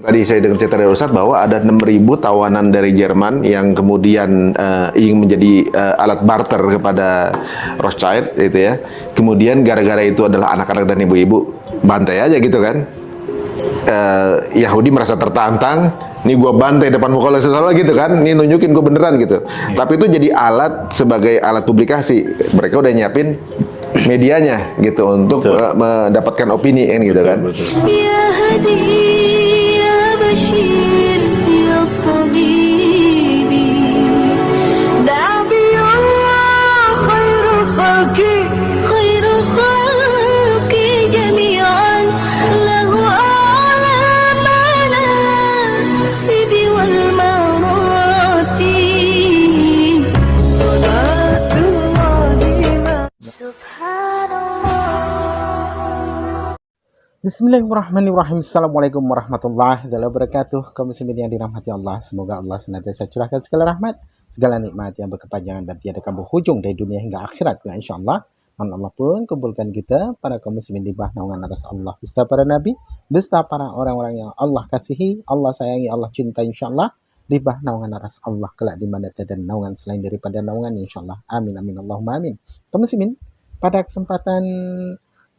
Tadi saya dengar cerita dari Ustadz bahwa ada 6.000 tawanan dari Jerman yang kemudian ingin menjadi alat barter kepada Rothschild itu ya. Kemudian gara-gara itu adalah anak-anak dan ibu-ibu, bantai aja gitu kan. Yahudi merasa tertantang, nih gua bantai depan muka lo sesuatu gitu kan, nih nunjukin gua beneran gitu. Tapi itu jadi alat sebagai alat publikasi. Mereka udah nyiapin medianya gitu untuk mendapatkan opini kan gitu kan. Ya hadi ya bashir ya tabibi Nabiyullah khairul khalqi jami'an lahu a'la manasibi wal marati Salatullahi subhanallah. Bismillahirrahmanirrahim. Assalamualaikum warahmatullahi wabarakatuh. Kaum muslimin yang dirahmati Allah, semoga Allah senantiasa curahkan segala rahmat, segala nikmat yang berkepanjangan dan tiada berhujung dari dunia hingga akhirat. Nah, insyaallah Allah pun kumpulkan kita para kaum muslimin di bawah naungan aras Allah, beserta para nabi, beserta para orang-orang yang Allah kasihi, Allah sayangi, Allah cintai, insyaallah di bawah naungan aras Allah kelak di mana tiada naungan selain daripada naungan, insyaallah. Amin amin Allahumma amin. Kaum muslimin, pada kesempatan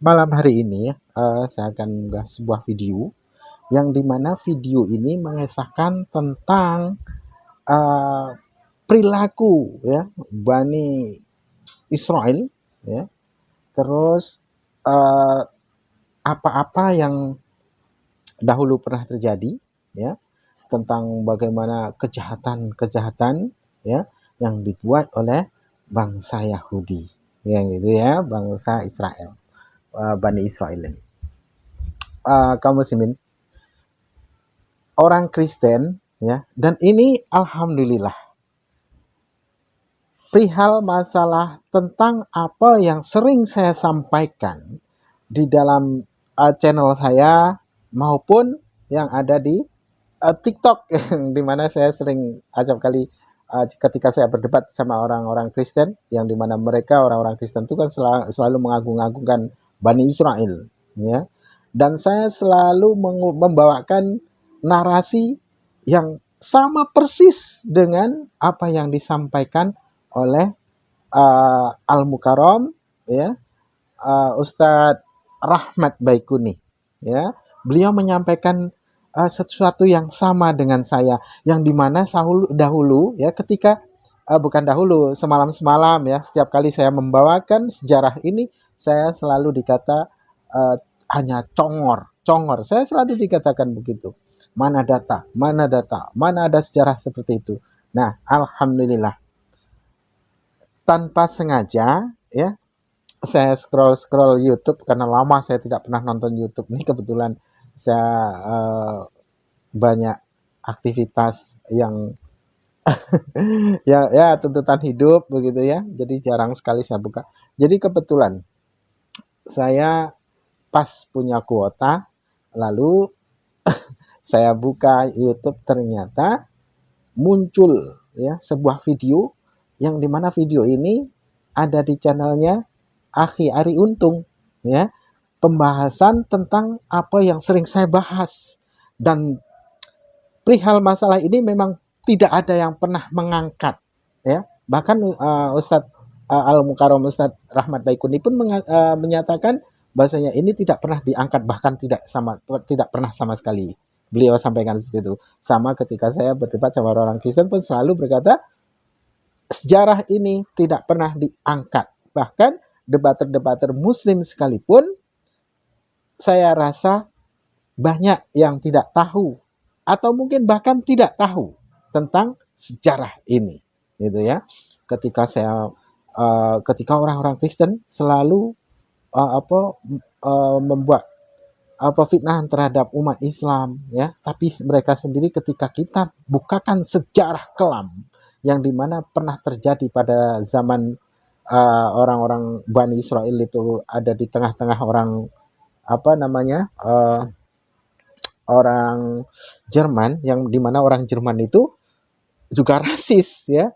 malam hari ini saya akan mengunggah sebuah video yang dimana video ini mengisahkan tentang perilaku ya Bani Israel ya, terus apa-apa yang dahulu pernah terjadi ya, tentang bagaimana kejahatan ya yang dibuat oleh bangsa Yahudi yang gitu ya, bangsa Israel. Bani Israel ini. Kaum muslimin, orang Kristen ya, dan ini alhamdulillah perihal masalah tentang apa yang sering saya sampaikan di dalam channel saya maupun yang ada di TikTok yang dimana saya sering acap kali ketika saya berdebat sama orang-orang Kristen, yang dimana mereka orang-orang Kristen itu kan selalu mengagung-agungkan Bani Israel ya, dan saya selalu membawakan narasi yang sama persis dengan apa yang disampaikan oleh Al-Mukarram ya, Ustadz Rahmat Baikuni ya. Beliau menyampaikan sesuatu yang sama dengan saya, yang dimana dahulu ya, ketika bukan dahulu, semalam ya, setiap kali saya membawakan sejarah ini saya selalu dikata hanya congor. Saya selalu dikatakan begitu. Mana data, mana ada sejarah seperti itu. Nah, alhamdulillah tanpa sengaja ya, saya scroll YouTube karena lama saya tidak pernah nonton YouTube. Ini kebetulan saya banyak aktivitas yang ya tuntutan hidup begitu ya. Jadi jarang sekali saya buka. Jadi kebetulan saya pas punya kuota, lalu saya buka YouTube, ternyata muncul ya sebuah video yang dimana video ini ada di channelnya Akhi Ari Untung ya, pembahasan tentang apa yang sering saya bahas, dan perihal masalah ini memang tidak ada yang pernah mengangkat ya. Bahkan Ustadz Al-Mukarram Ustadz Rahmat Baikuni pun menyatakan bahasanya ini tidak pernah diangkat, bahkan tidak pernah sama sekali beliau sampaikan seperti itu. Sama ketika saya berdebat sama orang Kristen pun selalu berkata sejarah ini tidak pernah diangkat. Bahkan debater-debater Muslim sekalipun saya rasa banyak yang tidak tahu atau mungkin bahkan tidak tahu tentang sejarah ini, gitu ya. Ketika orang-orang Kristen selalu membuat fitnahan terhadap umat Islam ya, tapi mereka sendiri ketika kita bukakan sejarah kelam yang dimana pernah terjadi pada zaman orang-orang Bani Israel itu ada di tengah-tengah orang orang Jerman, yang dimana orang Jerman itu juga rasis ya,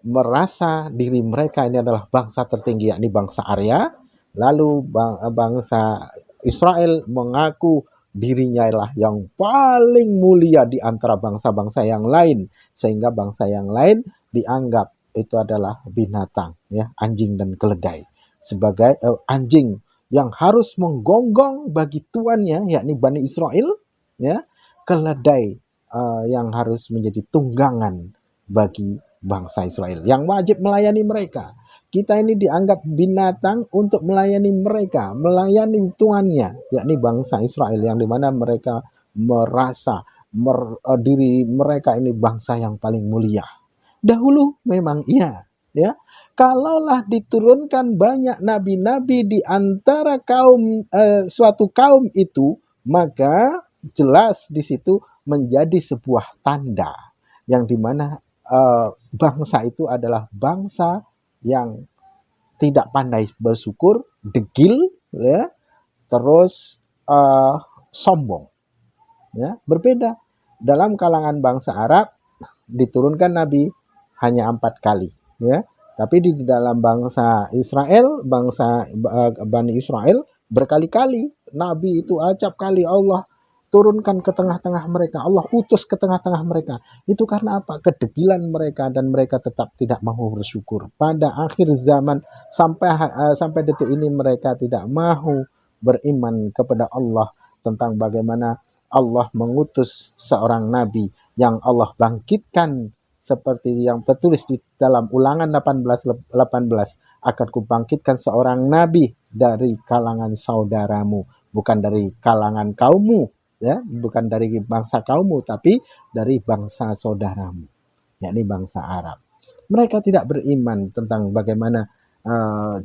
merasa diri mereka ini adalah bangsa tertinggi, yakni bangsa Arya. Lalu bangsa Israel mengaku dirinya lah yang paling mulia di antara bangsa-bangsa yang lain, sehingga bangsa yang lain dianggap itu adalah binatang, ya, anjing dan keledai, sebagai anjing yang harus menggonggong bagi tuannya, yakni Bani Israel, ya, keledai yang harus menjadi tunggangan bagi bangsa Israel yang wajib melayani mereka. Kita ini dianggap binatang untuk melayani mereka, melayani tuannya, yakni bangsa Israel, yang dimana mereka merasa diri mereka ini bangsa yang paling mulia. Dahulu memang iya, ya. Kalaulah diturunkan banyak nabi-nabi di antara suatu kaum itu, maka jelas di situ menjadi sebuah tanda yang dimana bangsa itu adalah bangsa yang tidak pandai bersyukur, degil, ya, terus sombong, ya. Berbeda dalam kalangan bangsa Arab diturunkan nabi hanya 4 kali, ya. Tapi di dalam bangsa Israel, bangsa Bani Israel, berkali-kali nabi itu acap kali Allah turunkan ke tengah-tengah mereka, Allah utus ke tengah-tengah mereka. Itu karena apa? Kedegilan mereka, dan mereka tetap tidak mau bersyukur. Pada akhir zaman sampai detik ini mereka tidak mau beriman kepada Allah, tentang bagaimana Allah mengutus seorang nabi yang Allah bangkitkan, seperti yang tertulis di dalam Ulangan 18, akan kubangkitkan seorang nabi dari kalangan saudaramu, bukan dari kalangan kaummu, ya, bukan dari bangsa kaummu, tapi dari bangsa saudaramu, yakni bangsa Arab. Mereka tidak beriman tentang bagaimana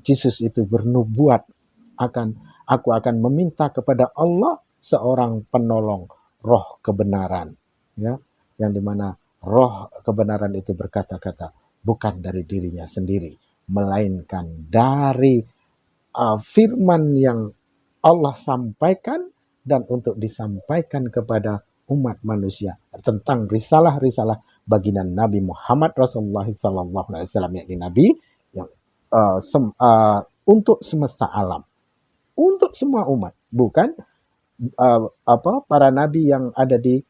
Yesus itu bernubuat, aku akan meminta kepada Allah seorang penolong, roh kebenaran, ya, yang dimana roh kebenaran itu berkata-kata bukan dari dirinya sendiri, melainkan dari firman yang Allah sampaikan dan untuk disampaikan kepada umat manusia tentang risalah-risalah baginda Nabi Muhammad Rasulullah SAW, yakni Nabi yang untuk semesta alam, untuk semua umat, bukan para nabi yang ada di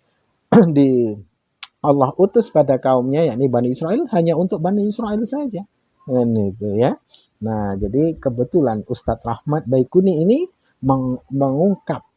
Allah utus pada kaumnya, yakni Bani Israel, hanya untuk Bani Israel saja. Dan itu, ya. Nah, jadi kebetulan Ustadz Rahmat Baikuni ini mengungkap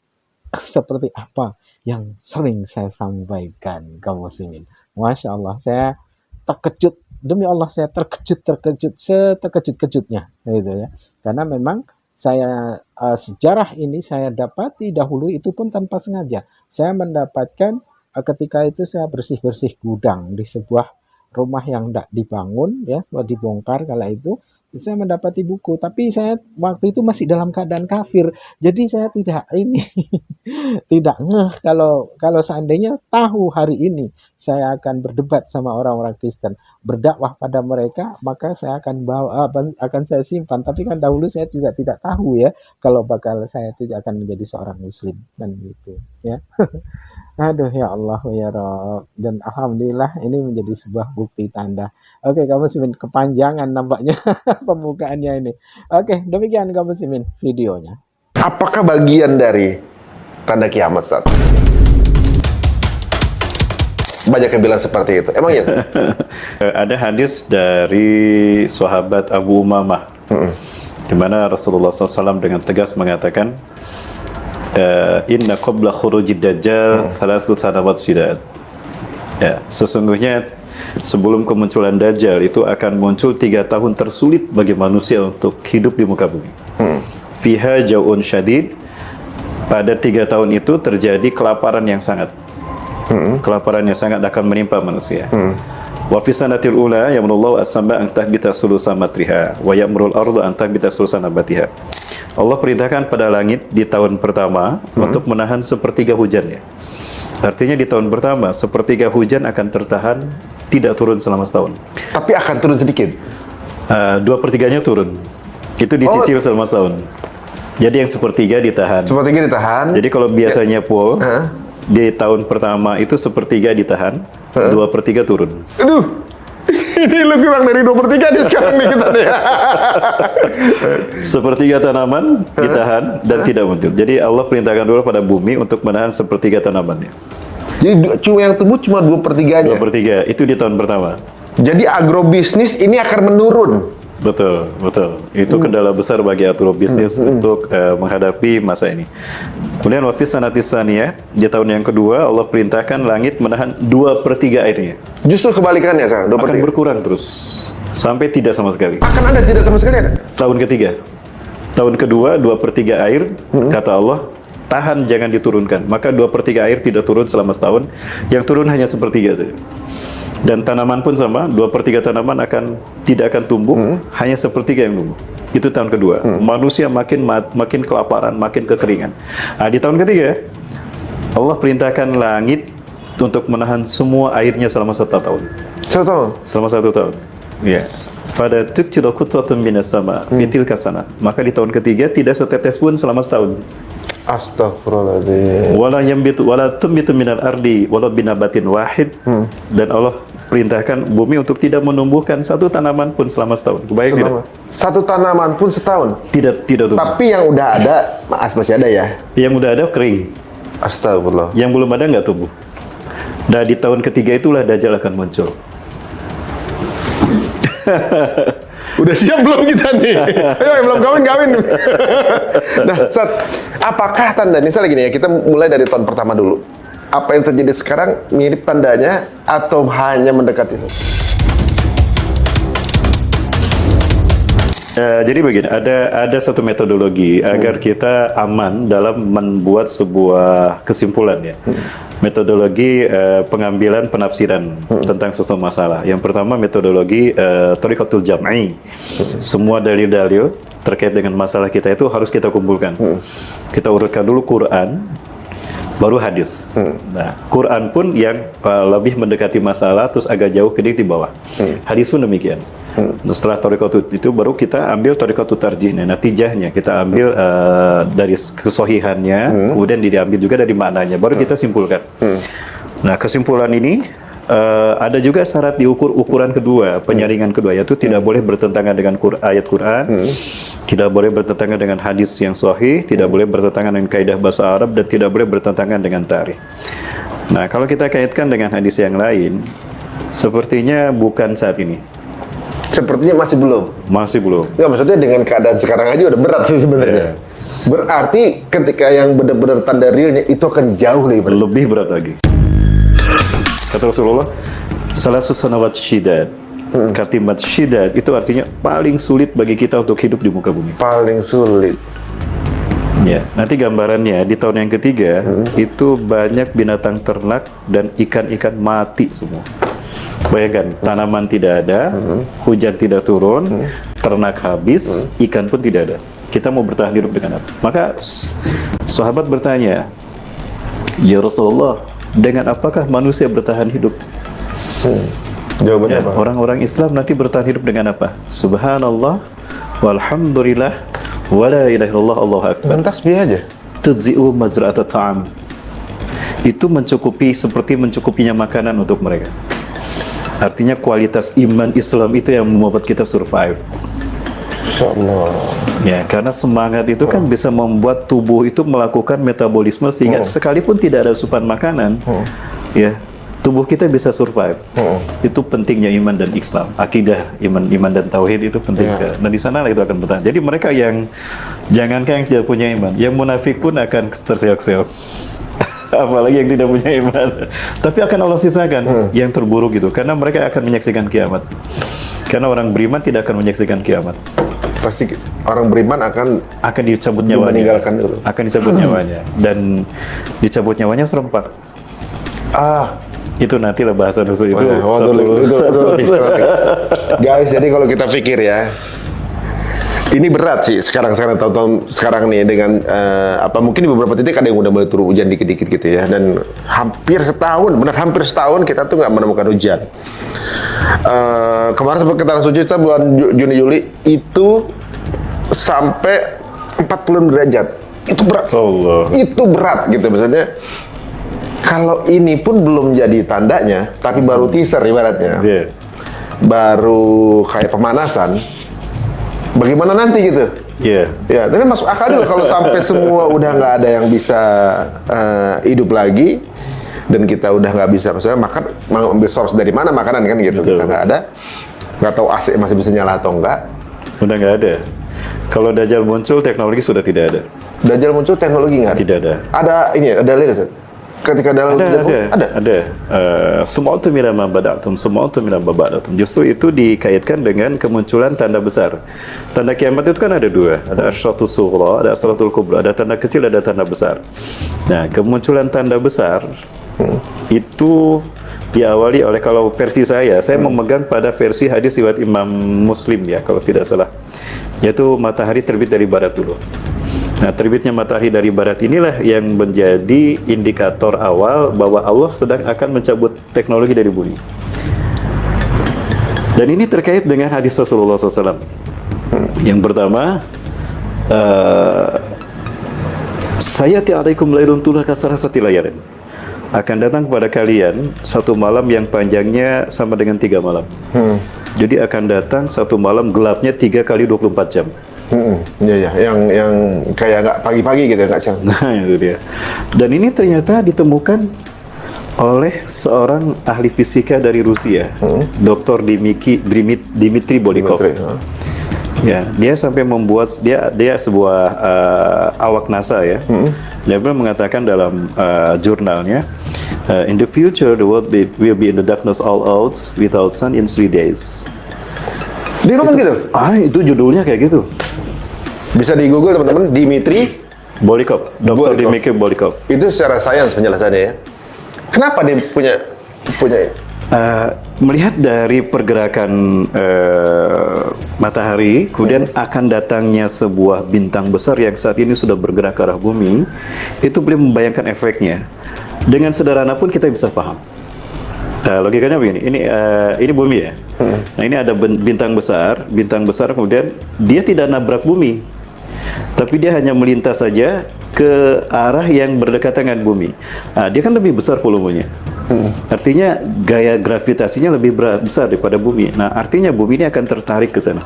seperti apa yang sering saya sampaikan kaum muslimin. Masya Allah, saya terkejut, demi Allah saya seterkejut-kejutnya, gitu, ya. Karena memang saya sejarah ini saya dapati dahulu itu pun tanpa sengaja. Saya mendapatkan ketika itu saya bersih-bersih gudang di sebuah rumah yang tidak dibangun, ya, dibongkar kala itu. Saya mendapati buku, tapi saya waktu itu masih dalam keadaan kafir. Jadi saya tidak tidak ngeh kalau seandainya tahu hari ini saya akan berdebat sama orang-orang Kristen, berdakwah pada mereka, maka saya akan saya simpan. Tapi kan dahulu saya juga tidak tahu, ya, kalau bakal saya itu akan menjadi seorang muslim, kan gitu, ya. Aduh, ya Allah, ya Rabb. Dan alhamdulillah ini menjadi sebuah bukti tanda. Oke, kaum muslimin, kepanjangan nampaknya pembukaannya ini. Oke, demikian kaum muslimin videonya. Apakah bagian dari tanda kiamat, Ustaz? Banyak yang bilang seperti itu. Emang ya? Ada hadis dari sahabat Abu Umamah, di mana Rasulullah SAW dengan tegas mengatakan, inna qabla khurujid dajjal thalathu sanawat sidad. Ya, sesungguhnya sebelum kemunculan Dajjal itu akan muncul 3 tahun tersulit bagi manusia untuk hidup di muka bumi. Fiha jau'un syadid. Pada 3 tahun itu terjadi kelaparan yang sangat. Kelaparan yang sangat akan menimpa manusia. Wa fi sanatil ula yamrullahu as-sama' an tahbita sulusa matriha wa ya'murul ardu an tahbita sulusa nabatiha. Allah perintahkan pada langit di tahun pertama untuk menahan sepertiga hujannya. Artinya di tahun pertama sepertiga hujan akan tertahan, tidak turun selama setahun. Tapi akan turun sedikit. 2/3-nya turun. Itu dicicil selama setahun. Jadi yang sepertiga ditahan. Sepertiga ditahan. Jadi kalau biasanya Paul di tahun pertama itu sepertiga ditahan, 2/3 turun. Aduh. Ini lu kurang dari 2/3 nih sekarang nih kita nih. Sepertiga tanaman ditahan dan tidak muncul. Jadi Allah perintahkan dulu pada bumi untuk menahan sepertiga tanamannya. Jadi cuma yang tumbuh cuma 2/3-nya. 2/3 itu di tahun pertama. Jadi agrobisnis ini akan menurun. Betul, betul. Itu kendala besar bagi agrobisnis untuk menghadapi masa ini. Kemudian wafis sanatis saniyah, di tahun yang kedua Allah perintahkan langit menahan 2/3 airnya. Justru kebalikannya sekarang, Akan berkurang terus sampai tidak sama sekali. Akan ada tidak sama sekali ada. Tahun ketiga, tahun kedua 2/3 air, kata Allah, tahan jangan diturunkan. Maka 2/3 air tidak turun selama setahun, yang turun hanya 1/3 saja. Dan tanaman pun sama, 2/3 tanaman tidak akan tumbuh, hanya 1/3 yang tumbuh. Itu tahun kedua. Manusia makin kelaparan, makin kekeringan. Nah, di tahun ketiga, Allah perintahkan langit untuk menahan semua airnya selama 1 tahun. 1 tahun. Selama 1 tahun. Ya. Pada tuktido kutratun minas sama, bitil kasana. Maka di tahun ketiga tidak setetes pun selama setahun. Astagfirullahaladzim. Wala tumbitu minal ardi wala binabatin wahid. Dan Allah perintahkan bumi untuk tidak menumbuhkan satu tanaman pun selama setahun. Kebayang tidak? Satu tanaman pun setahun. Tidak tumbuh. Tapi yang udah ada, masih ada ya. Yang udah ada kering. Astagfirullah. Yang belum ada nggak tumbuh. Nah, di tahun ketiga itulah Dajjal akan muncul. Udah siap belum kita nih? Ayo, yang belum kawin. Nah, Ustaz, apakah tanda, misalnya gini ya, kita mulai dari tahun pertama dulu. Apa yang terjadi sekarang mirip tandanya atau hanya mendekati? Jadi begini, ada satu metodologi agar kita aman dalam membuat sebuah kesimpulan ya. Metodologi pengambilan penafsiran tentang sesuatu masalah. Yang pertama metodologi Thariqatul Jam'i. Semua dalil-dalil terkait dengan masalah kita itu harus kita kumpulkan. Kita urutkan dulu Quran, baru hadis. Nah, Quran pun yang lebih mendekati masalah, terus agak jauh di bawah. Hadis pun demikian. Setelah Thariqatul itu baru kita ambil Thariqatul Tarjih. Nah, natijahnya kita ambil dari kesohihannya, kemudian diambil juga dari maknanya, baru kita simpulkan. Nah, kesimpulan ini ada juga syarat diukur ukuran kedua, penyaringan kedua, yaitu tidak boleh bertentangan dengan ayat Quran, tidak boleh bertentangan dengan hadis yang sahih, tidak boleh bertentangan dengan kaidah bahasa Arab, dan tidak boleh bertentangan dengan tarikh. Nah, kalau kita kaitkan dengan hadis yang lain, sepertinya bukan saat ini. Sepertinya masih belum. Masih belum. Ya, maksudnya dengan keadaan sekarang aja udah berat sih sebenarnya. Berarti ketika yang benar-benar tanda realnya itu akan jauh lebih berat. Lebih berat lagi. Kata Rasulullah, salasu sanawat syidad. Kalimat syidad itu artinya paling sulit bagi kita untuk hidup di muka bumi. Paling sulit. Ya, nanti gambarannya di tahun yang ketiga itu banyak binatang ternak dan ikan-ikan mati semua. Bayangkan, tanaman tidak ada, hujan tidak turun, ternak habis, ikan pun tidak ada. Kita mau bertahan hidup dengan apa? Maka sahabat bertanya, ya Rasulullah, dengan apakah manusia bertahan hidup? Jawabannya Ya, apa? orang-orang Islam nanti bertahan hidup dengan apa? Subhanallah, walhamdulillah, wala ilaha illallah, Allahu akbar. Dengan tasbih aja. Tudzi'u mazra'ata ta'am. Itu mencukupi, seperti mencukupinya makanan untuk mereka. Artinya kualitas iman Islam itu yang membuat kita survive. Insyaallah. Ya, karena semangat itu kan bisa membuat tubuh itu melakukan metabolisme sehingga sekalipun tidak ada asupan makanan, ya, tubuh kita bisa survive. Itu pentingnya iman dan Islam. Akidah, iman dan tauhid itu penting sekali. Dan di sana itu akan bertahan. Jadi mereka yang jangankan yang tidak punya iman, yang munafik pun akan terseok-seok. Apalagi yang tidak punya iman. Tapi akan Allah sisakan yang terburuk itu, karena mereka akan menyaksikan kiamat. Karena orang beriman tidak akan menyaksikan kiamat. Pasti orang beriman akan dicabut nyawanya. meninggalkan dulu. Akan dicabut nyawanya, dan dicabut nyawanya serempak. Itu nantilah bahasa nusul itu. Guys, jadi kalau kita pikir ya, ini berat sih sekarang tahun-tahun sekarang nih dengan mungkin di beberapa titik ada yang udah mulai turun hujan dikit-dikit gitu ya, dan hampir setahun kita tuh nggak menemukan hujan. Kemarin sempat ke Tanah Suci kita bulan Juni Juli itu sampai 40 derajat. Itu berat. Allah. Itu berat gitu misalnya. Kalau ini pun belum jadi tandanya, tapi baru teaser ibaratnya. baru kayak pemanasan, bagaimana nanti gitu? Iya. Ya, tapi masuk akal juga kalau sampai semua udah nggak ada yang bisa hidup lagi dan kita udah nggak bisa, misalnya makan, mau ambil source dari mana makanan kan gitu. Betul. Kita nggak ada, nggak tahu AC masih bisa nyala atau enggak. Udah nggak ada. Kalau Dajjal muncul, teknologi sudah tidak ada. Dajjal muncul, teknologi nggak ada. Tidak ada. Ada ini, ada lihat Ustaz? Ketika dalam Ada. Semua itu mila mabadatum, semua itu mila mabadatum. Justru itu dikaitkan dengan kemunculan tanda besar. Tanda kiamat itu kan ada dua, ada asyratus sughra, ada asyratul kubra, ada tanda kecil, ada tanda besar. Nah, kemunculan tanda besar itu diawali oleh, kalau versi saya memegang pada versi hadis riwayat Imam Muslim ya, kalau tidak salah, yaitu matahari terbit dari barat dulu. Nah, terbitnya matahari dari barat inilah yang menjadi indikator awal bahwa Allah sedang akan mencabut teknologi dari bumi. Dan ini terkait dengan hadis Rasulullah SAW. Yang pertama, sayati alaikum lailun tula kasarasati layarin. Akan datang kepada kalian satu malam yang panjangnya sama dengan 3 malam. Jadi akan datang satu malam gelapnya 3 kali 24 jam. Iya, yang kayak nggak pagi-pagi gitu, nggak siang. Nah, itu dia. Dan ini ternyata ditemukan oleh seorang ahli fisika dari Rusia, Dr. Dmitri Bolikov. Ya, dia sampai membuat dia sebuah awak NASA ya. Dia pernah mengatakan dalam jurnalnya, in the future the world will be in the darkness all out without sun in 3 days. Dia ngomong gitu? Itu judulnya kayak gitu. Bisa di Google teman-teman, Dmitri Bolikov, Dr. Dmitri Bolikov. Itu secara sains penjelasannya ya. Kenapa dia punya melihat dari pergerakan matahari, kemudian akan datangnya sebuah bintang besar yang saat ini sudah bergerak ke arah bumi, itu beliau membayangkan efeknya. Dengan sederhana pun kita bisa paham. Logikanya begini, ini bumi ya. Nah, ini ada bintang besar kemudian dia tidak nabrak bumi, tapi dia hanya melintas saja ke arah yang berdekatan dengan bumi. Dia kan lebih besar volumenya. Artinya gaya gravitasinya lebih besar daripada bumi. Nah, artinya bumi ini akan tertarik ke sana.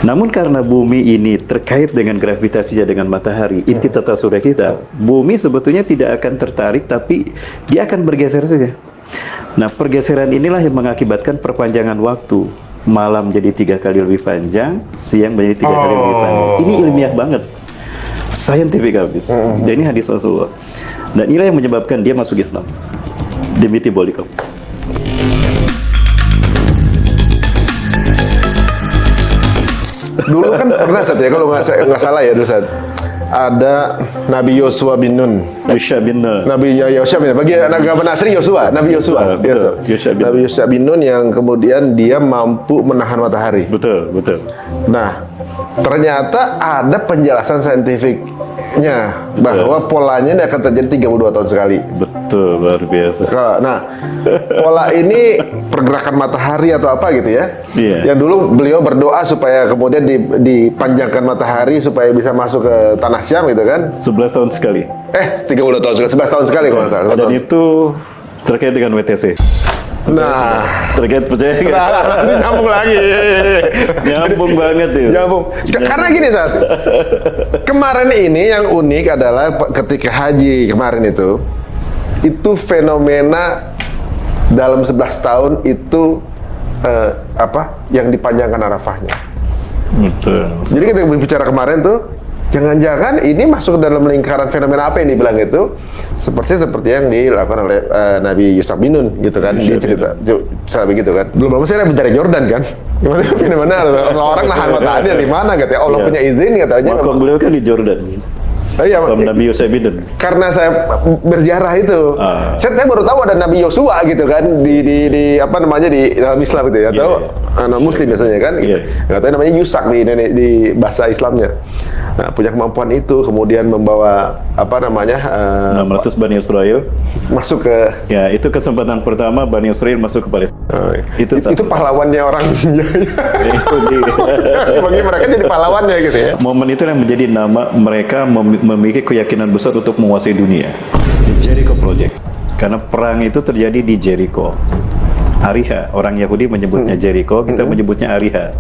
Namun karena bumi ini terkait dengan gravitasinya dengan matahari, inti tata surya kita, bumi sebetulnya tidak akan tertarik, tapi dia akan bergeser saja. Nah, pergeseran inilah yang mengakibatkan perpanjangan waktu. Malam jadi 3 kali lebih panjang, siang menjadi 3 kali lebih panjang. Ini ilmiah banget, scientific habis. Dan ini hadis Rasulullah. Dan inilah yang menyebabkan dia masuk Islam. Dmitri Bolikov. Dulu kan pernah Sat ya, kalau nggak salah ya dulu Sat, ada Nabi Yosua bin Nun. Yosua bin Nun. Nabi Yosua bin Nun. Bagi agama Nasri Yosua, Nabi Yosua. Betul. Nabi Yosua bin Nun yang kemudian dia mampu menahan matahari. Betul. Nah, ternyata ada penjelasan saintifiknya bahwa polanya ini akan terjadi 32 tahun sekali. Betul, luar biasa. Nah, pola ini pergerakan matahari atau apa gitu ya. Iya. Yang dulu beliau berdoa supaya kemudian dipanjangkan matahari supaya bisa masuk ke tanah Syam gitu kan. 11 tahun sekali. 32 tahun sekali, 11 tahun sekali kalau nggak salah. Dan itu terkait dengan WTC. Nah, terkait percaya nggak? ini nyambung lagi. Nyambung banget itu. Nyambung. Karena gini Sat, kemarin ini yang unik adalah ketika haji kemarin itu fenomena dalam 11 tahun itu yang dipanjangkan Arafahnya. Betul. Jadi kita berbicara kemarin tuh, jangan-jangan ini masuk dalam lingkaran fenomena apa yang dibilang itu, seperti yang dilakukan oleh Nabi Yusuf bin Nun gitu kan, dia cerita begitu kan. Belum lama saya mencari Jordan kan, gimana fenomena seorang nahan matahari dari mana gitu ya, Allah punya izin katanya. Makam beliau kan di Jordan. Iya, Nabi Yosua bin Nun. karena saya berziarah itu, saya baru tahu ada Nabi Yosua gitu kan di apa namanya di dalam Islam gitu ya, atau anak Muslim biasanya kan, gitu. Nggak tahu namanya Yusak di bahasa Islamnya. Nah, punya kemampuan itu, kemudian membawa apa namanya 600 Bani Israel masuk ke. Ya, itu kesempatan pertama Bani Israel masuk ke Palestina. Itu pahlawannya orang. Itu Bagi mereka jadi pahlawannya gitu ya. Momen itu yang menjadi nama mereka memiliki keyakinan besar untuk menguasai dunia. The Jericho Project. Karena perang itu terjadi di Jericho. Ariha. Orang Yahudi menyebutnya Jericho, kita menyebutnya Ariha.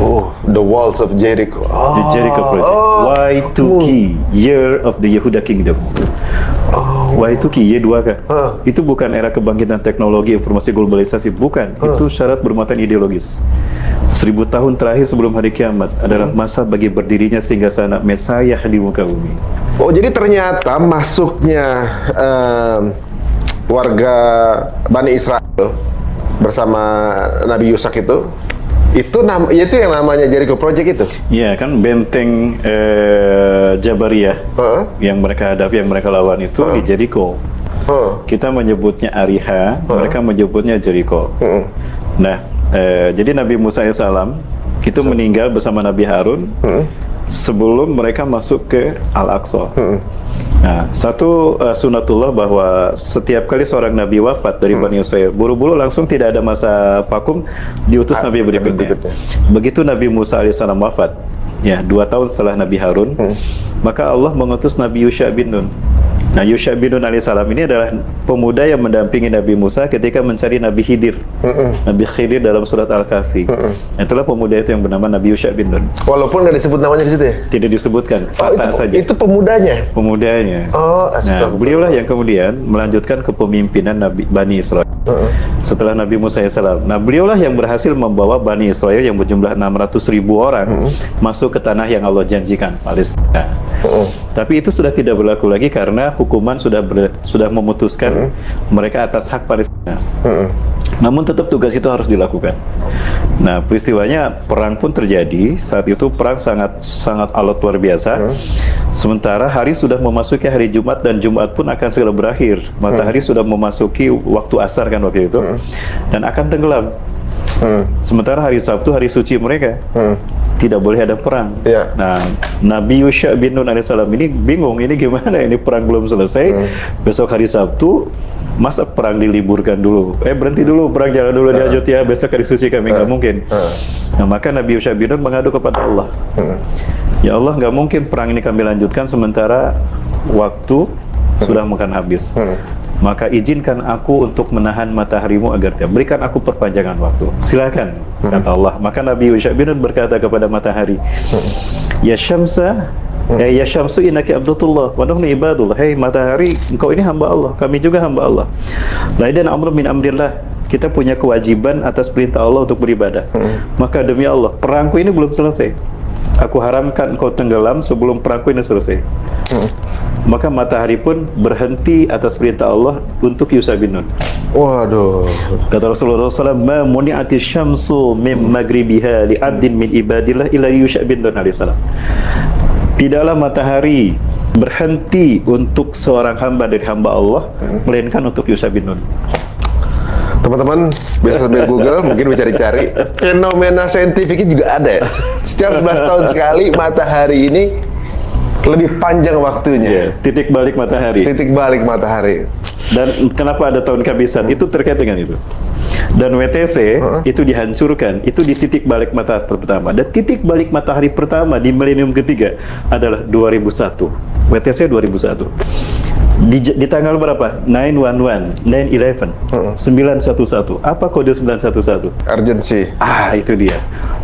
Oh, the walls of Jericho. The Jericho Project. Y2K, Year of the Yehuda Kingdom. Y2K, Y2K. Itu bukan era kebangkitan teknologi, informasi, globalisasi, bukan. Itu syarat bermuatan ideologis. 1000 tahun terakhir sebelum hari kiamat adalah masa bagi berdirinya singgahsana Mesayah di muka bumi. Oh, jadi ternyata masuknya warga Bani Israel bersama Nabi Yusak itu yang namanya Jericho Project itu. Iya kan, benteng Jabariyah yang mereka hadapi, yang mereka lawan itu di Jericho. Kita menyebutnya Ariha, mereka menyebutnya Jericho. Nah, jadi Nabi Musa AS itu meninggal bersama Nabi Harun sebelum mereka masuk ke Al-Aqsa. Nah, satu sunatullah bahwa setiap kali seorang nabi wafat dari Bani Israel, buru-buru langsung tidak ada masa vakum, diutus nabi berikutnya. Begitu Nabi Musa alaihissalam wafat, ya 2 tahun setelah Nabi Harun, maka Allah mengutus Nabi Yusha bin Nun. Nah, Yusha bin Nun alaihissalam ini adalah pemuda yang mendampingi Nabi Musa ketika mencari Nabi Khidir. Nabi Khidir dalam surat Al-Kahfi. Itulah pemuda itu yang bernama Nabi Yusha bin Nun. Walaupun nggak disebut namanya di situ ya? Tidak disebutkan, Fatah saja. Itu pemudanya? Pemudanya. Nah, Astagfirullah. beliaulah yang kemudian melanjutkan kepemimpinan Bani Israel setelah Nabi Musa AS. Nah, beliaulah yang berhasil membawa Bani Israel yang berjumlah 600.000 orang masuk ke tanah yang Allah janjikan, Palestina. Tapi itu sudah tidak berlaku lagi karena hukuman sudah memutuskan mereka atas hak Palestina. Namun tetap tugas itu harus dilakukan. Nah, peristiwanya perang pun terjadi. Saat itu perang sangat alot luar biasa. Sementara hari sudah memasuki hari Jumat dan Jumat pun akan segera berakhir. Matahari sudah memasuki waktu asar kan waktu itu, dan akan tenggelam. Sementara hari Sabtu hari suci mereka. Tidak boleh ada perang. Nah, Nabi Yusha bin Nun alaihissalam ini bingung, ini gimana, ini perang belum selesai. Besok hari Sabtu, masa perang diliburkan dulu? Berhenti dulu, perang jalan dulu dilanjut ya, besok hari suci kami, nggak mungkin. Nah, maka Nabi Yusha bin Nun mengadu kepada Allah. Ya Allah, nggak mungkin perang ini kami lanjutkan sementara waktu sudah makan habis. Maka izinkan aku untuk menahan mataharimu agar tidak, berikan aku perpanjangan waktu. Silakan, kata Allah. Maka Nabi Yusha bin Nun berkata kepada matahari, Ya Syamsa, ya Syamsu innaki abdullah wa nahnu ibadullah. Hei matahari, engkau ini hamba Allah, kami juga hamba Allah. Laidan amrun min amrillah. Kita punya kewajiban atas perintah Allah untuk beribadah. Maka demi Allah, perangku ini belum selesai. Aku haramkan engkau tenggelam sebelum perangku ini selesai. Maka matahari pun berhenti atas perintah Allah untuk Yusha bin Nun. Waduh. Kata Rasulullah SAW, ma muni'ati syamsu min magribiha li abdin min ibadillah illa Yusha bin Nun alaihissalam. Tidaklah matahari berhenti untuk seorang hamba dari hamba Allah, melainkan untuk Yusha bin Nun. Teman-teman bisa sambil Google, mungkin bisa cari-cari. Fenomena saintifiknya juga ada ya. Setiap 11 tahun sekali matahari ini lebih panjang waktunya. Titik balik matahari. Titik balik matahari. Dan kenapa ada tahun kehabisan? Itu terkait dengan itu. Dan WTC itu dihancurkan, itu di titik balik matahari pertama. Dan titik balik matahari pertama di milenium ketiga adalah 2001. WTC 2001. Di tanggal berapa? 911, 911, 911. Apa kode 911? Urgency. Itu dia.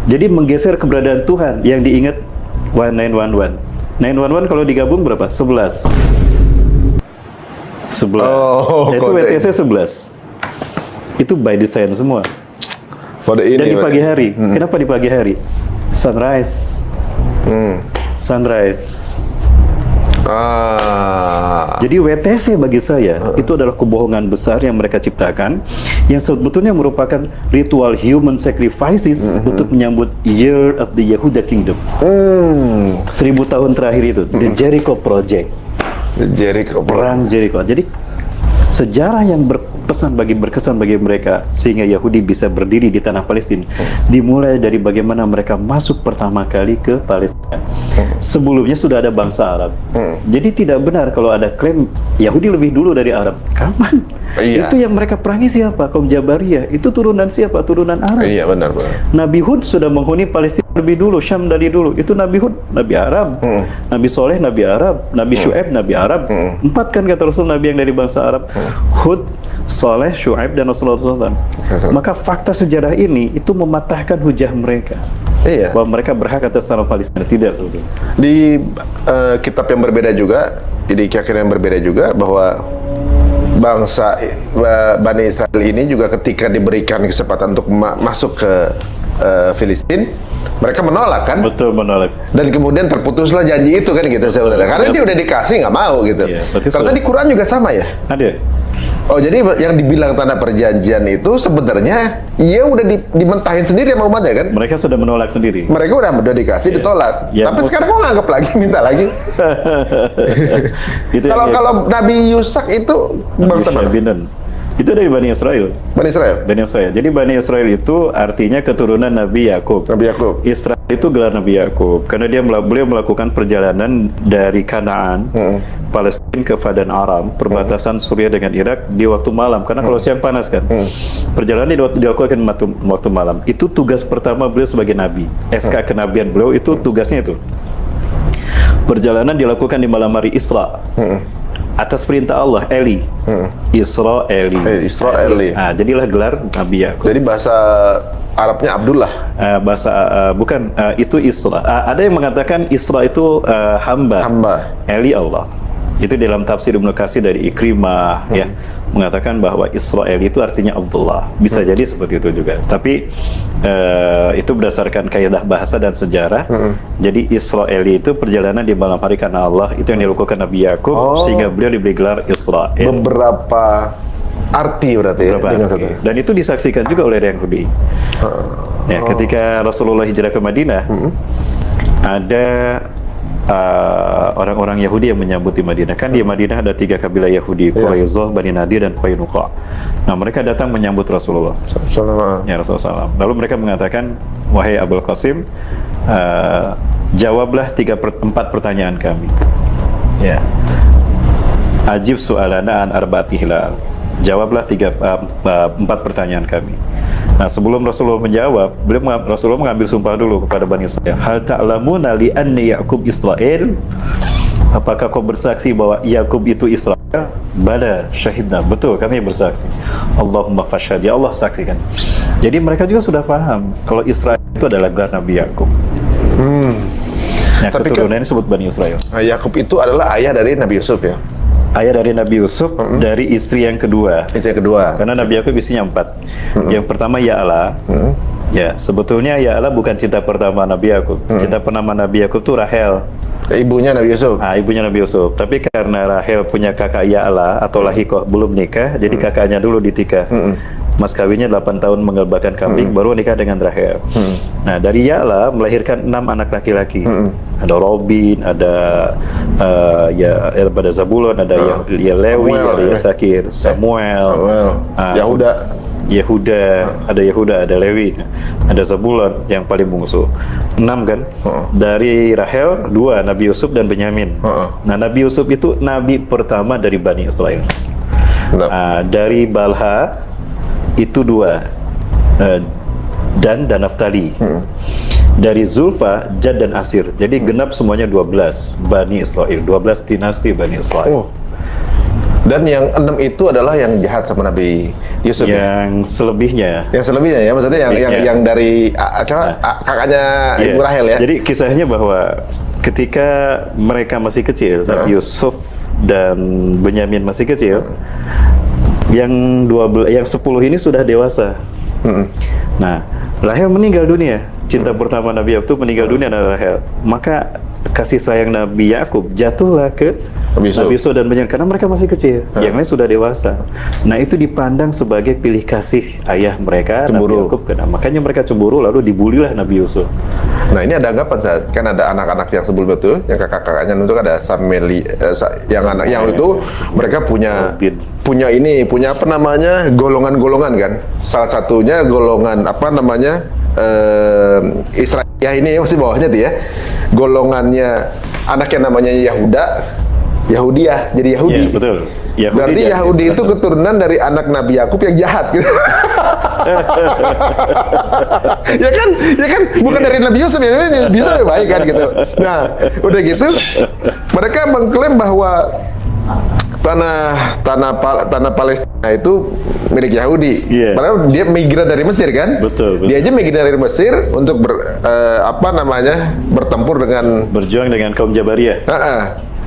Jadi menggeser keberadaan Tuhan yang diingat 911. 911 kalau digabung berapa? 11. 11. Itu WTC 11. Itu by design semua. Pada ini. Dan di pagi hari. Kenapa di pagi hari? Sunrise. Sunrise. Jadi WTC bagi saya itu adalah kebohongan besar yang mereka ciptakan, yang sebetulnya merupakan ritual human sacrifices untuk menyambut Year of the Yehuda Kingdom. 1000 tahun terakhir itu, The Jericho Project. The Jericho Project. Perang Jericho. Jadi sejarah yang berkesan bagi mereka sehingga Yahudi bisa berdiri di tanah Palestina dimulai dari bagaimana mereka masuk pertama kali ke Palestina. Sebelumnya sudah ada bangsa Arab. Jadi tidak benar kalau ada klaim Yahudi lebih dulu dari Arab. Kapan? Itu yang mereka perangi siapa? Kaum Jabariyah. Itu turunan siapa? Turunan Arab. Iya, benar. Nabi Hud sudah menghuni Palestina lebih dulu, Syam dari dulu. Itu Nabi Hud, Nabi Arab. Nabi Soleh, Nabi Arab. Nabi Syu'aib, Nabi Arab. 4 kan kata Rasul Nabi yang dari bangsa Arab. Hud, Saleh, Syuaib, dan Rasulullah SAW. Maka fakta sejarah ini itu mematahkan hujah mereka Iya. bahwa mereka berhak atas tanah Palestina. Tidak sebetulnya. Di kitab yang berbeda juga, di keyakinan yang berbeda juga bahwa bangsa Bani Israel ini juga ketika diberikan kesempatan untuk masuk ke Filistin, mereka menolak kan? Betul, menolak. Dan kemudian terputuslah janji itu kan gitu saudara. Karena dia udah dikasih nggak mau gitu. Iya, berarti Ternyata di Quran juga sama ya. Ada. Oh jadi yang dibilang tanah perjanjian itu sebenarnya ya udah dimentahin sendiri sama umatnya kan? Mereka sudah menolak sendiri. Mereka udah dikasih ditolak. Ya, Tapi sekarang kok nganggap lagi minta lagi? Itu yang Kalau Nabi Yusak itu bangsa mana? Binan. Itu dari Bani Israel. Bani Israel. Bani Israel. Jadi Bani Israel itu artinya keturunan Nabi Yakub. Nabi Yakub. Israel itu gelar Nabi Yakub karena beliau melakukan perjalanan dari Kanaan, Palestina ke Padan Aram, perbatasan Suriah dengan Irak di waktu malam. Karena kalau siang panas kan. Perjalanan dilakukan waktu malam. Itu tugas pertama beliau sebagai nabi. SK kenabian beliau itu tugasnya itu. Perjalanan dilakukan di malam hari Isra. Atas perintah Allah, Eli. Israeli. Israeli. Nah, jadilah gelar Nabi Yakub. Jadi bahasa Arabnya Abdullah. Bukan itu Isra. Ada yang mengatakan Isra itu hamba. Eli Allah. Itu dalam tafsir Ibnu Katsir dari Ikrimah ya, mengatakan bahwa Israel itu artinya Abdullah. Bisa jadi seperti itu juga. Tapi itu berdasarkan kaidah bahasa dan sejarah. Jadi Israeli itu perjalanan di malam hari karena Allah, itu yang dilakukan Nabi Yakub sehingga beliau diberi gelar Israel. Beberapa arti berarti ya, dengan satu. Dan itu disaksikan juga oleh Yahudi. Ya, ketika Rasulullah hijrah ke Madinah, ada orang-orang Yahudi yang menyambut di Madinah. Kan di Madinah ada 3 kabilah Yahudi, Quraisyah, Bani Nadir, dan Qainuqa. Nah, mereka datang menyambut Rasulullah. Ya, Rasulullah SAW. Lalu mereka mengatakan, wahai Abul Qasim, jawablah 4 pertanyaan kami. Ya. Ajib su'alana an arba'ati hilal. Jawablah 4 pertanyaan kami. Nah, sebelum Rasulullah menjawab, Rasulullah mengambil sumpah dulu kepada Bani Israel. Hal ta'lamuna li anni Ya'qub Israel? Apakah kau bersaksi bahwa Yakub itu Israel? Bala, syahidna. Betul, kami bersaksi. Allahumma fashhad, ya Allah saksikan. Jadi mereka juga sudah paham kalau Israel itu adalah gelar Nabi Yakub. Nah, Tapi keturunannya disebut Bani Israel. Yakub itu adalah ayah dari Nabi Yusuf ya. Ayah dari Nabi Yusuf dari istri yang kedua. Istri yang kedua. Karena Nabi Yakub istrinya 4. Yang pertama Ya'la. Ya, sebetulnya Ya'la bukan cinta pertama Nabi Yakub. Cinta pertama Nabi Yakub itu Rahel. Ibunya Nabi Yusuf. Ibunya Nabi Yusuf. Tapi karena Rahel punya kakak Ya'la atau Lahikoh belum nikah, jadi kakaknya dulu ditikah. Mas kawinnya 8 tahun mengelbakan kambing, baru nikah dengan Rahel. Nah, dari Ya'la melahirkan 6 anak laki-laki. Ada Robin, ada pada Zabulon, ada Lewi, ada Yasakir, Samuel, Yehuda, ada Lewi, ada Zabulon yang paling bungsu. 6 kan? Dari Rahel 2, Nabi Yusuf dan Benyamin. Nah, Nabi Yusuf itu nabi pertama dari Bani Israel. Dari Balha itu 2, Dan dan Naftali. Dari Zulfa, Jad dan Asir. Jadi genap semuanya 12 Bani Israel, 12 dinasti Bani Israel. Dan yang 6 itu adalah yang jahat sama Nabi Yusuf. Yang selebihnya. Yang selebihnya ya, maksudnya yang dari kakaknya Ibu Rahel ya. Jadi kisahnya bahwa ketika mereka masih kecil, Nabi Yusuf dan Benyamin masih kecil, yang 10 ini sudah dewasa. Nah, Rahel meninggal dunia. Cinta pertama Nabi Yakub meninggal dunia adalah Rahel. Maka kasih sayang Nabi Yakub jatuhlah ke Nabi Yusuf dan Benyamin karena mereka masih kecil. Yang lain sudah dewasa. Nah, itu dipandang sebagai pilih kasih ayah mereka, Nabi Yakub. Makanya mereka cemburu, lalu dibulilah Nabi Yusuf. Nah, ini ada anggapan saat kan ada anak-anak yang sebelum itu, yang kakak-kakaknya itu ada Sameli, yang itu mereka punya apa namanya golongan-golongan kan. Salah satunya golongan apa namanya Israel ini masih bawahnya tuh ya. Golongannya anak yang namanya Yahudiah, jadi Yahudi. Ya, betul. Berarti Yahudi itu keturunan dari anak Nabi Yakub yang jahat gitu. ya kan bukan dari Nabi Yusuf ya, bisa baik kan gitu. Nah, udah gitu mereka mengklaim bahwa tanah Palestina itu milik Yahudi. Iya. Padahal dia migran dari Mesir kan? Betul, betul. Dia aja migran dari Mesir untuk bertempur dengan Berjuang dengan kaum Jabariyah.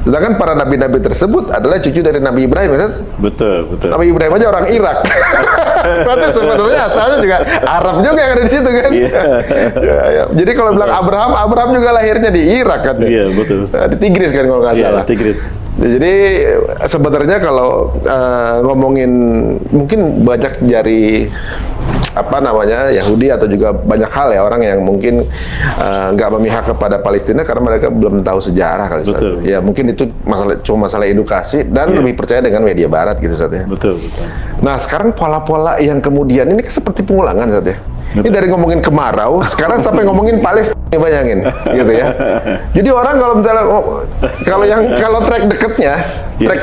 sedangkan para nabi-nabi tersebut adalah cucu dari Nabi Ibrahim, Ustaz. Betul, betul. Nabi Ibrahim aja orang Irak. Berarti sebenarnya asalnya juga Arab juga yang ada di situ kan? Iya. Ya. Jadi kalau bilang Abraham juga lahirnya di Irak kan? Iya, betul. Di Tigris kan kalau nggak Iya, salah. Tigris. Jadi sebenarnya kalau ngomongin mungkin banyak dari Yahudi atau juga banyak hal ya orang yang mungkin nggak memihak kepada Palestina karena mereka belum tahu sejarah kali, Ustaz. Betul. Ya mungkin itu cuma masalah edukasi dan lebih percaya dengan media Barat gitu, Ustaz ya. Betul, betul. Nah sekarang pola-pola yang kemudian ini seperti pengulangan, Ustaz ya. Ini Betul. dari ngomongin kemarau sekarang sampai ngomongin Palestina, bayangin gitu ya. Jadi orang kalau misalnya kalau track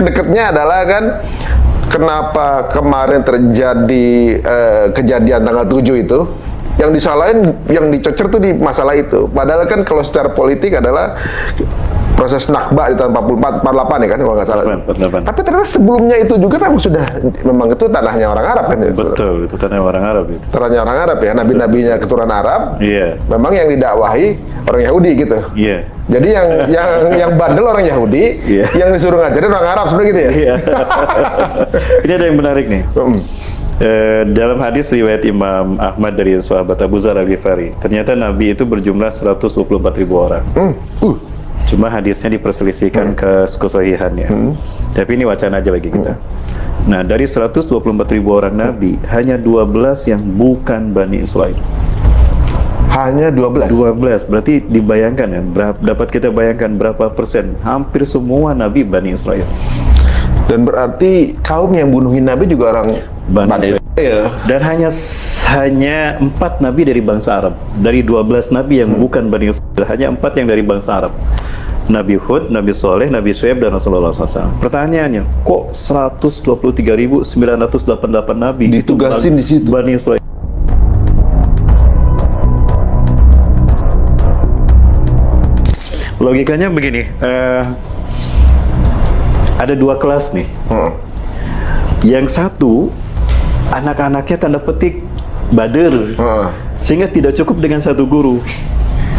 deketnya adalah kan kenapa kemarin terjadi kejadian tanggal 7 itu yang disalahin, yang dicecer tuh di masalah itu. Padahal kan kalau secara politik adalah proses Nakba di tahun 44, 48 ya kan kalau nggak salah. 48. Tapi ternyata sebelumnya itu juga memang itu tanahnya orang Arab kan. Ya, Betul, itu tanah orang Arab itu. Tanahnya orang Arab ya, nabi-nabinya keturunan Arab. Iya. Memang yang didakwahi orang Yahudi gitu. Iya. Jadi yang bandel orang Yahudi, Iya. yang disuruh ngajarin orang Arab sebenarnya gitu ya. Iya. Ini ada yang menarik nih. Dalam hadis riwayat Imam Ahmad dari sahabat Abu Dzar Al-Ghifari, ternyata Nabi itu berjumlah 124.000 orang. Cuma hadisnya diperselisihkan kesahihannya. Tapi ini wacana aja bagi kita. Nah, dari 124.000 orang Nabi, hanya 12 yang bukan Bani Israel. Hanya 12. 12, berarti dibayangkan ya, dapat kita bayangkan berapa persen? Hampir semua Nabi Bani Israel. Dan berarti kaum yang bunuhin Nabi juga orang Bani Israel. Dan hanya 4 Nabi dari bangsa Arab. Dari 12 Nabi yang bukan Bani Israel, hanya 4 yang dari bangsa Arab. Nabi Hud, Nabi Soleh, Nabi Syuaib, dan Rasulullah SAW. Pertanyaannya, kok 123.988 Nabi ditugasin di situ? Bani Israel? Logikanya begini, ada 2 kelas nih. Yang satu, anak-anaknya tanda petik bader, sehingga tidak cukup dengan 1 guru.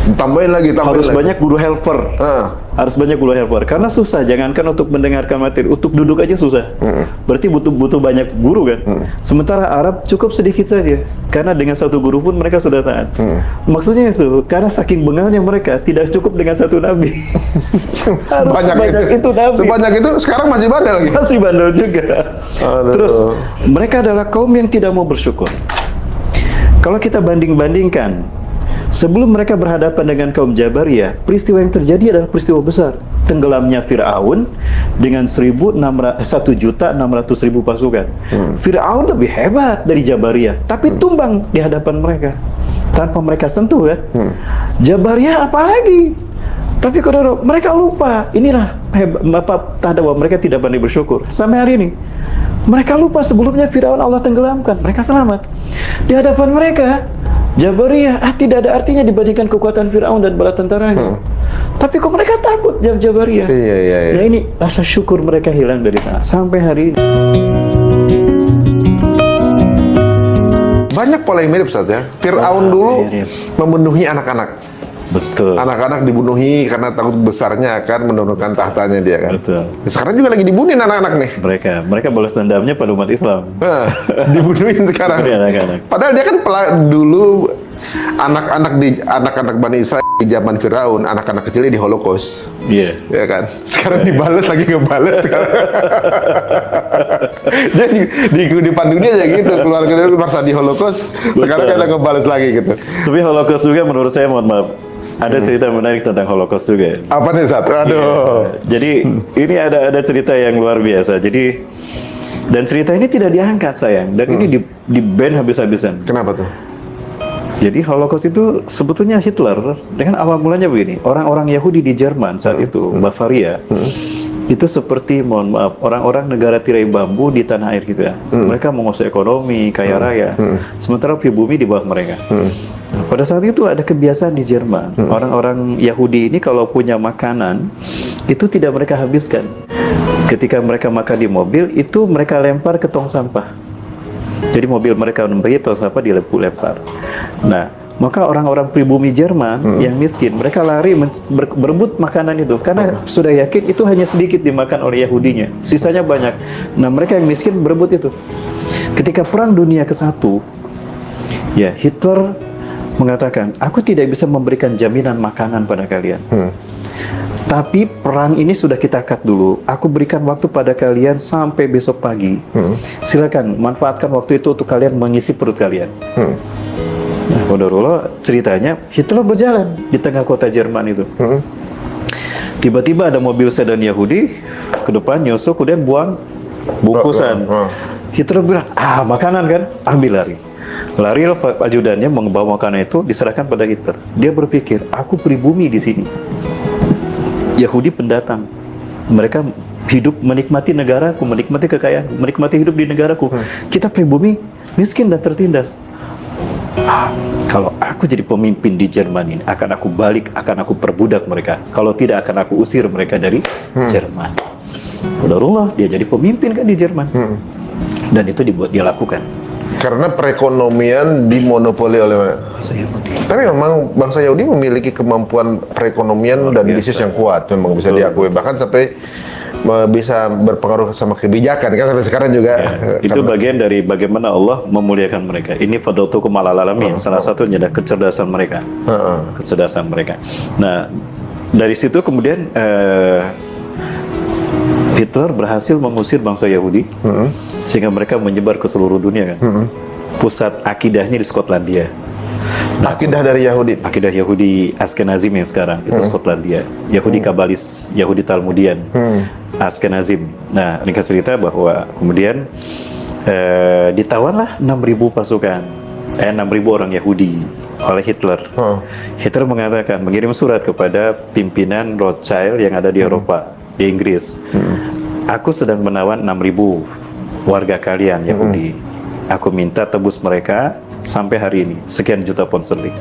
Tambahin lagi. Harus banyak guru helper. Harus banyak guru helper. Karena susah, jangankan untuk mendengarkan materi, untuk duduk aja susah. Berarti butuh banyak guru kan. Sementara Arab cukup sedikit saja. Karena dengan 1 guru pun mereka sudah taat. Maksudnya itu, karena saking bengalnya mereka, tidak cukup dengan 1 nabi. Harus banyak itu nabi. Sebanyak itu sekarang masih bandel lagi. Masih bandel juga. Aduh. Terus, mereka adalah kaum yang tidak mau bersyukur. Kalau kita banding-bandingkan, sebelum mereka berhadapan dengan kaum Jabariyah, peristiwa yang terjadi adalah peristiwa besar. Tenggelamnya Fir'aun dengan 1.600.000 pasukan. Fir'aun lebih hebat dari Jabariyah, tapi tumbang di hadapan mereka tanpa mereka sentuh kan. Jabariyah apalagi? Tapi kalau mereka lupa, inilah tanda bahwa mereka tidak pandai bersyukur. Sampai hari ini mereka lupa sebelumnya Fir'aun Allah tenggelamkan, mereka selamat. Di hadapan mereka Jabariyah tidak ada artinya dibandingkan kekuatan Fir'aun dan bala tentaranya. Tapi kok mereka takut Jabariyah? Iya. Ya ini rasa syukur mereka hilang dari sana sampai hari ini. Banyak pola yang mirip, Ustaz ya. Fir'aun dulu memenuhi anak-anak. Betul. Anak-anak dibunuhi karena takut besarnya akan menurunkan tahtanya dia kan. Betul. Sekarang juga lagi dibunuhin anak-anak nih. Mereka balas dendamnya pada umat Islam. Dibunuhin sekarang. Anak-anak. Padahal dia kan dulu anak-anak Bani Israel di zaman Firaun, anak-anak kecilnya di Holocaust. Iya. Ya kan. Sekarang dibales lagi ngebales sekarang. Dia di dunia aja gitu, keluarga dia masa di Holocaust, sekarang kita ngebales lagi gitu. Tapi Holocaust juga menurut saya, mohon maaf, ada cerita menarik tentang Holocaust juga. Apa nih, Sat? Aduh. Jadi ini ada cerita yang luar biasa. Jadi dan cerita ini tidak diangkat sayang, dan ini di ban habis-habisan. Kenapa tuh? Jadi Holocaust itu sebetulnya Hitler dengan awal mulanya begini. Orang-orang Yahudi di Jerman saat itu, Bavaria, itu seperti, mohon maaf, orang-orang negara tirai bambu di tanah air gitu ya. Mereka menguasai ekonomi, kaya raya, sementara pribumi di bawah mereka. Pada saat itu ada kebiasaan di Jerman, orang-orang Yahudi ini kalau punya makanan itu tidak mereka habiskan. Ketika mereka makan di mobil, itu mereka lempar ke tong sampah. Jadi mobil mereka memberi tong sampah dilempar. Nah, maka orang-orang pribumi Jerman yang miskin, mereka lari berebut makanan itu karena sudah yakin itu hanya sedikit dimakan oleh Yahudinya, sisanya banyak. Nah, mereka yang miskin berebut itu. Ketika Perang Dunia ke-1, ya Hitler mengatakan, aku tidak bisa memberikan jaminan makanan pada kalian. Tapi perang ini sudah kita cut dulu. Aku berikan waktu pada kalian sampai besok pagi. Silakan manfaatkan waktu itu untuk kalian mengisi perut kalian. Nah, qadarullah, ceritanya Hitler berjalan di tengah kota Jerman itu. Tiba-tiba ada mobil sedan Yahudi ke depan nyusul, kemudian buang bungkusan. Hitler bilang, makanan kan, ambil lari. Lari ajudannya membawa makanan itu diserahkan pada Hitler. Dia berpikir, aku pribumi di sini. Yahudi pendatang. Mereka hidup menikmati negaraku, menikmati kekayaan, menikmati hidup di negaraku. Kita pribumi miskin dan tertindas. Kalau aku jadi pemimpin di Jerman ini, akan aku balik, akan aku perbudak mereka. Kalau tidak, akan aku usir mereka dari Jerman. Qadarullah, dia jadi pemimpin kan di Jerman. Dan itu dia lakukan. Karena perekonomian dimonopoli oleh Bangsa Yahudi. Tapi memang bangsa Yahudi memiliki kemampuan perekonomian dan bisnis yang kuat, memang bisa diakui. Bahkan sampai bisa berpengaruh sama kebijakan kan sampai sekarang juga. Itu bagian dari bagaimana Allah memuliakan mereka. Ini fadlatukum alal alamin. Salah satunya adalah kecerdasan mereka. Kecerdasan mereka. Nah, dari situ kemudian Hitler berhasil mengusir bangsa Yahudi sehingga mereka menyebar ke seluruh dunia kan. Pusat akidahnya di Skotlandia. Nah, akidah dari Yahudi. Akidah Yahudi Askenazim yang sekarang itu Skotlandia. Yahudi Kabalis, Yahudi Talmudian, Askenazim. Nah, ringkas cerita bahwa kemudian ditawanlah 6.000 pasukan, 6.000 orang Yahudi oleh Hitler. Hitler mengatakan, mengirim surat kepada pimpinan Rothschild yang ada di Eropa, di Inggris. Aku sedang menawan 6.000 warga kalian Yahudi. Aku minta tebus mereka sampai hari ini sekian juta pound sterling.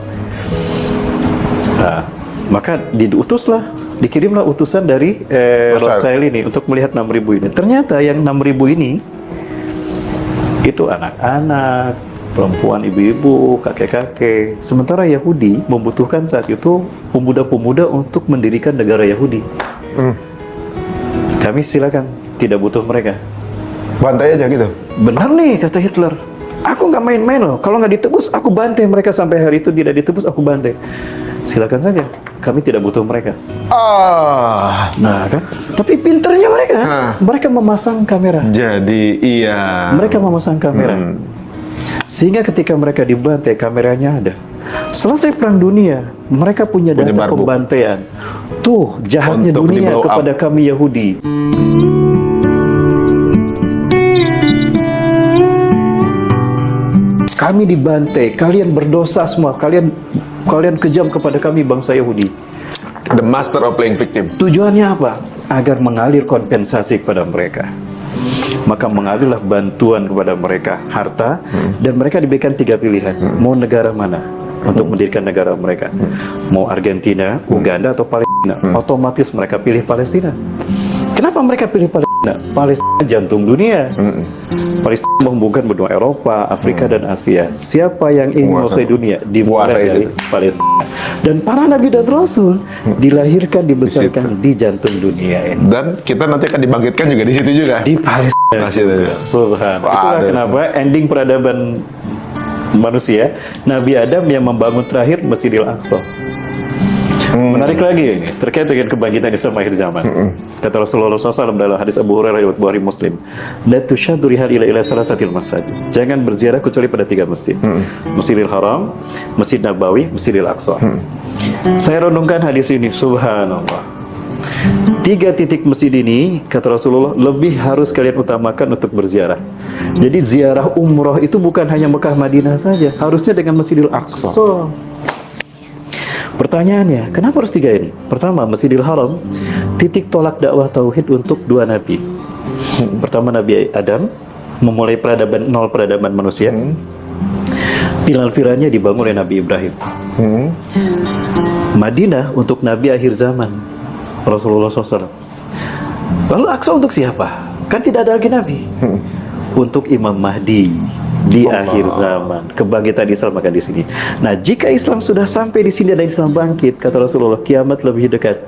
Nah, maka dikirimlah utusan dari Rothschild ini untuk melihat 6.000 ini. Ternyata yang 6.000 ini itu anak-anak, perempuan, ibu-ibu, kakek-kakek. Sementara Yahudi membutuhkan saat itu pemuda-pemuda untuk mendirikan negara Yahudi. Kami silakan, tidak butuh mereka. Bantai aja gitu. Benar nih, kata Hitler. Aku nggak main-main loh. Kalau nggak ditebus, aku bantai mereka sampai hari itu. Tidak ditebus, aku bantai. Silakan saja. Kami tidak butuh mereka. Nah kan. Tapi pinternya mereka. Mereka memasang kamera. Jadi iya. Mereka memasang kamera. Sehingga ketika mereka dibantai, kameranya ada. Selesai Perang Dunia, mereka punya data barbuk. pembantaian. Tuh, jahatnya Untuk dunia di-blow up. kepada kami Yahudi. Kami dibantai, kalian berdosa semua, kalian kejam kepada kami bangsa Yahudi. The master of playing victim. Tujuannya apa? Agar mengalir kompensasi kepada mereka. Maka mengalirlah bantuan kepada mereka, harta, dan mereka diberikan 3 pilihan. Mau negara mana untuk mendirikan negara mereka? Mau Argentina, Uganda, atau Palestina? Otomatis mereka pilih Palestina. Kenapa mereka pilih Palestina? Palestina jantung dunia. Palestina menghubungkan benua Eropa, Afrika, dan Asia. Siapa yang ingin menguasai dunia dimulai dari Palestina. Dan para nabi dan rasul dilahirkan, dibesarkan di jantung dunia ini. Dan kita nanti akan dibangkitkan juga di situ juga. Di Palestina. Subhanallah. Itulah kenapa ending peradaban manusia, Nabi Adam yang membangun terakhir Masjidil Aqsa. Menarik lagi ini terkait dengan kebangkitan Islam akhir zaman. Kata Rasulullah SAW dalam hadis Abu Hurairah riwayat Bukhari Muslim, la tushaddu rihal ila salasatil masajid. Jangan berziarah kecuali pada 3 masjid. Masjidil Haram, Masjid Nabawi, Masjidil Aqsa. Saya renungkan hadis ini, subhanallah. 3 titik masjid ini, kata Rasulullah, lebih harus kalian utamakan untuk berziarah. Jadi ziarah umroh itu bukan hanya Mekah Madinah saja, harusnya dengan Masjidil Aqsa. Pertanyaannya, kenapa harus 3 ini? Pertama, Masjidil Haram, titik tolak dakwah tauhid untuk 2 nabi. Pertama Nabi Adam, memulai peradaban, nol peradaban manusia. Pilar-pilarnya dibangun oleh Nabi Ibrahim. Madinah untuk Nabi akhir zaman, Rasulullah SAW. Lalu Aqsa untuk siapa? Kan tidak ada lagi Nabi. Untuk Imam Mahdi di akhir zaman, kebangkitan Islam akan di sini. Nah, jika Islam sudah sampai di sini dan Islam bangkit, kata Rasulullah, kiamat lebih dekat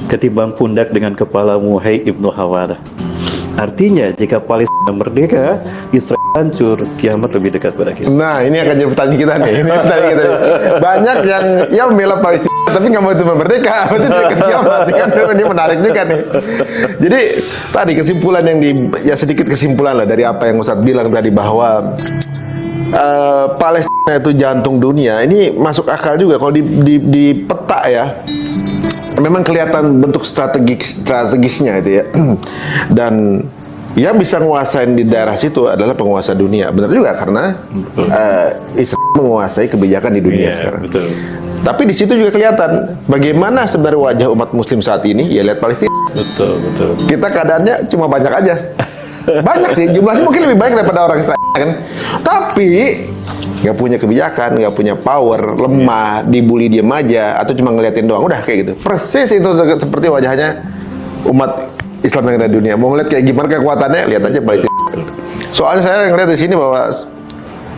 ketimbang pundak dengan kepalamu, hai Ibnu Hawarah. Artinya, jika Palestina merdeka, Israel hancur, kiamat lebih dekat pada kita. Nah, ini akan jadi pertanyaan kita nih. Ini pertanyaan kita nih. Banyak yang membela Palestina tapi nggak mau itu merdeka, berarti dekat kiamat. Ini menarik juga nih. Jadi tadi kesimpulan yang ya sedikit kesimpulan lah dari apa yang Ustadz bilang tadi bahwa Palestina itu jantung dunia. Ini masuk akal juga kalau di peta ya. Memang kelihatan bentuk strategisnya itu ya. Dan yang bisa menguasai di daerah situ adalah penguasa dunia. Benar juga karena Israel menguasai kebijakan di dunia sekarang. Betul. Tapi di situ juga kelihatan bagaimana sebenarnya wajah umat Muslim saat ini. Ya lihat Palestina. Betul. Kita keadaannya cuma banyak aja. Banyak sih, jumlahnya mungkin lebih banyak daripada orang Israel kan. Tapi nggak punya kebijakan, nggak punya power, lemah, dibully diem aja, atau cuma ngeliatin doang, udah kayak gitu. Persis itu seperti wajahnya umat Islam yang ada di dunia. Mau ngeliat kayak gimana kekuatannya, lihat aja Palestina. Soalnya saya ngeliat di sini bahwa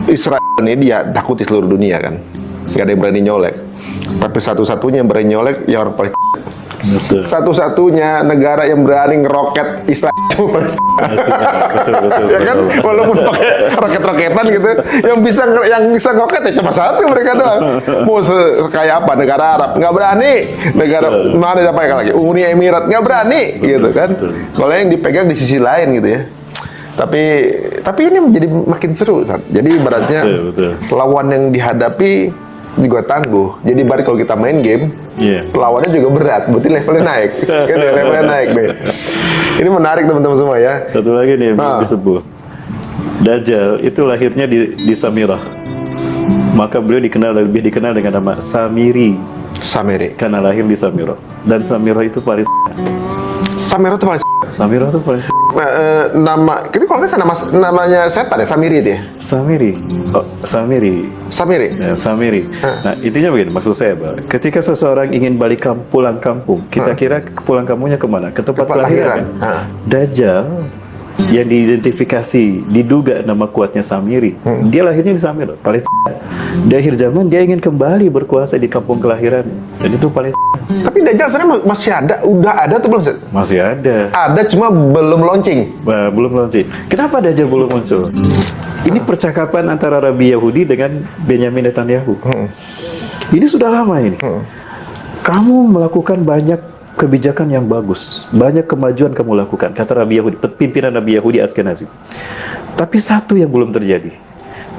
Israel ini dia takut di seluruh dunia kan, nggak ada yang berani nyolek. Tapi satu-satunya yang berani nyolek ya orang Palestina. Betul. Satu-satunya negara yang berani ngeroket Israel itu Palestina. Betul. Ya kan, walaupun pakai roket-roketan gitu, yang bisa ngeroket ya cuma satu mereka doang. Mau kayak apa negara Arab nggak berani, negara mana siapa yang lagi Uni Emirat nggak berani gitu kan. Kalau yang dipegang di sisi lain gitu ya. Tapi ini menjadi makin seru, Sat. Jadi ibaratnya lawan yang dihadapi juga tangguh. Jadi balik kalau kita main game, lawannya juga berat, berarti levelnya naik. Kan levelnya naik deh. Ini menarik teman-teman semua ya. Satu lagi nih belum disebut. Dajjal itu lahirnya di Samirah. Maka beliau lebih dikenal dengan nama Samiri. Karena lahir di Samirah. Dan Samirah itu Palestina. Samirah itu Palestina. Samirah itu Palestina. Nama itu kalau nggak namanya setan ya, Samiri itu ya. Samiri. Ya, Samiri. Nah, intinya begini, maksud saya, Pak. Ketika seseorang ingin pulang kampung, kita kira pulang kampungnya kemana? Ke tempat kelahiran. Dajjal yang diidentifikasi, diduga nama kuatnya Samiri. Dia lahirnya di Samirah, Palestina. Di akhir zaman dia ingin kembali berkuasa di kampung kelahiran. Dan itu Palestina. Tapi Dajjal sebenarnya masih ada, udah ada atau belum? Masih ada. Ada, cuma belum launching. Belum launching. Kenapa Dajjal belum muncul? Ini percakapan antara Rabi Yahudi dengan Benyamin Netanyahu. Ini sudah lama ini. Kamu melakukan banyak kebijakan yang bagus, banyak kemajuan kamu lakukan, kata Rabi Yahudi, pimpinan Rabi Yahudi Askenazi. Tapi satu yang belum terjadi,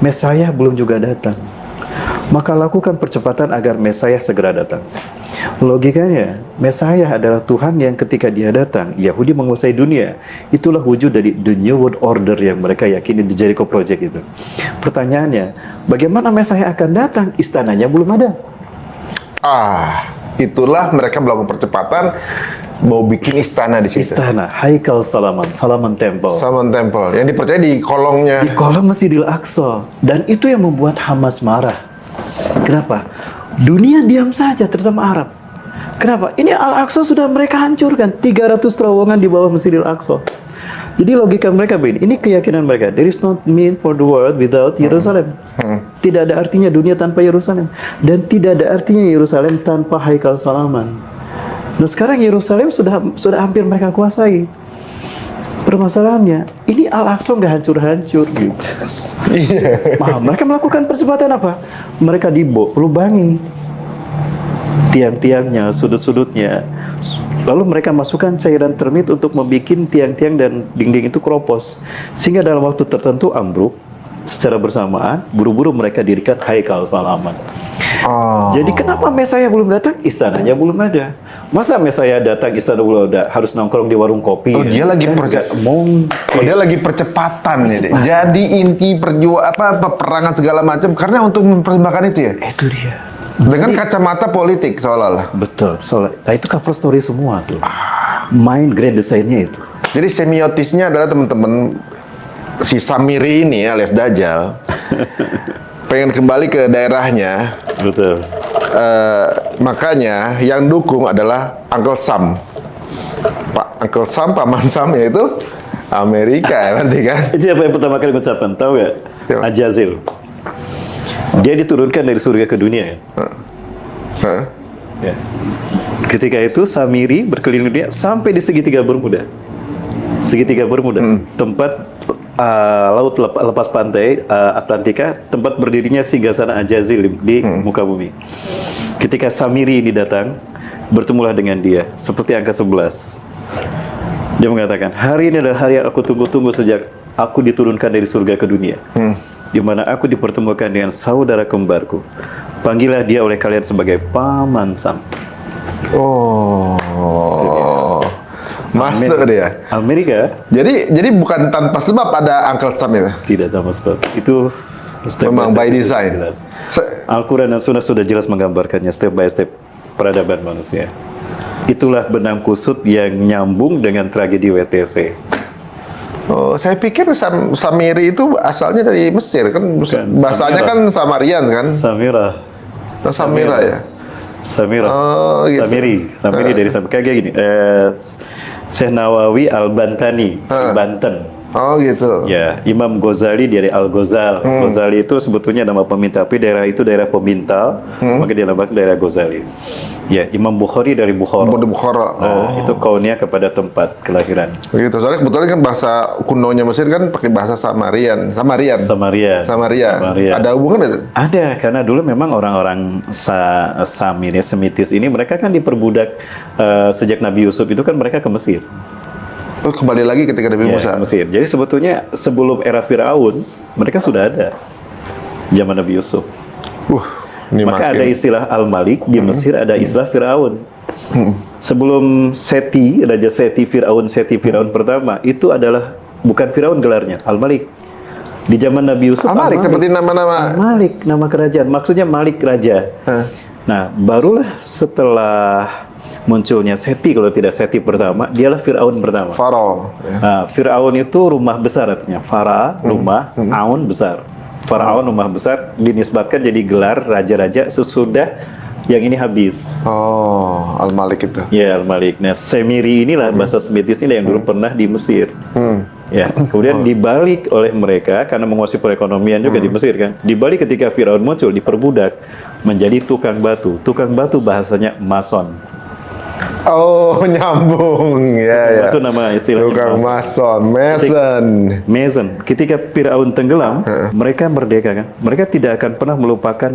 Mesayah belum juga datang. Maka lakukan percepatan agar Mesayah segera datang. Logikanya, Mesayah adalah Tuhan yang ketika dia datang, Yahudi menguasai dunia. Itulah wujud dari the New World Order yang mereka yakini di Jericho Project itu. Pertanyaannya, bagaimana Mesayah akan datang? Istananya belum ada. Itulah mereka melakukan percepatan, mau bikin istana di situ. Istana, Haikal Salaman Temple. Salaman Temple, yang dipercaya di kolongnya. Di kolong Masjidil Aqsa. Dan itu yang membuat Hamas marah. Kenapa? Dunia diam saja, terutama Arab. Kenapa? Ini Al-Aqsa sudah mereka hancurkan. 300 terowongan di bawah Masjidil Aqsa. Jadi logika mereka begini, ini keyakinan mereka. There is not mean for the world without Yerusalem. Tidak ada artinya dunia tanpa Yerusalem. Dan tidak ada artinya Yerusalem tanpa Haikal Salaman. Nah sekarang Yerusalem sudah hampir mereka kuasai. Permasalahannya, ini Al-Aqsa nggak hancur-hancur gitu. Mereka melakukan percepatan apa? Mereka lubangi tiang-tiangnya, sudut-sudutnya. Lalu mereka masukkan cairan termit untuk membuat tiang-tiang dan dinding itu keropos. Sehingga dalam waktu tertentu ambruk. Secara bersamaan, buru-buru mereka dirikan Haikal Salaman. Jadi kenapa Mesayah belum datang? Istananya belum ada. Masa Mesayah datang, istana belum ada? Harus nongkrong di warung kopi. Dia lagi dia lagi percepatan. Jadi inti peperangan segala macam karena untuk mempersembahkan itu ya. Itu dia. Dengan kacamata politik seolah-olah. Betul. Nah itu cover story semua sih. Main grand design-nya itu. Jadi semiotisnya adalah teman-teman si Samiri ini alias Dajjal pengen kembali ke daerahnya. Betul. Makanya yang dukung adalah Uncle Sam. Uncle Sam, Paman Sam yaitu Amerika ya berarti kan? Itu apa yang pertama kali ngucapkan, tahu nggak? Ya. Ajazil. Dia diturunkan dari surga ke dunia ya. Hah? Ya. Ketika itu Samiri berkeliling dunia sampai di segitiga Bermuda. Segitiga Bermuda, tempat laut lepas pantai Atlantika, tempat berdirinya singgasana Ajazil di muka bumi. Ketika Samiri ini datang, bertemulah dengan dia seperti angka 11. Dia mengatakan, hari ini adalah hari yang aku tunggu-tunggu sejak aku diturunkan dari surga ke dunia, di mana aku dipertemukan dengan saudara kembarku. Panggillah dia oleh kalian sebagai Paman Sam. Oh, masuk dia. Amerika Jadi bukan tanpa sebab ada Uncle Sam itu. tidak tanpa sebab. Itu step Memang by by step itu design. jelas. Se- Al-Quran dan Sunnah sudah jelas menggambarkannya step by step peradaban manusia. Itulah benang kusut yang nyambung dengan tragedi WTC. Oh, saya pikir Samiri itu asalnya dari Mesir kan, bahasanya Samira. kan Samarian kan, Samira ya. Samira. Oh, gitu. Samiri dari kayak gini. Syekh Nawawi Al-Bantani, Banten. Oh gitu. Ya, Imam Ghazali dari Al-Ghazal. Ghazali itu sebetulnya nama peminta, tapi daerah itu daerah pemintal, maka dinamakan daerah Ghazali. Ya, Imam Bukhari dari Bukhara. Bukhara. Nah, itu kaunya kepada tempat kelahiran. Gitu. Soalnya kebetulan kan bahasa kunonya Mesir kan pakai bahasa Samarian. Samaria. Ada hubungan itu? Ada, karena dulu memang orang-orang Samiri, Semitis ini mereka kan diperbudak sejak Nabi Yusuf itu kan mereka ke Mesir. Oh, kembali lagi ketika Nabi Musa. Ke Mesir. Jadi sebetulnya sebelum era Firaun mereka sudah ada zaman Nabi Yusuf. Ini Maka makin. ada istilah Al-Malik di Mesir, ada istilah Firaun. Sebelum Raja Firaun pertama itu adalah bukan Firaun gelarnya, Al-Malik. Di zaman Nabi Yusuf Al-Malik seperti nama-nama. Malik, nama kerajaan, maksudnya Malik raja. Nah, barulah setelah munculnya Seti, kalau tidak Seti pertama, dialah Firaun pertama. Faro. Ya. Nah, Firaun itu rumah besar artinya. Fara, rumah, Aun besar. Faraun rumah besar dinisbatkan jadi gelar raja-raja sesudah yang ini habis. Oh, Al-Malik itu. Ya, Al-Malik. Nah, Semiri inilah bahasa Semitis ini yang dulu pernah di Mesir. Ya, kemudian dibalik oleh mereka karena menguasai perekonomian juga di Mesir kan. Dibalik ketika Firaun muncul diperbudak menjadi tukang batu. Tukang batu bahasanya mason. Oh, nyambung. Ya. Itu nama istilahnya. Tukang mason. Mason. Ketika Firaun tenggelam, mereka merdeka kan. Mereka tidak akan pernah melupakan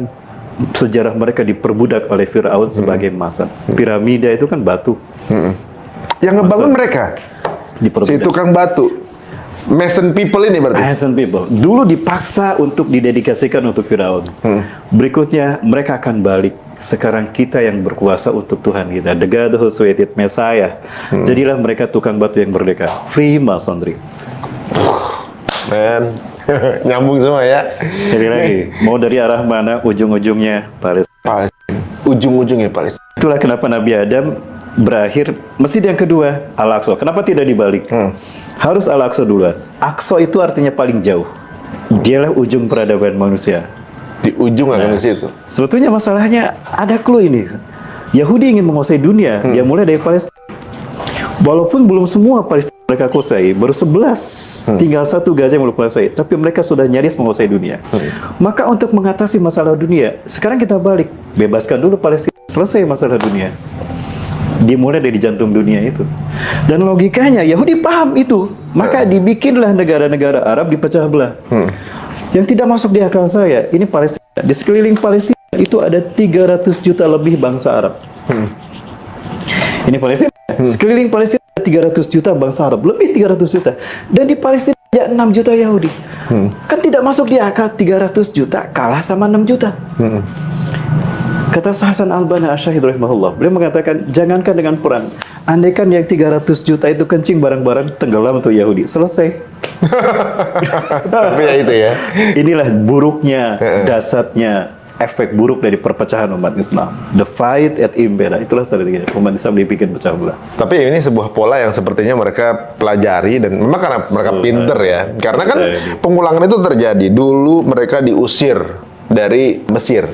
sejarah mereka diperbudak oleh Firaun sebagai mason. Piramida itu kan batu. Yang ngebangun mereka. Si Diperbudak. tukang batu. Mason people ini berarti. Peasant people. Dulu dipaksa untuk didedikasikan untuk Firaun. Berikutnya mereka akan balik. Sekarang kita yang berkuasa untuk Tuhan kita. The God who created Messiah. Jadilah mereka tukang batu yang merdeka. Freemasonry. Men. Nyambung semua ya. Sekali lagi, mau dari arah mana ujung-ujungnya Palestina. Ujung-ujungnya Palestina. Itulah kenapa Nabi Adam berakhir masjid yang kedua Al-Aqsa. Kenapa tidak dibalik? Harus Al-Aqsa duluan. Aqsa itu artinya paling jauh. Dialah ujung peradaban manusia. Di ujung akan ke situ. Sebetulnya masalahnya ada clue ini. Yahudi ingin menguasai dunia, dia mulai dari Palestina. Walaupun belum semua Palestina mereka kuasai, baru 11. Tinggal satu Gaza yang belum kuasai, tapi mereka sudah nyaris menguasai dunia. Maka untuk mengatasi masalah dunia, sekarang kita balik, bebaskan dulu Palestina, selesai masalah dunia. Dimulai dari jantung dunia itu. Dan logikanya Yahudi paham itu, maka dibikinlah negara-negara Arab dipecah belah. Yang tidak masuk di akal saya, ini Palestina. Di sekeliling Palestina itu ada 300 juta lebih bangsa Arab. Ini Palestina. Sekeliling Palestina ada 300 juta bangsa Arab, lebih 300 juta. Dan di Palestina ada 6 juta Yahudi. Kan tidak masuk di akal 300 juta kalah sama 6 juta. Kata Hasan Al-Banna Asy-Syahid rahimahullah, beliau mengatakan, jangankan dengan perang, andaikan yang 300 juta itu kencing barang-barang, tenggelam untuk Yahudi, selesai. Tapi ya itu ya. Inilah buruknya, dasarnya, efek buruk dari perpecahan umat Islam. The fight at Imbera, itulah strateginya. Umat Islam dibikin pecah belah. Tapi ini sebuah pola yang sepertinya mereka pelajari dan memang karena mereka pinter ya. Karena kan pengulangan itu terjadi. Dulu mereka diusir dari Mesir.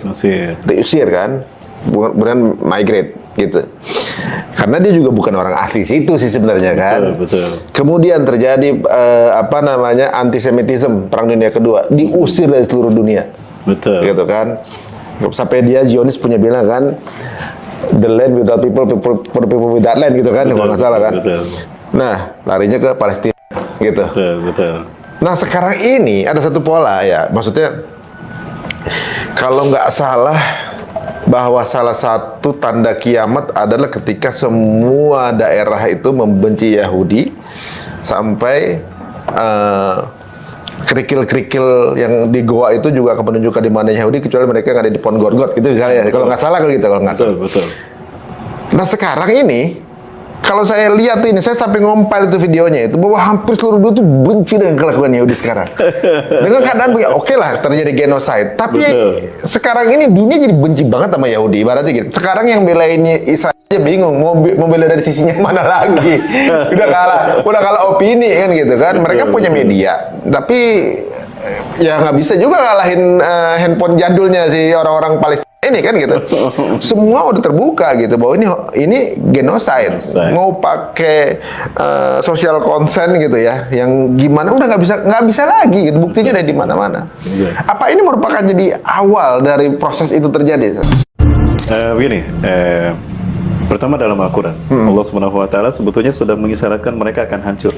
Diusir kan, kemudian migrate gitu. Karena dia juga bukan orang asli situ sih sebenarnya kan. Betul. Kemudian terjadi antisemitisme Perang Dunia Kedua, diusir dari seluruh dunia. Betul. Gitu kan. Sampai dia Zionis punya bilang kan, the land without people, for the people without land gitu kan, kalau nggak salah kan. Betul. Nah, larinya ke Palestina gitu. Betul. Nah, sekarang ini ada satu pola ya, maksudnya kalau nggak salah bahwa salah satu tanda kiamat adalah ketika semua daerah itu membenci Yahudi sampai kerikil-kerikil yang di goa itu juga akan menunjukkan di mana Yahudi kecuali mereka yang ada di pohon Gorgot gitu misalnya. Kalau nggak salah gitu, kalau nggak salah. Betul. Nah sekarang ini kalau saya lihat ini, saya sampai ngompil itu videonya itu bahwa hampir seluruh dunia itu benci dengan kelakuan Yahudi sekarang. Dengan keadaan begini, oke lah terjadi genocide, tapi sekarang ini dunia jadi benci banget sama Yahudi. Ibaratnya gitu. Sekarang yang belain Israel aja bingung mau bela dari sisinya mana lagi. udah kalah opini kan gitu kan. Mereka punya media, tapi ya nggak bisa juga ngalahin handphone jadulnya si orang-orang Palestina ini kan gitu. Semua udah terbuka gitu bahwa ini genocide. Mau pakai social consent gitu ya, yang gimana udah nggak bisa lagi gitu. Buktinya ada di mana-mana. Apa ini merupakan jadi awal dari proses itu terjadi? Begini, pertama dalam Al-Quran, Allah Subhanahu Wa Taala sebetulnya sudah mengisyaratkan mereka akan hancur.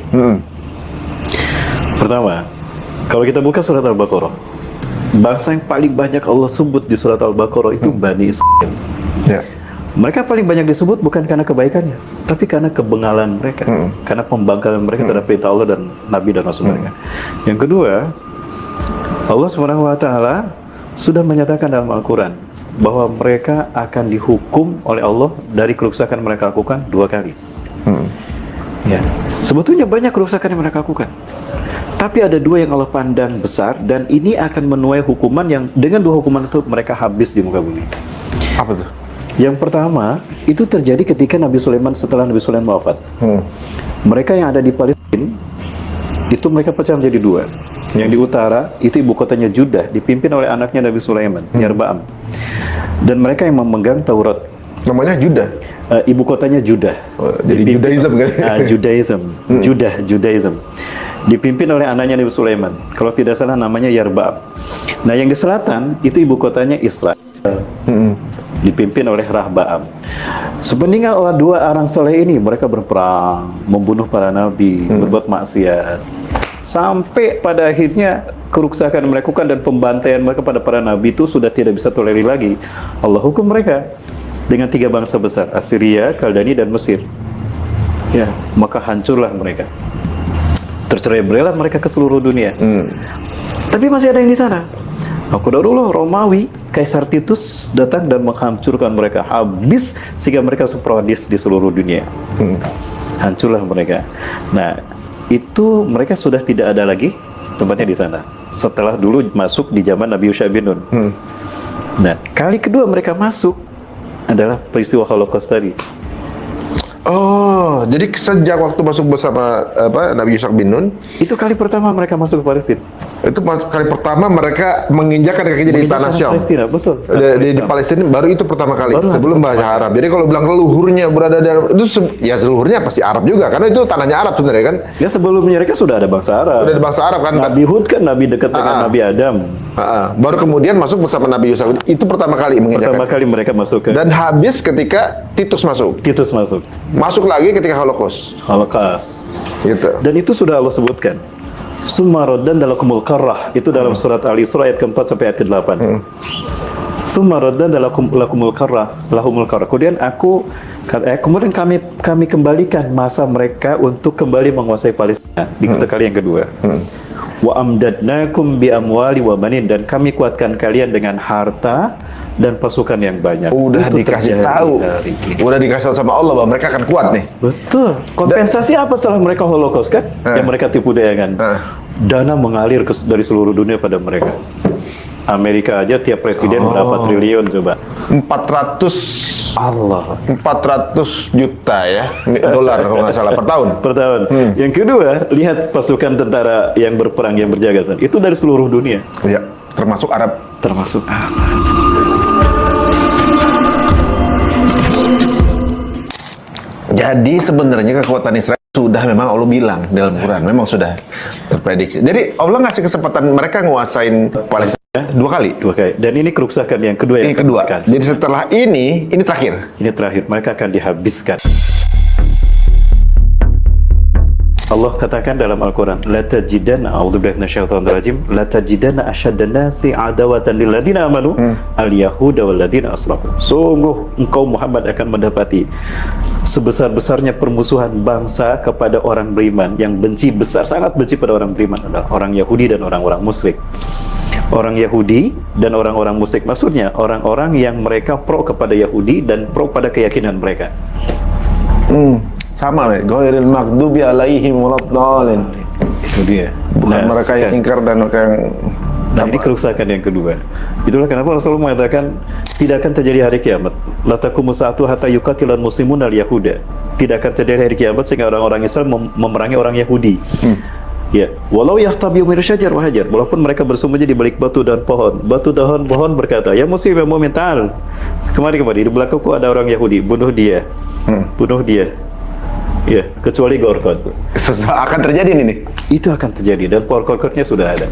Pertama, kalau kita buka surat Al-Baqarah, bangsa yang paling banyak Allah sebut di surat Al-Baqarah itu Bani Israel. Ya. Mereka paling banyak disebut bukan karena kebaikannya, tapi karena kebengalan mereka, karena pembangkangan mereka terhadap perintah Allah dan Nabi dan Rasul mereka. Yang kedua, Allah Subhanahu Wa Taala sudah menyatakan dalam Al-Quran bahwa mereka akan dihukum oleh Allah dari kerusakan mereka lakukan 2 kali. Ya, sebetulnya banyak kerusakan yang mereka lakukan. Tapi ada 2 yang Allah pandang besar, dan ini akan menuai hukuman yang dengan 2 hukuman itu mereka habis di muka bumi. Apa tuh? Yang pertama, itu terjadi ketika Nabi Sulaiman, setelah Nabi Sulaiman wafat. Mereka yang ada di Palestina, itu mereka pecah menjadi 2. Yang di utara, itu ibu kotanya Judah, dipimpin oleh anaknya Nabi Sulaiman, Yarbaam. Dan mereka yang memegang Taurat. Namanya Judah? Ibu kotanya Judah. Jadi Judaism kan? Judaism. Dipimpin oleh anaknya Nabi Sulaiman. Kalau tidak salah namanya Yarbaam. Nah, yang di selatan itu ibu kotanya Israel. Dipimpin oleh Rahbaam. Sepeninggal oleh 2 orang soleh ini, mereka berperang, membunuh para nabi, berbuat maksiat. Sampai pada akhirnya kerusakan mereka dan pembantaian mereka pada para nabi itu sudah tidak bisa tolerir lagi. Allah hukum mereka dengan 3 bangsa besar, Assyria, Kaldani, dan Mesir. Ya, maka hancurlah mereka. Tercerai-berailah mereka ke seluruh dunia. Tapi masih ada yang di sana. Qadarullah Romawi, Kaisar Titus datang dan menghancurkan mereka habis, sehingga mereka sporadis di seluruh dunia. Hancurlah mereka. Nah, itu mereka sudah tidak ada lagi tempatnya di sana. Setelah dulu masuk di zaman Nabi Yusha bin Nun. Nah, kali kedua mereka masuk adalah peristiwa Holocaust tadi. Oh, jadi sejak waktu masuk bersama Nabi Yusha bin Nun, itu kali pertama mereka masuk ke Palestina. Itu kali pertama mereka menginjakkan kakinya di tanah Syam. Palestina, betul. Di Palestina baru itu pertama kali, sebelum bahasa Arab. Jadi kalau bilang leluhurnya berada di itu ya leluhurnya pasti Arab juga, karena itu tanahnya Arab sebenarnya kan. Ya, sebelumnya mereka sudah ada bangsa Arab. Sudah ada bangsa Arab kan. Nabi Hud kan nabi dekat dengan Nabi Adam. Baru kemudian masuk bersama Nabi Yusha. Itu pertama kali menginjakkan. Pertama kali mereka masuk ke. Dan habis ketika Titus masuk. Masuk lagi ketika Holocaust. Gitu. Dan itu sudah Allah sebutkan. Summa raddan lakumul karrah, itu dalam surat Al-Isra ayat ke-4 sampai ayat ke-8. Summa raddan lakumul karrah, lahumul karrah. Kemudian kemudian kami kembalikan masa mereka untuk kembali menguasai Palestina di kali yang kedua. Wa amdadnakum bi amwali wa banin, dan kami kuatkan kalian dengan harta dan pasukan yang banyak. Udah dikasih tahu, udah dikasih tahu sama Allah bahwa mereka akan kuat nih. Betul. Kompensasi apa setelah mereka Holocaust kan? Yang mereka tipu daya kan? Dana mengalir dari seluruh dunia pada mereka. Amerika aja tiap presiden berapa triliun coba? 400 juta ya dolar kalau nggak salah per tahun. Yang kedua, lihat pasukan tentara yang berperang, yang berjaga sana. Itu dari seluruh dunia. Iya. termasuk Arab. termasuk Arab. Jadi sebenarnya kekuatan Israel sudah memang Allah bilang dalam Quran, memang sudah terprediksi. Jadi Allah ngasih kesempatan mereka nguasain Palestina 2 kali. 2 kali. Dan ini kerusakan yang kedua Ini yang kedua. akan Jadi setelah ini terakhir. Ini terakhir, mereka akan dihabiskan. Allah katakan dalam Al-Quran, la tajidanna, a'udzubillahi minasyaitonir rajim, la tajidanna asyaddan nasi adawatan lil ladzina amanu al-yahuda wal ladzina aslamu. Sungguh engkau Muhammad akan mendapati sebesar-besarnya permusuhan bangsa kepada orang beriman, yang benci besar, sangat benci pada orang beriman adalah orang Yahudi dan orang-orang musyrik. Orang Yahudi dan orang-orang musyrik, maksudnya orang-orang yang mereka pro kepada Yahudi dan pro pada keyakinan mereka. Sama nih, ghairil maghdubi alaihim waladdallin. Itu dia. Bukan mereka yang ingkar dan mereka yang Nah, ini kerusakan yang kedua. Itulah kenapa Rasulullah mengatakan tidak akan terjadi hari kiamat. La taqumu sa'atu hatta yuqatilal muslimun al-yahuda. Tidak akan terjadi hari kiamat sehingga orang-orang Islam memerangi orang Yahudi. Ya, walau yahtabiu min syajar wa hajar, walaupun mereka bersembunyi di balik batu dan pohon. Batu dan pohon berkata, "Ya muslim, ya mu'min, ta'al." Kemari di belakangku ada orang Yahudi, bunuh dia. Bunuh dia. Ya, kecuali gorkot. akan terjadi ini nih. Itu akan terjadi dan pohon-gorkotnya sudah ada.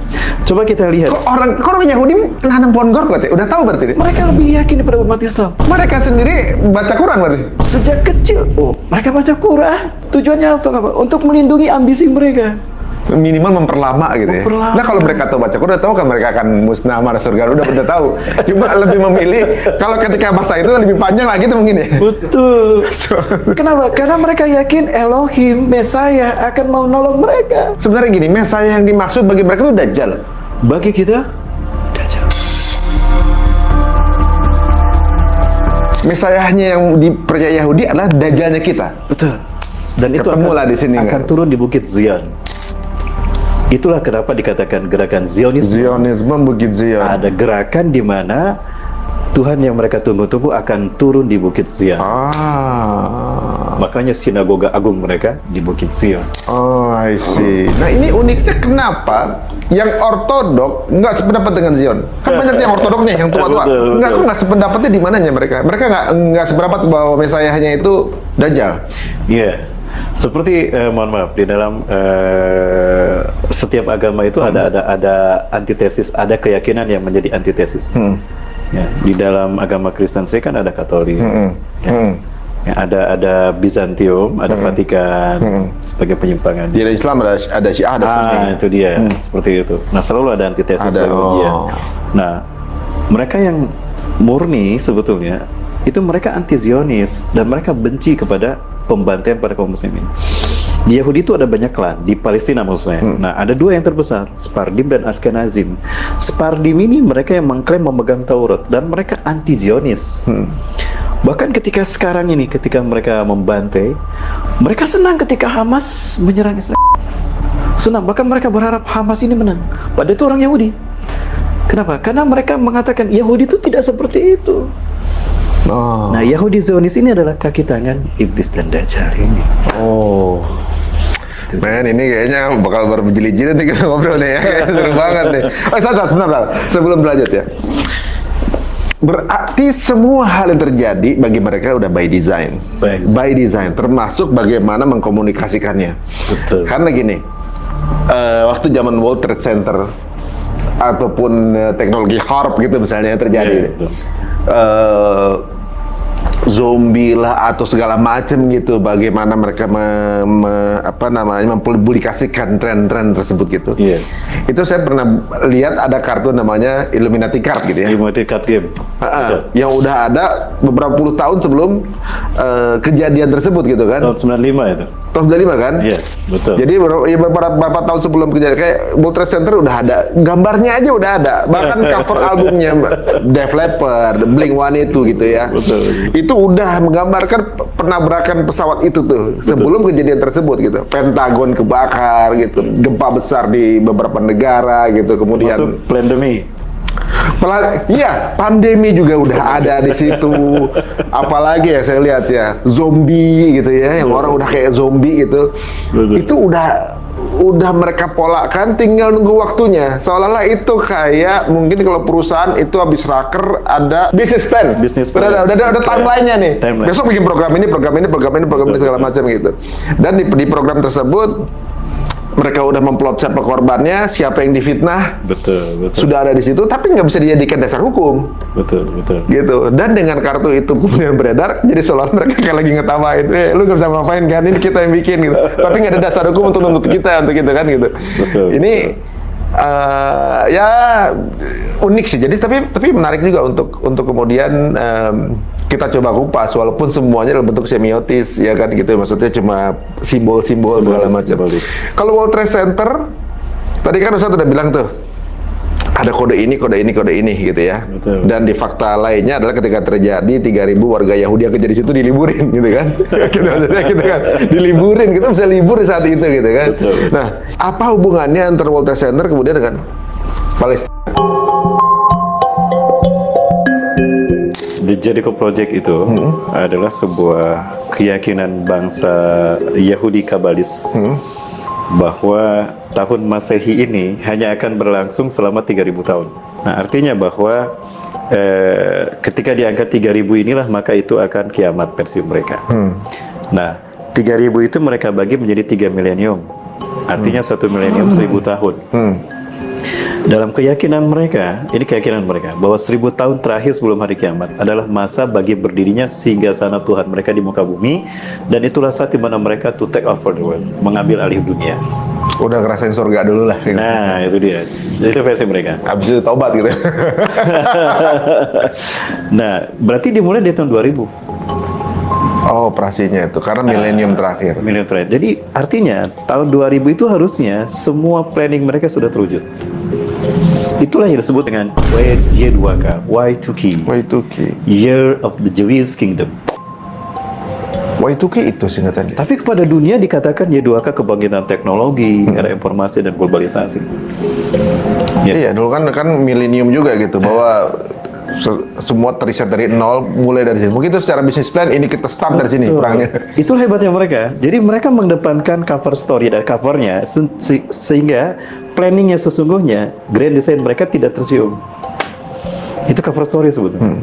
Coba kita lihat. Orang Yahudi nanam pohon gorkot ya? Udah tahu berarti dia? Mereka lebih yakin daripada umat Islam. Mereka sendiri baca Quran berarti? Sejak kecil, mereka baca Quran. Tujuannya untuk apa? Untuk melindungi ambisi mereka. Minimal memperlama gitu ya. Memperlama. Nah kalau mereka tahu baca Quran, tahu kan mereka akan musnah masuk surga. Udah tahu. Cuma lebih memilih kalau ketika masa itu lebih panjang lagi tuh mungkin ya. Betul. Kenapa? Karena mereka yakin Elohim, Mesaya akan menolong mereka. Sebenarnya gini, Mesaya yang dimaksud bagi mereka itu Dajjal. Bagi kita, Dajjal. Mesayahnya yang dipercaya Yahudi adalah Dajjalnya kita. Betul. Dan itu Ketemulah di sini, akan kan? turun di Bukit Zion. Itulah kenapa dikatakan gerakan Zionisme. Zionisme Bukit Zion. Ada gerakan di mana Tuhan yang mereka tunggu-tunggu akan turun di Bukit Zion. Makanya sinagoga agung mereka di Bukit Zion. Oh, I see. Nah ini uniknya kenapa yang ortodok nggak sependapat dengan Zion? Kan banyak yang ortodok nih, yang tua-tua. Betul. Nggak sependapatnya di mananya mereka? Mereka nggak sependapat bahwa Mesayahnya itu Dajjal. Iya. Seperti mohon maaf, di dalam setiap agama itu ada antitesis, ada keyakinan yang menjadi antitesis. Ya, di dalam agama Kristen sendiri kan ada Katolik, ya, ada Bizantium, ada Vatikan sebagai penyimpangan. Di Islam ada Syiah, ada Sunni. Itu dia, seperti itu. Nah, selalu ada antitesis Ada, sebagai ujian. oh. Nah, mereka yang murni sebetulnya itu mereka anti-Zionis dan mereka benci kepada pembantaian pada kaum muslimin. Di Yahudi itu ada banyak klan, di Palestina maksudnya. Nah, ada 2 yang terbesar, Sephardim dan Ashkenazim. Sephardim ini mereka yang mengklaim memegang Taurat dan mereka anti-Zionis. Bahkan ketika sekarang ini, ketika mereka membantai, mereka senang ketika Hamas menyerang Israel. Senang, bahkan mereka berharap Hamas ini menang. Padahal itu orang Yahudi. Kenapa? Karena mereka mengatakan Yahudi itu tidak seperti itu. Nah, Yahudi Zionis ini adalah kaki tangan iblis dan Dajjal ini. Men, ini kayaknya bakal berjilid-jilid nih kita ngobrol nih ya. Seru banget nih. Sebentar. Sebelum berlanjut ya. Berarti semua hal yang terjadi bagi mereka udah by design. By design, termasuk bagaimana mengkomunikasikannya. Betul. Karena gini, waktu zaman World Trade Center ataupun teknologi HARP gitu misalnya yang terjadi, zombie lah atau segala macam gitu, bagaimana mereka mempublikasikan tren-tren tersebut gitu. Itu saya pernah lihat ada kartun namanya Illuminati Card gitu ya. Illuminati Card Game. Yang udah ada beberapa puluh tahun sebelum kejadian tersebut gitu kan. Tahun 95 itu. Tahun 95 kan? Iya, betul. Jadi beberapa tahun sebelum kejadian kayak World Trade Center udah ada, gambarnya aja udah ada, bahkan cover albumnya Def Leppard, Blink-182 gitu ya. Betul. Itu udah menggambarkan penabrakan pesawat itu tuh sebelum kejadian tersebut gitu. Pentagon kebakar gitu, gempa besar di beberapa negara gitu, kemudian Masuk pandemi. Iya, pandemi juga udah ada di situ. Apalagi ya saya lihat ya, zombie gitu ya, yang orang udah kayak zombie gitu. Betul. Itu udah mereka polakan, tinggal nunggu waktunya. Seolah-olah itu kayak mungkin kalau perusahaan itu habis raker ada business plan. Business plan. Udah timeline-nya nih. Timeline. Besok bikin program ini segala macam gitu. Dan di program tersebut mereka udah memplot siapa korbannya, siapa yang difitnah. Betul. Sudah ada di situ, tapi nggak bisa dijadikan dasar hukum. Betul. Gitu. Dan dengan kartu itu kemudian beredar, jadi seolah mereka kayak lagi ngetawain, lu nggak bisa ngapain kan, ini kita yang bikin gitu. Tapi nggak ada dasar hukum untuk nuntut kita untuk gitu kan gitu. Betul. Ini ya unik sih. Jadi tapi menarik juga untuk kemudian kita coba kupas, walaupun semuanya dalam bentuk semiotis ya kan gitu. Maksudnya cuma simbol-simbol segala macam. Kalau World Trade Center tadi kan Ustaz udah bilang tuh ada kode ini gitu ya. Betul. Dan di fakta lainnya adalah ketika terjadi 3.000 warga Yahudi yang kerja di situ diliburin gitu kan. Gitu kan. Diliburin, kita bisa libur di saat itu gitu kan. Betul. Nah, apa hubungannya antara World Trade Center kemudian dengan Palestina? The Jericho Project itu adalah sebuah keyakinan bangsa Yahudi Kabalis bahwa tahun Masehi ini hanya akan berlangsung selama 3.000 tahun. Nah, artinya bahwa ketika di angka 3.000 inilah maka itu akan kiamat versi mereka. Nah, 3.000 itu mereka bagi menjadi 3 milenium. Artinya 1 milenium 1.000 tahun. Dalam keyakinan mereka, ini keyakinan mereka, bahwa 1.000 tahun terakhir sebelum hari kiamat adalah masa bagi berdirinya singgasana Tuhan mereka di muka bumi, dan itulah saat di mana mereka to take over the world, mengambil alih dunia. Udah ngerasain surga dulu lah. Gitu. Nah, itu dia. Itu versi mereka. Habis itu taubat gitu. Nah, berarti dimulai di tahun 2000. Oh, operasinya itu karena milenium terakhir. Milenium terakhir. Jadi artinya tahun 2000 itu harusnya semua planning mereka sudah terwujud. Itulah yang disebut dengan Y2K, Y2K, Year of the Jewish Kingdom. Y2K itu singkatannya. Tapi kepada dunia dikatakan Y2K kebangkitan teknologi, era informasi dan globalisasi. Iya, dulu kan milenium juga gitu, bahwa semua terriset dari nol, mulai dari sini. Mungkin itu secara bisnis plan ini kita start dari sini perangnya. Itulah hebatnya mereka. Jadi mereka mengedepankan cover story dan covernya sehingga planningnya sesungguhnya grand design mereka tidak tersium. Itu cover story sebetulnya.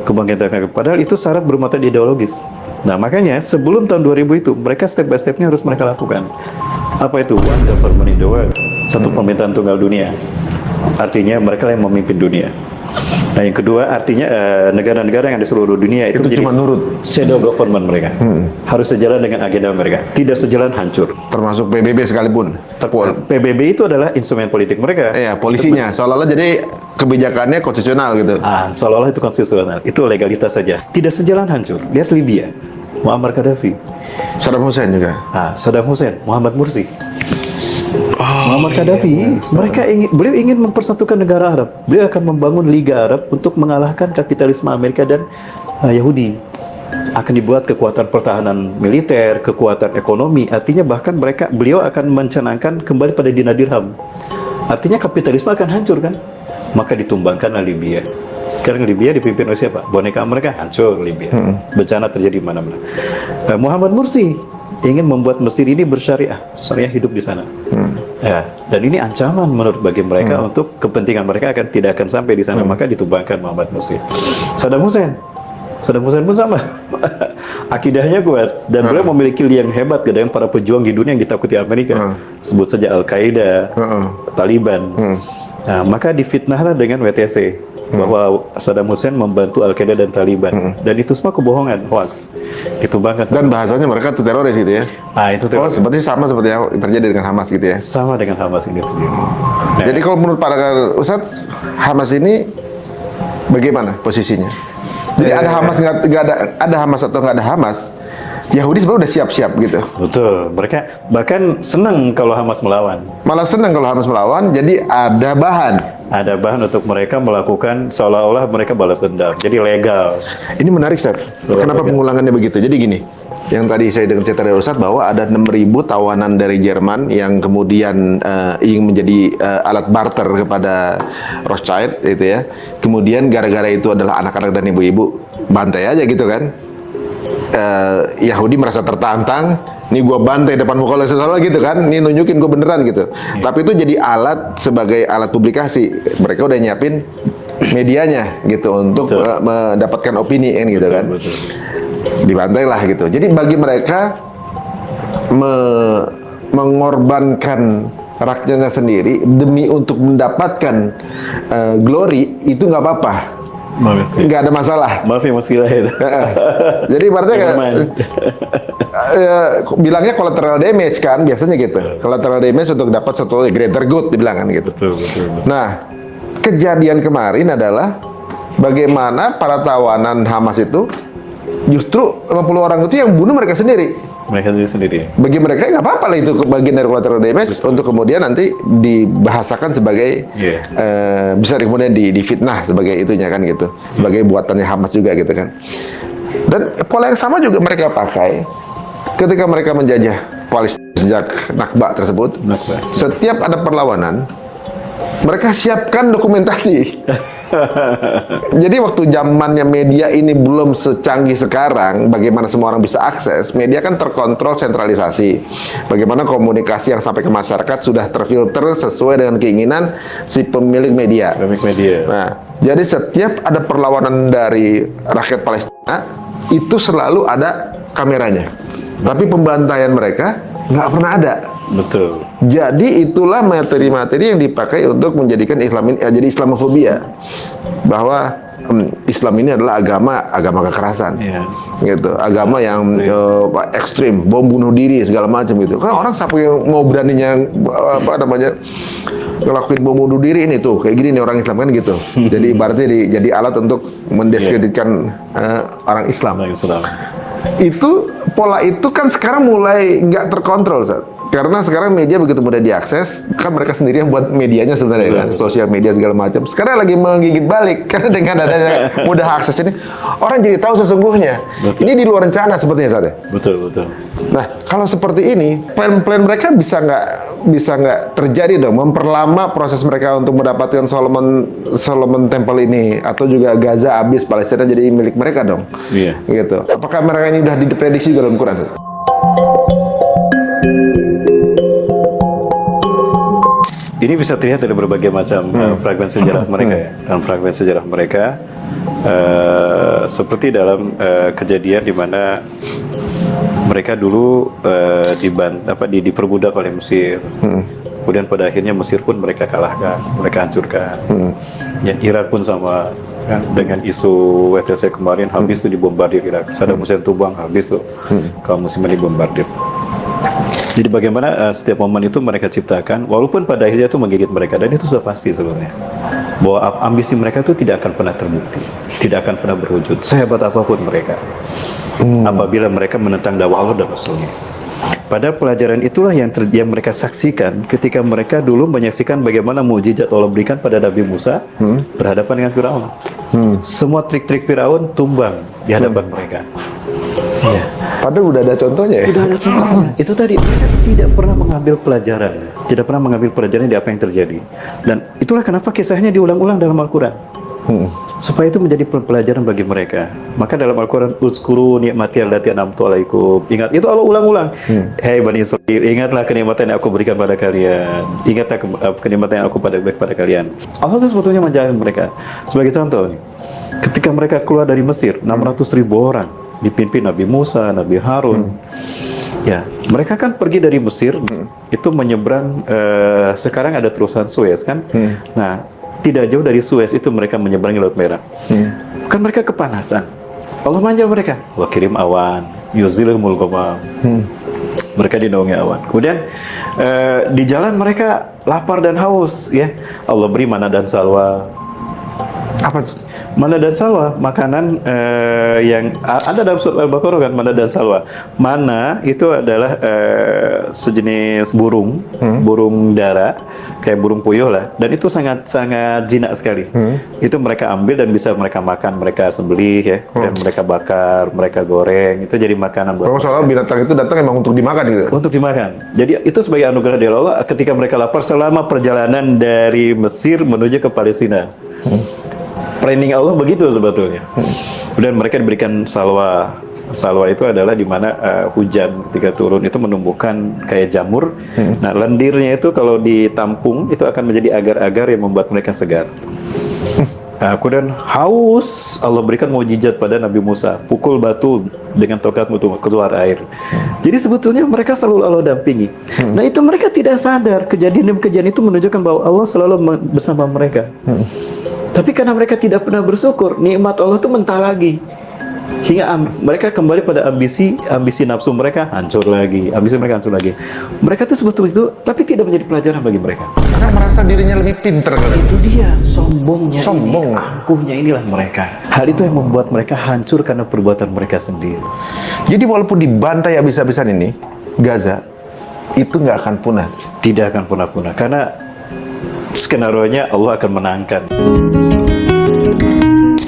Kebangkitan teknologi. Padahal itu syarat bermuatan ideologis. Nah, makanya sebelum tahun 2000 itu mereka step by stepnya harus mereka lakukan. Apa itu? One government in the world. Satu pemerintahan tunggal dunia. Artinya mereka yang memimpin dunia. Nah, yang kedua artinya negara-negara yang ada di seluruh dunia itu cuma nurut shadow government mereka. Harus sejalan dengan agenda mereka. Tidak sejalan hancur. Termasuk PBB sekalipun. PBB itu adalah instrumen politik mereka. Iya, polisinya. Seolah-olah jadi kebijakannya konstitusional gitu. Seolah-olah itu konstitusional. Itu legalitas saja. Tidak sejalan hancur. Lihat Libya. Muammar Gaddafi. Saddam Hussein juga. Saddam Hussein, Muhammad Mursi. Muhammad Gaddafi, beliau ingin mempersatukan negara Arab. Beliau akan membangun Liga Arab untuk mengalahkan kapitalisme Amerika dan Yahudi. Akan dibuat kekuatan pertahanan militer, kekuatan ekonomi. Artinya bahkan beliau akan mencanangkan kembali pada dinar dirham. Artinya kapitalisme akan hancur kan? Maka ditumbangkanlah Libya. Sekarang Libya dipimpin oleh siapa? Boneka mereka hancur Libya. Bencana terjadi di mana-mana. Muhammad Mursi ingin membuat Mesir ini bersyariah, syariah hidup di sana. Ya, dan ini ancaman menurut bagi mereka untuk kepentingan mereka tidak akan sampai di sana, maka ditumbangkan Muhammad Mursi. Saddam Hussein pun sama. Akidahnya kuat dan beliau memiliki liang hebat dengan para pejuang di dunia yang ditakuti Amerika. Sebut saja Al-Qaeda, Taliban. Nah, maka difitnahlah dengan WTC. Bahwa Saddam Hussein membantu Al-Qaeda dan Taliban, dan itu semua kebohongan, hoax. Ditumbangkan. Dan bahasanya mereka tuh teroris gitu ya. Itu teroris. Seperti sama seperti yang terjadi dengan Hamas gitu ya. Sama dengan Hamas ini sendiri. Nah, jadi kalau menurut para Ustadz, Hamas ini bagaimana posisinya? Jadi ada Hamas ada Hamas atau nggak ada Hamas? Yahudi sebenarnya udah siap-siap gitu. Betul. Mereka bahkan senang kalau Hamas melawan. Malah senang kalau Hamas melawan, jadi ada bahan. Ada bahan untuk mereka melakukan seolah-olah mereka balas dendam. Jadi legal. Ini menarik, Ustaz. Kenapa pengulangannya begitu? Jadi gini, yang tadi saya dengar cerita dari Ustaz bahwa ada 6.000 tawanan dari Jerman yang kemudian ingin menjadi alat barter kepada Rothschild itu ya. Kemudian gara-gara itu adalah anak-anak dan ibu-ibu, bantai aja gitu kan. Yahudi merasa tertantang, Nih gua bantai depan muka lo seolah gitu kan, nih nunjukin gua beneran gitu. Tapi itu jadi alat sebagai alat publikasi. Mereka udah nyiapin medianya gitu untuk mendapatkan opini kan gitu kan. Dibantai lah gitu. Jadi bagi mereka mengorbankan rakyatnya sendiri demi untuk mendapatkan glory itu nggak apa-apa. Nggak ada masalah. Maaf ya Mas Gila itu. Jadi ibaratnya kayak bilangnya collateral damage kan biasanya gitu. Collateral damage untuk dapat satu greater good dibilang kan gitu. Betul. Nah, kejadian kemarin adalah bagaimana para tawanan Hamas itu justru 50 orang itu yang bunuh mereka sendiri. Mereka sendiri. Bagi mereka nggak apa-apa lah itu bagian dari collateral damage untuk kemudian nanti dibahasakan sebagai bisa kemudian difitnah sebagai itunya kan gitu, sebagai buatannya Hamas juga gitu kan. Dan pola yang sama juga mereka pakai ketika mereka menjajah Palestina sejak Nakba tersebut. Setiap ada perlawanan, mereka siapkan dokumentasi. Jadi waktu zamannya media ini belum secanggih sekarang, bagaimana semua orang bisa akses, media kan terkontrol sentralisasi. Bagaimana komunikasi yang sampai ke masyarakat sudah terfilter sesuai dengan keinginan si pemilik media. Nah, jadi setiap ada perlawanan dari rakyat Palestina, itu selalu ada kameranya. Tapi pembantaian mereka nggak pernah ada. Betul. Jadi itulah materi-materi yang dipakai untuk menjadikan Islam ini jadi Islamofobia, bahwa Islam ini adalah agama kekerasan, gitu, agama yang ekstrim, bom bunuh diri segala macam gitu. Kan orang sampai mau beraninya ngelakuin bom bunuh diri ini tuh kayak gini nih orang Islam kan gitu. Jadi ibaratnya jadi alat untuk mendiskreditkan orang Islam. Itu pola itu kan sekarang mulai nggak terkontrol, Ustaz. Karena sekarang media begitu mudah diakses, kan mereka sendiri yang buat medianya sebenarnya kan, sosial media segala macam. Sekarang lagi menggigit balik karena dengan adanya mudah akses ini, orang jadi tahu sesungguhnya. Ini di luar rencana sepertinya saat. Betul. Nah, kalau seperti ini, plan-plan mereka bisa nggak terjadi dong, memperlama proses mereka untuk mendapatkan Solomon Temple ini, atau juga Gaza habis, Palestina jadi milik mereka dong. Iya. Gitu. Apakah mereka ini udah diprediksi dalam Quran? Ini bisa terlihat dari berbagai macam fragmen sejarah mereka ya. Dalam fragmen sejarah mereka, seperti dalam kejadian di mana mereka dulu diperbudak oleh Mesir. Kemudian pada akhirnya Mesir pun mereka kalahkan, mereka hancurkan. Ya, Irak pun sama. Kan, dengan isu WTC kemarin habis tuh dibombardir Irak. Saddam Hussein tumbang habis tuh kaum muslimin dibombardir. Jadi bagaimana setiap momen itu mereka ciptakan, walaupun pada akhirnya itu menggigit mereka, dan itu sudah pasti sebenarnya bahwa ambisi mereka itu tidak akan pernah terbukti, tidak akan pernah berwujud sehebat apapun mereka apabila mereka menentang dakwah Allah dan Rasulnya. Padahal pelajaran itulah yang mereka saksikan ketika mereka dulu menyaksikan bagaimana mukjizat Allah berikan pada Nabi Musa berhadapan dengan Firaun. Semua trik-trik Firaun tumbang di hadapan mereka. Ya. Padahal udah ada contohnya ya? Sudah ada contohnya. Itu tadi, mereka tidak pernah mengambil pelajaran. Tidak pernah mengambil pelajaran dari apa yang terjadi. Dan itulah kenapa kisahnya diulang-ulang dalam Al-Quran. Supaya itu menjadi pelajaran bagi mereka. Maka dalam Al-Quran, Uskuru ni'mati allati an'amtu alaikum. Ingat, itu Allah ulang-ulang. Hei Bani Israil, ingatlah kenikmatan yang aku berikan pada kalian. Ingatlah kenikmatan yang aku berikan pada kalian. Allah itu sebetulnya menjaga mereka. Sebagai contoh, ketika mereka keluar dari Mesir, 600.000 orang. Dipimpin Nabi Musa, Nabi Harun. Ya, mereka kan pergi dari Mesir, itu menyeberang, sekarang ada terusan Suez kan. Nah, tidak jauh dari Suez itu mereka menyeberangi Laut Merah. Kan mereka kepanasan. Allah manja mereka. Wa kirim awan, yuzilul ghamam. Mereka dinaungi awan. Kemudian di jalan mereka lapar dan haus, ya. Allah beri mana dan salwa. Apa? Mana dan salwa, makanan yang ada dalam surat Al-Baqarah kan, mana dan salwa. Mana itu adalah sejenis burung, burung dara, kayak burung puyuh lah, dan itu sangat jinak sekali. Itu mereka ambil dan bisa mereka makan, mereka sembelih ya, dan mereka bakar, mereka goreng, itu jadi makanan buat. Soalnya binatang itu datang emang untuk dimakan gitu. Untuk dimakan. Jadi itu sebagai anugerah dari Allah ketika mereka lapar selama perjalanan dari Mesir menuju ke Palestina. Planning Allah begitu sebetulnya. Kemudian mereka diberikan salwa Salwa itu adalah di mana hujan ketika turun itu menumbuhkan kayak jamur. Nah, lendirnya itu kalau ditampung itu akan menjadi agar-agar yang membuat mereka segar. Kemudian haus, Allah berikan mukjizat pada Nabi Musa, pukul batu dengan tongkatmu tuh keluar air. Jadi sebetulnya mereka selalu Allah dampingi. Nah, itu mereka tidak sadar kejadian-kejadian itu menunjukkan bahwa Allah selalu bersama mereka. Tapi karena mereka tidak pernah bersyukur, nikmat Allah itu mentah lagi. Hingga mereka kembali pada ambisi nafsu mereka hancur lagi, ambisi mereka hancur lagi. Mereka itu sebetulnya itu, tapi tidak menjadi pelajaran bagi mereka. Karena merasa dirinya lebih pinter kali. Itu dia sombongnya, Sombong. ini, angkuhnya inilah mereka. Hal itu yang membuat mereka hancur karena perbuatan mereka sendiri. Jadi walaupun dibantai habis-habisan ini, Gaza itu nggak akan punah. Tidak akan punah-punah karena skenario-nya Allah akan menangkan.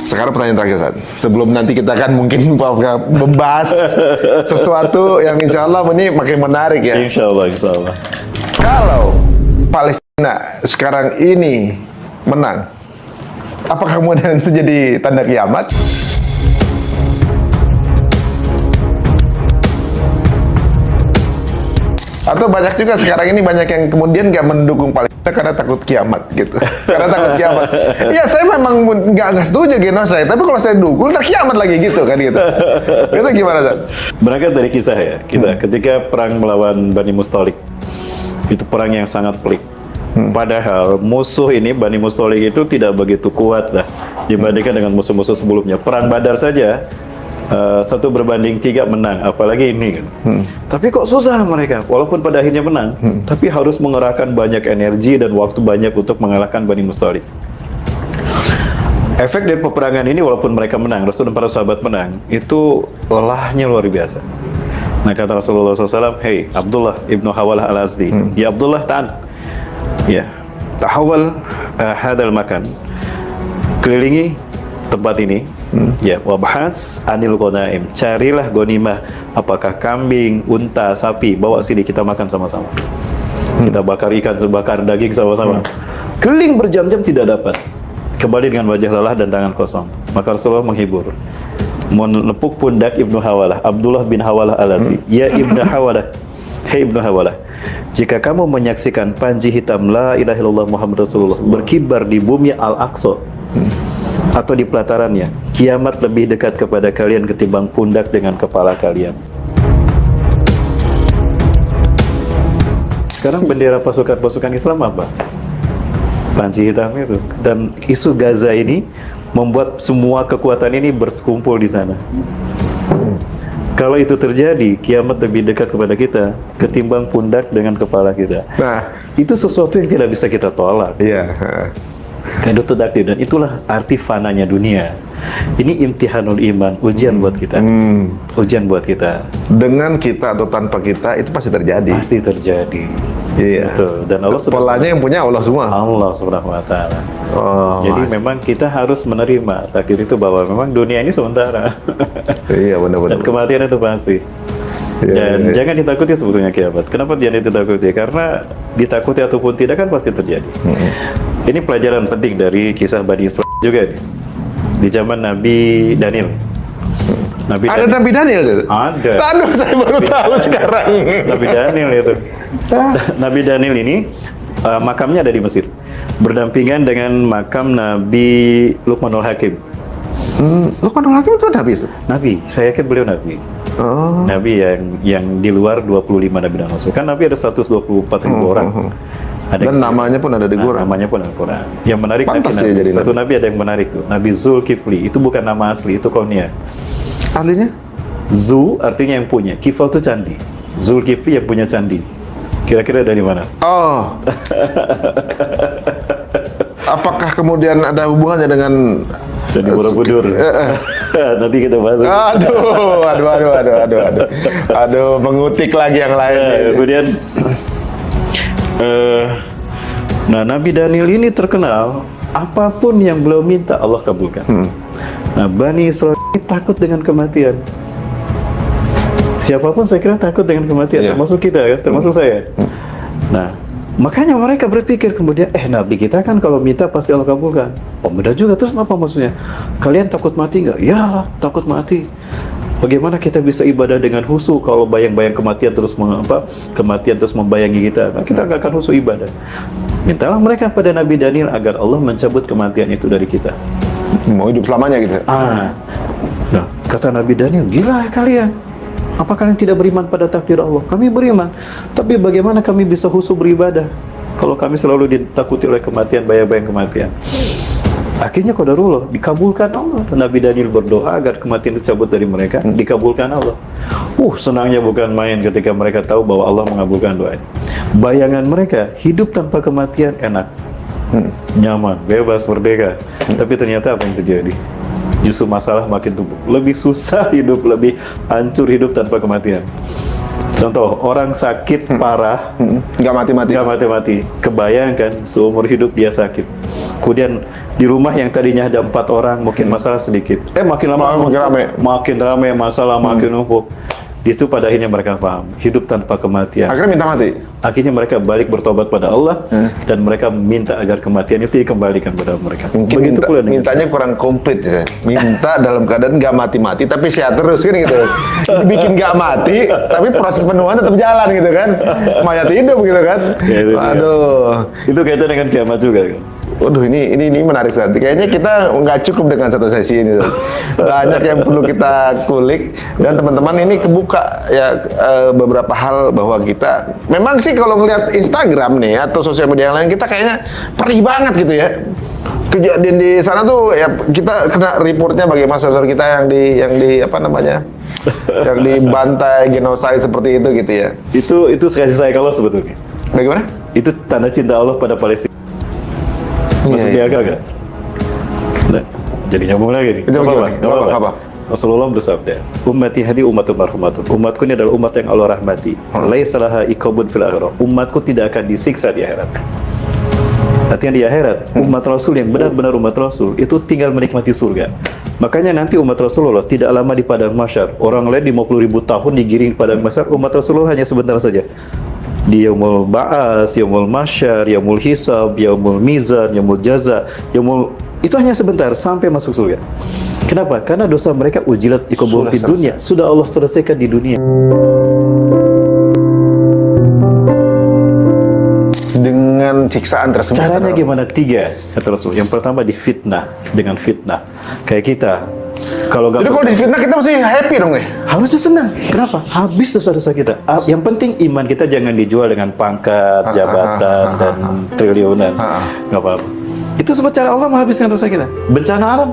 Sekarang pertanyaan terakhir, Ustaz. Sebelum nanti kita akan mungkin membahas sesuatu yang insya Allah ini makin menarik ya. Insya Allah, insya Allah. Kalau Palestina sekarang ini menang, apakah kemudian itu jadi tanda kiamat? Atau banyak juga sekarang ini banyak yang kemudian nggak mendukung Palestina karena takut kiamat gitu. Karena takut kiamat. Ya saya memang nggak setuju genosida, tapi kalau saya dukung ntar kiamat lagi gitu kan gitu. Itu gimana, Zat? Berangkat dari kisah ya, kisah ketika perang melawan Bani Mustalik, itu perang yang sangat pelik. Padahal musuh ini Bani Mustalik itu tidak begitu kuat lah dibandingkan dengan musuh-musuh sebelumnya. Perang Badar saja 1 berbanding 3 menang, apalagi ini kan. Tapi kok susah mereka, walaupun pada akhirnya menang, tapi harus mengerahkan banyak energi dan waktu banyak untuk mengalahkan Bani Mustalik. Efek dari peperangan ini, walaupun mereka menang, Rasul dan para sahabat menang, itu lelahnya luar biasa. Nah, kata Rasulullah SAW, "Hei Abdullah ibnu Hawalah al-Azdi, ya Abdullah ta'an, ya tahawal hadal makan, kelilingi tempat ini, ya wabhas anil ghanaim, carilah ghanimah, apakah kambing, unta, sapi, bawa sini kita makan sama-sama. Kita bakar ikan, bakar daging sama-sama." Keliling berjam-jam tidak dapat. Kembali dengan wajah lelah dan tangan kosong. Maka Rasulullah menghibur, menepuk pundak Ibnu Hawalah, Abdullah bin Hawalah al-Azdi. "Ya Ibnu Hawalah, hei Ibnu Hawalah, jika kamu menyaksikan panji hitam la ilaha illallah Muhammad Rasulullah berkibar di bumi Al-Aqsa atau di pelatarannya, kiamat lebih dekat kepada kalian ketimbang pundak dengan kepala kalian." Sekarang bendera pasukan Islam apa? Panji hitam itu. Dan isu Gaza ini membuat semua kekuatan ini berkumpul di sana. Kalau itu terjadi, kiamat lebih dekat kepada kita ketimbang pundak dengan kepala kita. Nah, Itu sesuatu yang tidak bisa kita tolak. iya. Karena itu takdir, dan itulah arti fananya dunia. Ini imtihanul iman, ujian buat kita. Ujian buat kita. Dengan kita atau tanpa kita itu pasti terjadi. Pasti terjadi. Iya. Betul. Dan Allah Polanya yang punya Allah semua. Allah Subhanahu wa taala. Oh, Jadi memang kita harus menerima takdir itu, bahwa memang dunia ini sementara. iya benar-benar. Dan kematian itu pasti. Iya, Dan iya. jangan ditakuti sebetulnya kiamat. Kenapa jangan ditakuti? Karena ditakuti ataupun tidak kan pasti terjadi. Ini pelajaran penting dari kisah Bani Israil juga nih. Di zaman Nabi Daniel. Ada Nabi Daniel itu? Ada. Aduh, saya baru tahu sekarang. Nabi Daniel itu. Nabi Daniel ini makamnya ada di Mesir, berdampingan dengan makam Nabi Luqmanul Hakim. Luqmanul Hakim itu Nabi itu? Nabi, saya yakin beliau Nabi. Oh. Nabi yang di luar 25 Nabi dan Rasul. Kan Nabi ada 124.000 orang. Ada Dan namanya pun ada di Quran. Namanya pun ada di Quran. Yang menarik Pantas nanti dia jadi satu Nabi ada yang menarik tuh. Nabi Zulkifli, itu bukan nama asli, itu kunyah. Aslinya? Zu artinya yang punya, Kifl itu candi. Zulkifli yang punya candi. Kira-kira dari mana? Oh. Apakah kemudian ada hubungannya dengan Candi Borobudur. Nanti kita bahas. Aduh, mengutik lagi yang lain. Kemudian nah, Nabi Daniel ini terkenal apapun yang beliau minta Allah kabulkan. Nah, Bani Israil ini takut dengan kematian. Siapapun saya kira takut dengan kematian, termasuk kita ya, termasuk saya. Nah, makanya mereka berpikir kemudian, Nabi kita kan kalau minta pasti Allah kabulkan. Oh, benar juga. Terus apa maksudnya? Kalian takut mati nggak? Ya, takut mati. Bagaimana kita bisa ibadah dengan khusyuk kalau bayang-bayang kematian terus kematian terus membayangi kita? Nah, kita nggak akan khusyuk ibadah. Mintalah mereka pada Nabi Daniel agar Allah mencabut kematian itu dari kita. Mau hidup selamanya gitu. Nah, kata Nabi Daniel, gila kalian. Apa kalian tidak beriman pada takdir Allah? Kami beriman. Tapi bagaimana kami bisa khusyuk beribadah kalau kami selalu ditakuti oleh kematian, bayang-bayang kematian? Akhirnya qadarullah dikabulkan Allah. Nabi Daniel berdoa agar kematian dicabut dari mereka, dikabulkan Allah. Senangnya bukan main ketika mereka tahu bahwa Allah mengabulkan doa. Bayangan mereka hidup tanpa kematian enak, nyaman, bebas, merdeka. Tapi ternyata apa yang terjadi? Justru masalah makin tumpuk. Lebih susah hidup, lebih hancur hidup tanpa kematian. Contoh, orang sakit parah, Nggak mati-mati. Kebayangkan seumur hidup dia sakit. Kemudian di rumah yang tadinya ada 4 orang, mungkin masalah sedikit. Makin lama makin ramai masalah, makin numpuk. Di situ pada akhirnya mereka paham, hidup tanpa kematian. Akhirnya minta mati. Akhirnya mereka balik bertobat pada Allah dan mereka minta agar kematian itu dikembalikan pada mereka. Mungkin mintanya kurang komplit ya. Minta dalam keadaan nggak mati-mati tapi sehat terus kan gitu. Bikin nggak mati tapi proses penuhan tetap jalan gitu kan. Mayat hidup gitu kan. Ya, Aduh. Itu kaitan dengan kiamat juga kan. Waduh, ini menarik sekali. Kayaknya kita nggak cukup dengan satu sesi ini. Banyak yang perlu kita kulik dan teman-teman ini kebuka ya beberapa hal bahwa kita memang sih kalau ngelihat Instagram nih atau sosial media yang lain kita kayaknya perih banget gitu ya. Kejadian di sana tuh ya kita kena reportnya bagaimana saudara kita yang di apa namanya? yang dibantai, genocide seperti itu gitu ya. Itu kasih saya kalau sebetulnya. Bagaimana? Itu tanda cinta Allah pada Palestina. Masuk di akal kan? Nah, jadi nyambung lagi nih. Itu apa? Rasulullah bersabda, ummati hadi ummatun marhumatun. Umatku ini adalah umat yang Allah rahmati. Laisa laha iqabun fil akhirah. Umatku tidak akan disiksa di akhirat. Artinya di akhirat, umat Rasul yang benar-benar umat Rasul itu tinggal menikmati surga. Makanya nanti umat Rasulullah tidak lama di padang mahsyar. Orang lain 50.000 tahun digiring di padang mahsyar, umat Rasulullah hanya sebentar saja. Di yaumul ba'as, yaumul mahsyar, yaumul hisab, yaumul mizan, yaumul jaza, itu hanya sebentar sampai masuk surga. Kenapa? Karena dosa mereka ujilat iqabul di dunia, sudah Allah selesaikan di dunia. Dengan siksaan tersebut. Caranya gimana? 3 kata Rasul. Yang pertama difitnah dengan fitnah. Kayak kita. Jadi kalau difitnah kita mesti happy dong ya? Harusnya senang. Kenapa? Habis dosa-dosa kita. Yang penting iman kita jangan dijual dengan pangkat, jabatan, dan triliunan. Nggak apa-apa. Itu sebab cara Allah menghabiskan dosa kita. Bencana alam,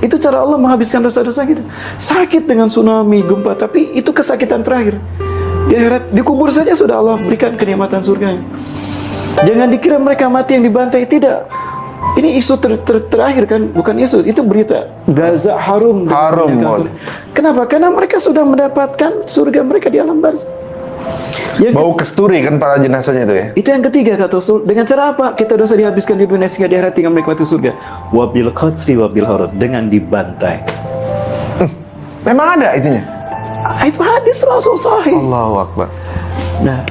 itu cara Allah menghabiskan dosa-dosa kita. Sakit dengan tsunami, gempa, tapi itu kesakitan terakhir. Di akhirat, dikubur saja sudah Allah berikan kenikmatan surganya. Jangan dikira mereka mati yang dibantai, tidak. Ini isu terakhir kan, bukan isu, itu berita. Gaza harum. Kenapa? Karena mereka sudah mendapatkan surga mereka di alam barzakh. Bau kesturi kan para jenazahnya itu ya. Itu yang ketiga kata Rasul. Dengan cara apa? Kita dosa dihabiskan di dunia sehingga di akhirat tinggal menikmati surga. Wabil qasri wabil harad, dengan dibantai. Memang ada itunya. Itu hadis Rasul sahih. Allahu Akbar. Nah,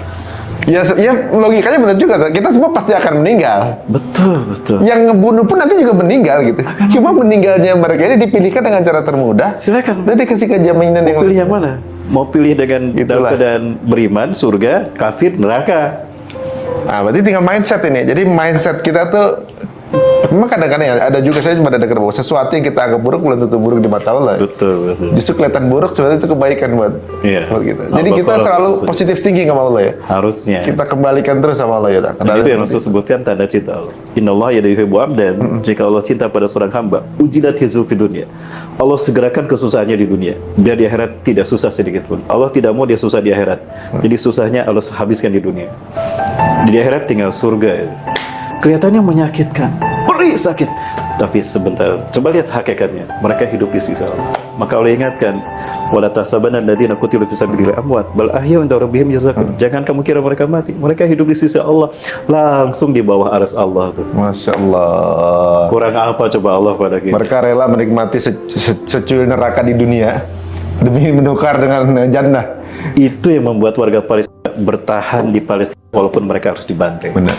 ya logikanya benar juga. Kita semua pasti akan meninggal. Betul. Yang ngebunuh pun nanti juga meninggal gitu. Cuma meninggalnya mereka ini dipilihkan dengan cara termudah. Silakan. Dan dikasih kejaminan yang pilih yang mana? Mau pilih dengan dalam keadaan beriman, surga, kafir, neraka. Nah, berarti tinggal mindset ini. Jadi mindset kita tuh memang kadang-kadang ya, ada juga saya cuma ada bahwa sesuatu yang kita anggap buruk belum tentu buruk di mata Allah. Betul. Justru kelihatan buruk sebenarnya itu kebaikan buat kita. Jadi kita selalu positif thinking sama Allah ya. Harusnya. Kita kembalikan terus sama Allah ya. Nah, itu yang Rasul sebutkan tanda cinta Allah. Innallaha yuhibbu 'abdan. Jika Allah cinta pada seorang hamba, ujilat hizu fid dunya. Allah segerakan kesusahannya di dunia, biar di akhirat tidak susah sedikit pun. Allah tidak mau dia susah di akhirat. Jadi susahnya Allah habiskan di dunia. Di akhirat tinggal surga. Kelihatannya menyakitkan, perih, sakit. Tapi sebentar, coba lihat hakikatnya. Mereka hidup di sisi Allah. Maka Allah ingatkan, wala tahsabanna alladziina qutilu fi sabilillahi amwat bal ahya'un 'inda rabbihim yurzaqun. Jangan kamu kira mereka mati. Mereka hidup di sisi Allah, langsung di bawah arsy Allah tuh. Masya Allah. Kurang apa coba Allah pada kita? Mereka rela menikmati secuil neraka di dunia demi menukar dengan jannah. Itu yang membuat warga Palestina bertahan di Palestina walaupun mereka harus dibantai. Benar.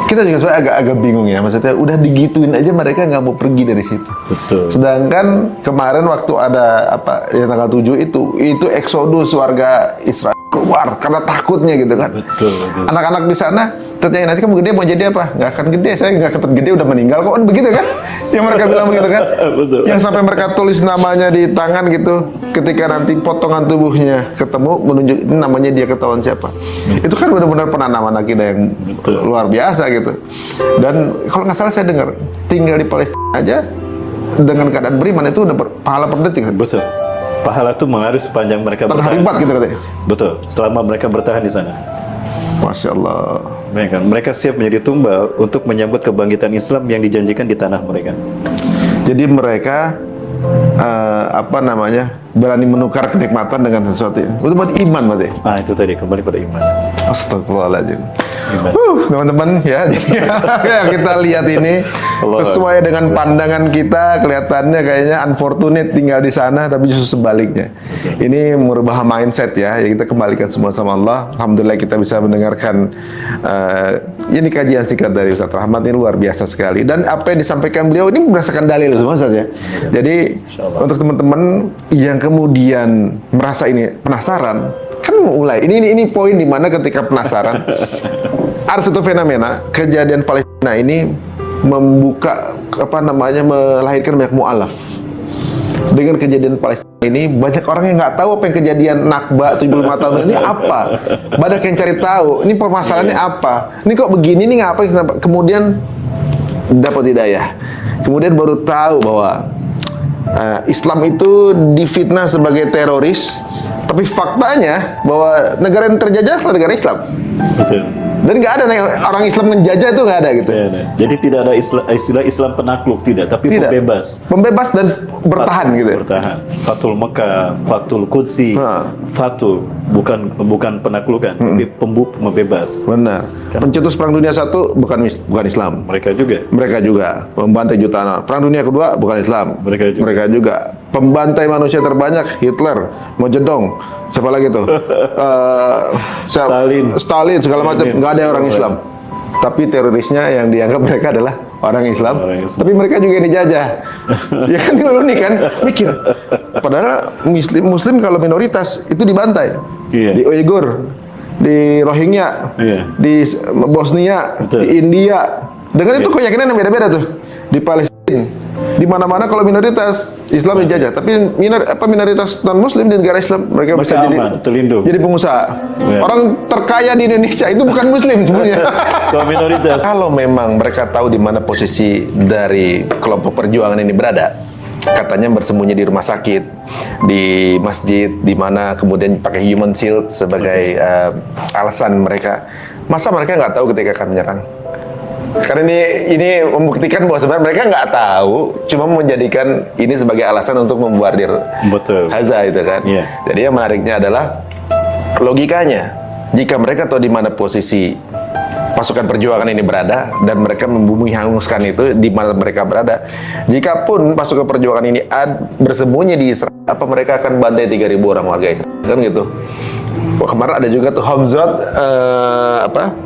Kita juga sebenarnya agak bingung ya, maksudnya udah digituin aja mereka nggak mau pergi dari situ. Betul. Sedangkan kemarin waktu ada apa ya tanggal 7 itu eksodus warga Israel keluar karena takutnya gitu kan. Betul, betul. Anak-anak di sana tertanya nanti kamu gede mau jadi apa? Nggak akan gede, saya nggak sempet gede udah meninggal kok, begitu kan? Yang mereka bilang begitu kan? Betul. Yang sampai mereka tulis namanya di tangan gitu, ketika nanti potongan tubuhnya ketemu menunjuk ini namanya dia ketahuan siapa. Itu kan benar-benar penanaman akidah yang Betul. luar biasa gitu. Dan kalau nggak salah saya dengar tinggal di Palestina aja dengan keadaan beriman itu udah pahala per detik. Betul. Pahala itu mengalir sepanjang mereka bertahan. Terharibat gitu katanya. Betul. Selama mereka bertahan di sana. Masya Allah. Mereka siap menjadi tumbal untuk menyambut kebangkitan Islam yang dijanjikan di tanah mereka. Jadi mereka apa namanya berani menukar kenikmatan dengan sesuatu. Itu berarti iman berarti. Ah, itu tadi kembali pada iman. Astagfirullahaladzim. Iman. Teman-teman ya, jadi yang kita lihat ini Allah. sesuai dengan pandangan kita kelihatannya kayaknya unfortunate tinggal di sana, tapi justru sebaliknya. Ini merubah mindset ya kita kembalikan semua sama Allah. Alhamdulillah kita bisa mendengarkan ini kajian singkat dari Ustaz Rahmat ini luar biasa sekali. Dan apa yang disampaikan beliau ini berdasarkan dalil semua Ustaz ya. Jadi untuk teman-teman yang kemudian merasa ini penasaran, kan mulai ini poin di mana ketika penasaran ada satu fenomena kejadian Palestina ini membuka apa namanya melahirkan banyak mualaf. Dengan kejadian Palestina ini banyak orang yang nggak tahu apa yang kejadian Nakba 75 tahun ini apa. Banyak yang cari tahu ini permasalahannya apa. Ini kok begini nih ngapain kenapa? Kemudian dapat hidayah. Kemudian baru tahu bahwa Islam itu difitnah sebagai teroris, tapi faktanya bahwa negara yang terjajah adalah negara Islam. Betul. Dan nggak ada orang Islam menjajah itu nggak ada gitu. Ya, ya. Jadi tidak ada istilah Islam penakluk, tidak, tapi Tidak. pembebas. Pembebas dan bertahan gitu. Bertahan. Fatul Mekah, Fatul Qudsi, Fatul bukan penaklukan, tapi pembebas. Benar. Pencetus Perang Dunia I bukan Islam. Mereka juga. Mereka juga membantai jutaan orang. Perang Dunia Kedua bukan Islam. Mereka juga. Pembantai manusia terbanyak Hitler, Mao Zedong, siapa lagi tuh? Stalin segala macam. Nggak ada orang Islam. Tapi terorisnya yang dianggap mereka adalah orang Islam. Tapi mereka juga yang dijajah. Ya kan dulu nih kan mikir. Padahal Muslim kalau minoritas itu dibantai. Iya. Di Uighur, di Rohingya, Iya. di Bosnia, Betul. di India. Dengan itu keyakinan yang beda-beda tuh. Di Palestina, di mana-mana kalau minoritas Islam dijajah, tapi minoritas non Muslim di negara Islam mereka bisa Mereka jadi aman, terlindung. jadi pengusaha. Ya. Orang terkaya di Indonesia itu bukan Muslim sebenarnya. Kalau minoritas. Kalau memang mereka tahu di mana posisi dari kelompok perjuangan ini berada, katanya bersembunyi di rumah sakit, di masjid, di mana kemudian pakai human shield sebagai alasan mereka. Masa mereka nggak tahu ketika akan menyerang? Karena ini membuktikan bahwa sebenarnya mereka nggak tahu, cuma menjadikan ini sebagai alasan untuk membordir Betul. Gaza itu kan. Iya. Jadi yang menariknya adalah logikanya, jika mereka tahu di mana posisi pasukan perjuangan ini berada dan mereka membumi hanguskan itu di mana mereka berada, jikapun pasukan perjuangan ini bersembunyi di Israel, apa mereka akan bantai 3.000 orang warga Israel kan gitu. Wah, kemarin ada juga tuh Hamzat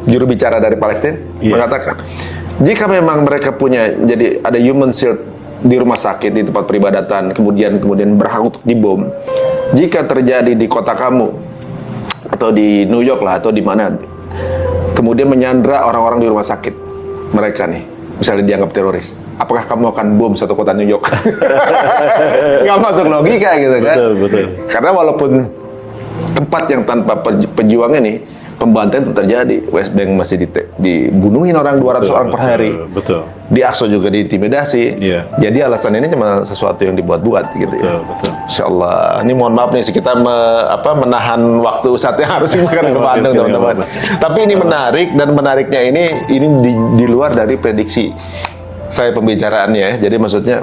juru bicara dari Palestina mengatakan jika memang mereka punya jadi ada human shield di rumah sakit, di tempat peribadatan, kemudian berhak untuk dibom, jika terjadi di kota kamu atau di New York lah atau di mana, kemudian menyandra orang-orang di rumah sakit mereka nih, misalnya dianggap teroris, apakah kamu akan bom satu kota New York? Nggak masuk logika gitu kan. Betul. Karena walaupun tempat yang tanpa pejuangnya nih, pembantaian itu terjadi. West Bank masih dibunuhin orang 200 orang per hari. Betul. Di Aqsa juga diintimidasi. Iya. Jadi alasan ini cuma sesuatu yang dibuat-buat gitu ya. Betul. Insya Allah. Ini mohon maaf nih kita menahan waktu Ustadz yang harus bukan ke Bandung teman-teman. Tapi ini menarik, dan menariknya ini di luar dari prediksi saya pembicaraannya. Jadi maksudnya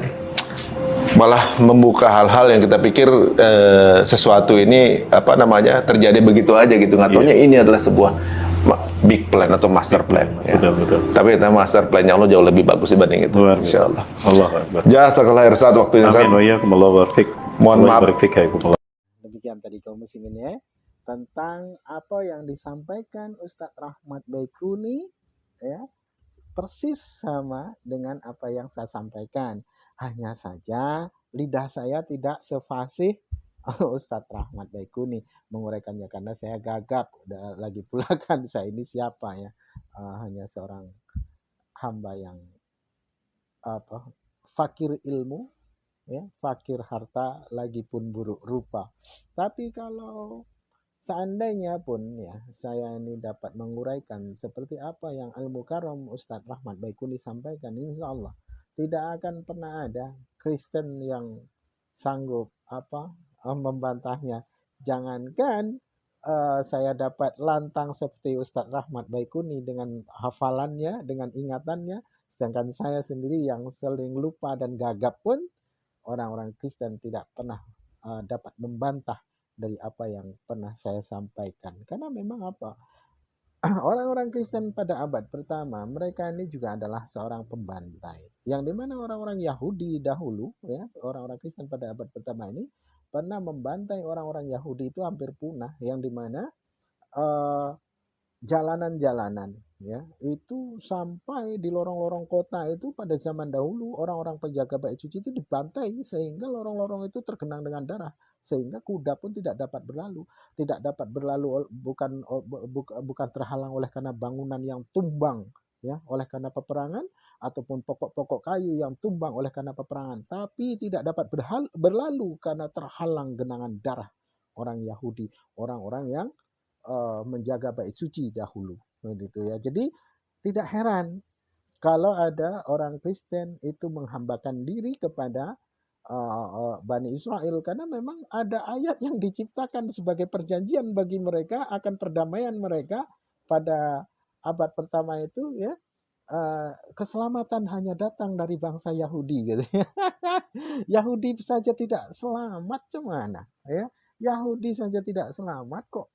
malah membuka hal-hal yang kita pikir sesuatu ini terjadi begitu aja gitu. Nggak taunya ini adalah sebuah big plan atau master plan. Ya. Betul. Tapi kita master plan-nya Allah jauh lebih bagus dibanding itu. Insya Allah. Allah Akbar. Jazakallah khair saat waktunya. Amin wa iyyakum. Allah barik. Mohon maaf. Demikian tadi kaum muslimin ya, tentang apa yang disampaikan Ustadz Rahmat Baikuni ya, persis sama dengan apa yang saya sampaikan. Hanya saja lidah saya tidak sefasih Ustadz Rahmat Baikuni menguraikannya karena saya gagap. Lagi pula kan saya ini siapa ya? Hanya seorang hamba yang fakir ilmu, ya, fakir harta, lagi pun buruk rupa. Tapi kalau seandainya pun ya saya ini dapat menguraikan seperti apa yang Al-Mukarram Ustadz Rahmat Baikuni sampaikan, insya Allah tidak akan pernah ada Kristen yang sanggup membantahnya. Jangankan saya dapat lantang seperti Ustadz Rahmat Baikuni dengan hafalannya, dengan ingatannya, sedangkan saya sendiri yang sering lupa dan gagap pun, orang-orang Kristen tidak pernah dapat membantah dari apa yang pernah saya sampaikan. Karena memang orang-orang Kristen pada abad pertama, mereka ini juga adalah seorang pembantai. Yang dimana orang-orang Yahudi dahulu, ya, orang-orang Kristen pada abad pertama ini pernah membantai orang-orang Yahudi itu hampir punah. Yang dimana jalanan-jalanan ya itu sampai di lorong-lorong kota itu pada zaman dahulu orang-orang penjaga bait suci itu dibantai sehingga lorong-lorong itu tergenang dengan darah, sehingga kuda pun tidak dapat berlalu bukan terhalang oleh karena bangunan yang tumbang ya oleh karena peperangan ataupun pokok-pokok kayu yang tumbang oleh karena peperangan, tapi tidak dapat berlalu karena terhalang genangan darah orang Yahudi, orang-orang yang menjaga bait suci dahulu begitu ya. Jadi tidak heran kalau ada orang Kristen itu menghambakan diri kepada Bani Israel, karena memang ada ayat yang diciptakan sebagai perjanjian bagi mereka akan perdamaian mereka pada abad pertama itu ya. Keselamatan hanya datang dari bangsa Yahudi gitu ya. Yahudi saja tidak selamat, cuman ya Yahudi saja tidak selamat kok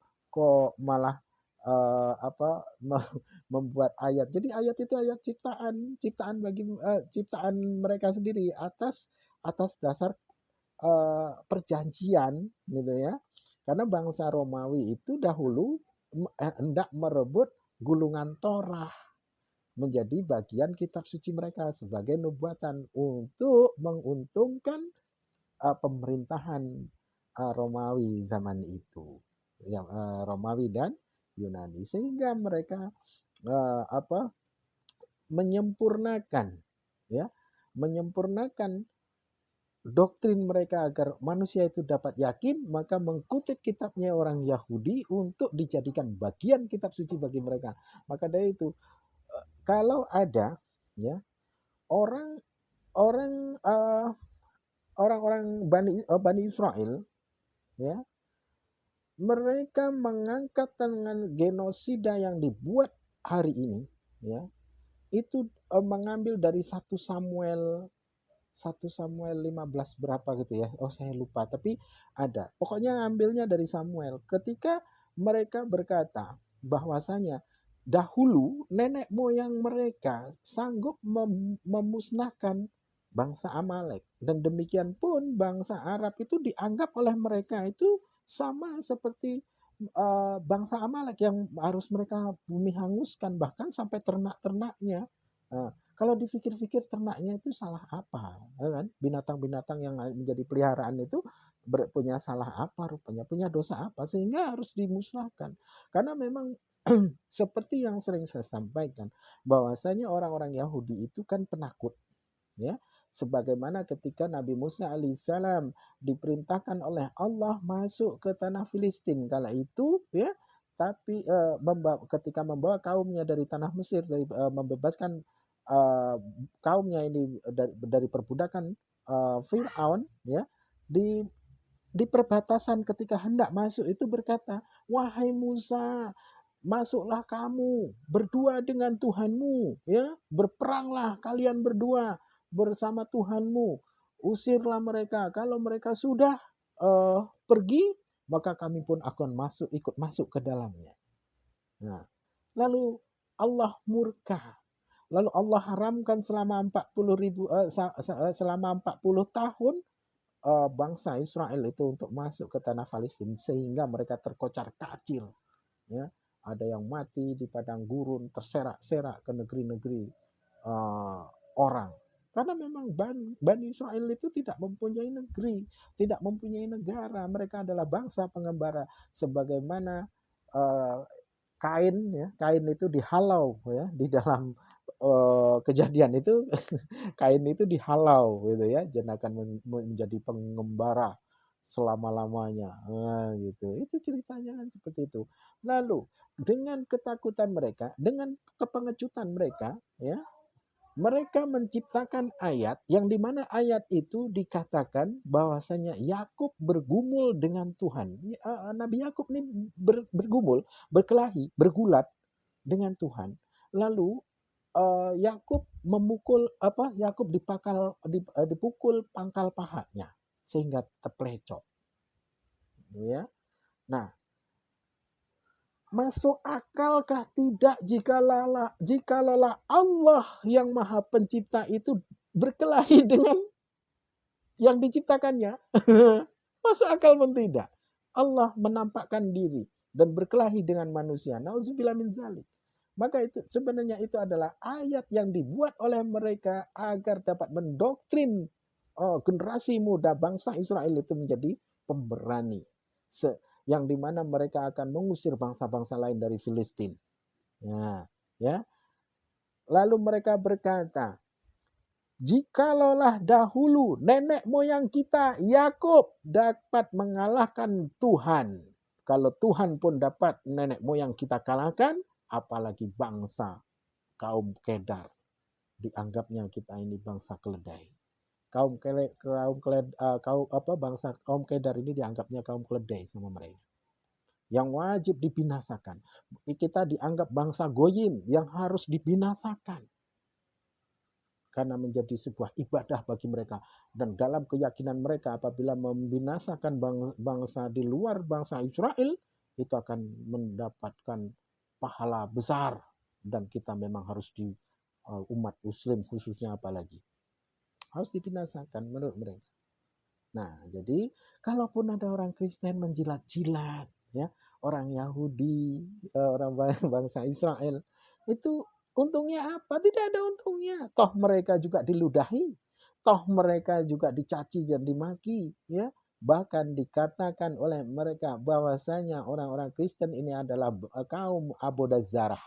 malah membuat ayat. Jadi ayat itu ayat ciptaan bagi ciptaan mereka sendiri atas dasar perjanjian gitu ya. Karena bangsa Romawi itu dahulu hendak merebut gulungan Torah menjadi bagian kitab suci mereka sebagai nubuatan untuk menguntungkan pemerintahan Romawi zaman itu, yang Romawi dan Yunani, sehingga mereka menyempurnakan doktrin mereka agar manusia itu dapat yakin, maka mengkutip kitabnya orang Yahudi untuk dijadikan bagian kitab suci bagi mereka. Maka dari itu kalau ada ya orang-orang Bani Israel ya, mereka mengangkat dengan genosida yang dibuat hari ini ya, itu mengambil dari 1 Samuel 15 berapa gitu ya. Saya lupa, tapi ada. Pokoknya ambilnya dari Samuel. Ketika mereka berkata bahwasanya dahulu nenek moyang mereka sanggup memusnahkan bangsa Amalek, dan demikian pun bangsa Arab itu dianggap oleh mereka itu sama seperti bangsa Amalek yang harus mereka bumi hanguskan, bahkan sampai ternak-ternaknya. Kalau dipikir-pikir ternaknya itu salah apa, kan? Binatang-binatang yang menjadi peliharaan itu punya salah apa rupanya, punya dosa apa sehingga harus dimusnahkan. Karena memang seperti yang sering saya sampaikan bahwasanya orang-orang Yahudi itu kan penakut ya, sebagaimana ketika Nabi Musa alaihissalam diperintahkan oleh Allah masuk ke tanah Filistin kala itu ya, tapi ketika membawa kaumnya dari tanah Mesir, membebaskan kaumnya ini dari perbudakan Fir'aun ya, di perbatasan ketika hendak masuk itu berkata, wahai Musa, masuklah kamu berdua dengan Tuhanmu ya, berperanglah kalian berdua bersama Tuhanmu, usirlah mereka, kalau mereka sudah pergi maka kami pun akan ikut masuk ke dalamnya. Nah, lalu Allah murka, lalu Allah haramkan selama 40 tahun bangsa Israel itu untuk masuk ke tanah Palestina, sehingga mereka terkocar kacir ya. Ada yang mati di padang gurun, terserak-serak ke negeri-negeri orang. Karena memang Bani Israel itu tidak mempunyai negeri, tidak mempunyai negara. Mereka adalah bangsa pengembara. Sebagaimana uh, Kain, ya, Kain itu dihalau, ya, di dalam kejadian itu Kain itu dihalau gitu ya, dan akan menjadi pengembara selama-lamanya. Nah, gitu. Itu ceritanya kan seperti itu. Lalu dengan ketakutan mereka, dengan kepengecutan mereka, ya, mereka menciptakan ayat yang dimana ayat itu dikatakan bahwasanya Yakub bergumul dengan Tuhan. Nabi Yakub ini bergumul, berkelahi, bergulat dengan Tuhan. Lalu Yakub memukul Yakub dipukul pangkal pahanya sehingga terplecok. Ya. Nah, masuk akalkah tidak jikalau Allah yang Maha Pencipta itu berkelahi dengan yang diciptakannya? Masuk akal pun tidak. Allah menampakkan diri dan berkelahi dengan manusia. Nauzubillah min dzalik. Maka itu sebenarnya itu adalah ayat yang dibuat oleh mereka agar dapat mendoktrin generasi muda bangsa Israel itu menjadi pemberani. Yang dimana mereka akan mengusir bangsa-bangsa lain dari Filistin. Nah, ya. Lalu mereka berkata, jikalaulah dahulu nenek moyang kita Yakub dapat mengalahkan Tuhan. Kalau Tuhan pun dapat nenek moyang kita kalahkan, apalagi bangsa kaum Kedar. Dianggapnya kita ini bangsa keledai. Kaum Kedar ini dianggapnya kaum keledai sama mereka, yang wajib dibinasakan. Kita dianggap bangsa goyim yang harus dibinasakan karena menjadi sebuah ibadah bagi mereka, dan dalam keyakinan mereka apabila membinasakan bangsa di luar bangsa Israel itu akan mendapatkan pahala besar, dan kita memang harus di umat muslim khususnya apalagi harus dibinasakan menurut mereka. Nah, jadi kalaupun ada orang Kristen menjilat-jilat, ya, orang Yahudi, orang bangsa Israel, itu untungnya apa? Tidak ada untungnya. Toh mereka juga diludahi, toh mereka juga dicaci dan dimaki, ya. Bahkan dikatakan oleh mereka bahwasanya orang-orang Kristen ini adalah kaum Abodazarah,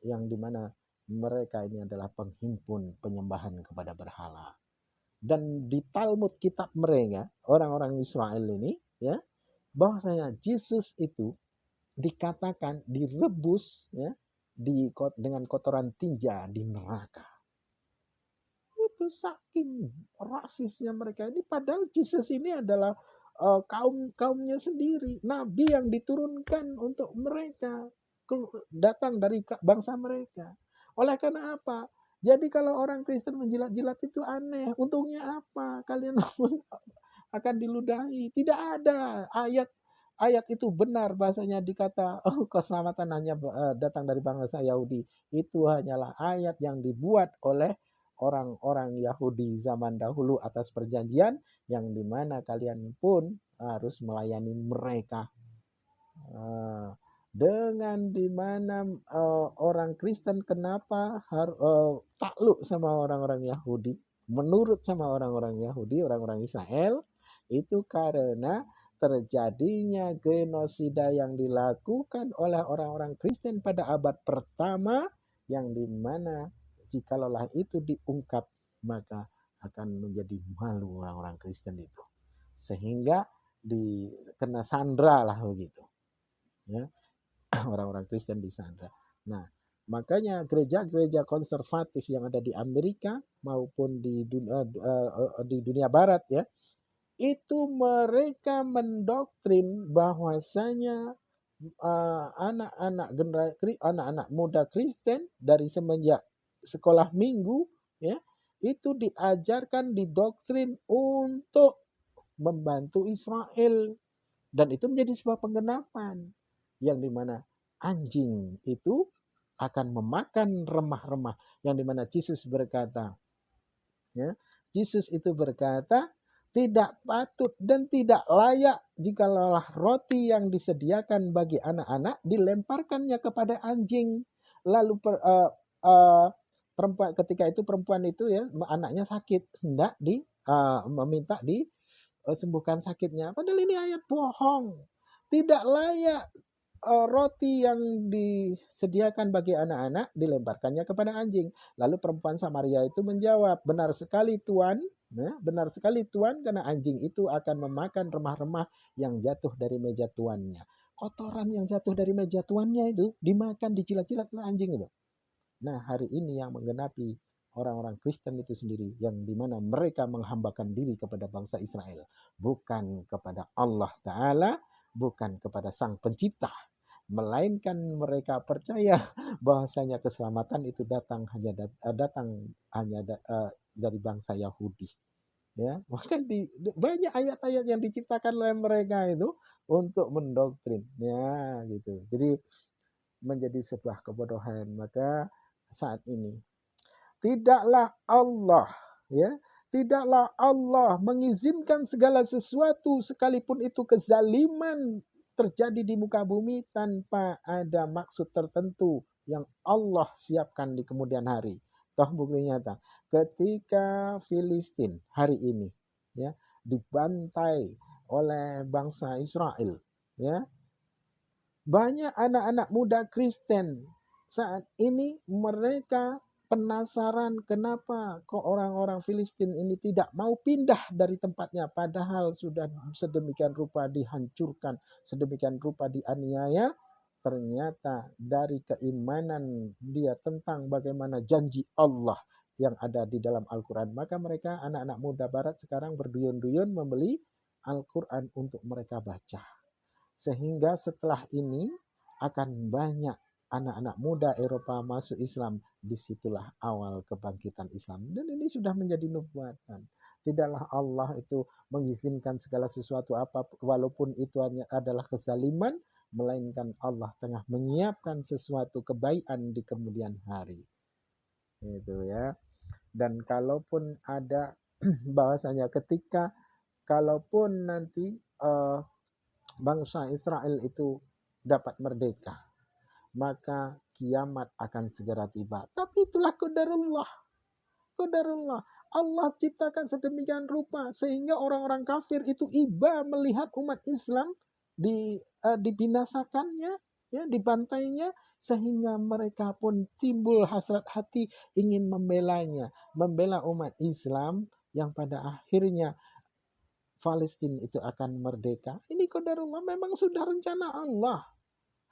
yang dimana mereka ini adalah penghimpun penyembahan kepada berhala. Dan di Talmud kitab mereka, orang-orang Israel ini, ya, bahwasanya Yesus itu dikatakan direbus, ya, dengan kotoran tinja di neraka. Itu saking rasisnya mereka ini, padahal Yesus ini adalah kaumnya sendiri, nabi yang diturunkan untuk mereka, datang dari bangsa mereka. Oleh karena apa? Jadi kalau orang Kristen menjilat-jilat itu aneh. Untungnya apa? Kalian akan diludahi. Tidak ada ayat itu benar bahasanya dikata keselamatan hanya datang dari bangsa Yahudi. Itu hanyalah ayat yang dibuat oleh orang-orang Yahudi zaman dahulu atas perjanjian, yang dimana kalian pun harus melayani mereka. Dengan dimana orang Kristen kenapa takluk sama orang-orang Yahudi, menurut sama orang-orang Yahudi, orang-orang Israel, itu karena terjadinya genosida yang dilakukan oleh orang-orang Kristen pada abad pertama, yang dimana jikalaulah itu diungkap maka akan menjadi malu orang-orang Kristen itu, sehingga kena sandra lah begitu, ya. Orang-orang Kristen disandra. Nah, makanya gereja-gereja konservatif yang ada di Amerika maupun di dunia barat, ya, itu mereka mendoktrin bahwasanya anak-anak muda Kristen dari semenjak sekolah minggu, ya, itu diajarkan, didoktrin untuk membantu Israel, dan itu menjadi sebuah penggenapan, yang dimana anjing itu akan memakan remah-remah, yang dimana Yesus berkata, ya, Yesus itu berkata, tidak patut dan tidak layak jikalau roti yang disediakan bagi anak-anak dilemparkannya kepada anjing. Lalu Perempuan ketika itu perempuan itu ya anaknya sakit, hendak meminta sembuhkan sakitnya. Padahal ini ayat bohong. Tidak layak roti yang disediakan bagi anak-anak dilemparkannya kepada anjing. Lalu perempuan Samaria itu menjawab, benar sekali Tuan, ya, benar sekali Tuan, karena anjing itu akan memakan remah-remah yang jatuh dari meja tuannya. Kotoran yang jatuh dari meja tuannya itu dimakan, dijilat-jilat oleh anjing itu. Nah, hari ini yang menggenapi orang-orang Kristen itu sendiri, yang dimana mereka menghambakan diri kepada bangsa Israel, bukan kepada Allah Ta'ala, bukan kepada Sang Pencipta, melainkan mereka percaya bahwasanya keselamatan itu datang hanya dari bangsa Yahudi. Ya, maka banyak ayat-ayat yang diciptakan oleh mereka itu untuk mendoktrin, ya gitu. Jadi menjadi sebuah kebodohan. Maka saat ini tidaklah Allah, ya, tidaklah Allah mengizinkan segala sesuatu sekalipun itu kezaliman terjadi di muka bumi tanpa ada maksud tertentu yang Allah siapkan di kemudian hari. Toh bukti nyata, ketika Filistin hari ini ya dibantai oleh bangsa Israel, ya, banyak anak-anak muda Kristen saat ini mereka penasaran kenapa kok orang-orang Filistin ini tidak mau pindah dari tempatnya, padahal sudah sedemikian rupa dihancurkan, sedemikian rupa dianiaya. Ternyata dari keimanan dia tentang bagaimana janji Allah yang ada di dalam Al-Quran, maka mereka anak-anak muda barat sekarang berduyun-duyun membeli Al-Quran untuk mereka baca. Sehingga setelah ini akan banyak anak-anak muda Eropa masuk Islam. Disitulah awal kebangkitan Islam. Dan ini sudah menjadi nubuatan. Tidaklah Allah itu mengizinkan segala sesuatu apa, walaupun itu hanya adalah kezaliman, melainkan Allah tengah menyiapkan sesuatu kebaikan di kemudian hari. Itu ya. Dan kalaupun ada bahwasanya ketika kalaupun nanti bangsa Israel itu dapat merdeka, maka kiamat akan segera tiba. Tapi itulah qadarullah. Qadarullah. Allah ciptakan sedemikian rupa sehingga orang-orang kafir itu iba melihat umat Islam dibinasakannya, ya, dibantainya, sehingga mereka pun timbul hasrat hati ingin membelanya, membela umat Islam yang pada akhirnya Palestina itu akan merdeka. Ini qadarullah, memang sudah rencana Allah.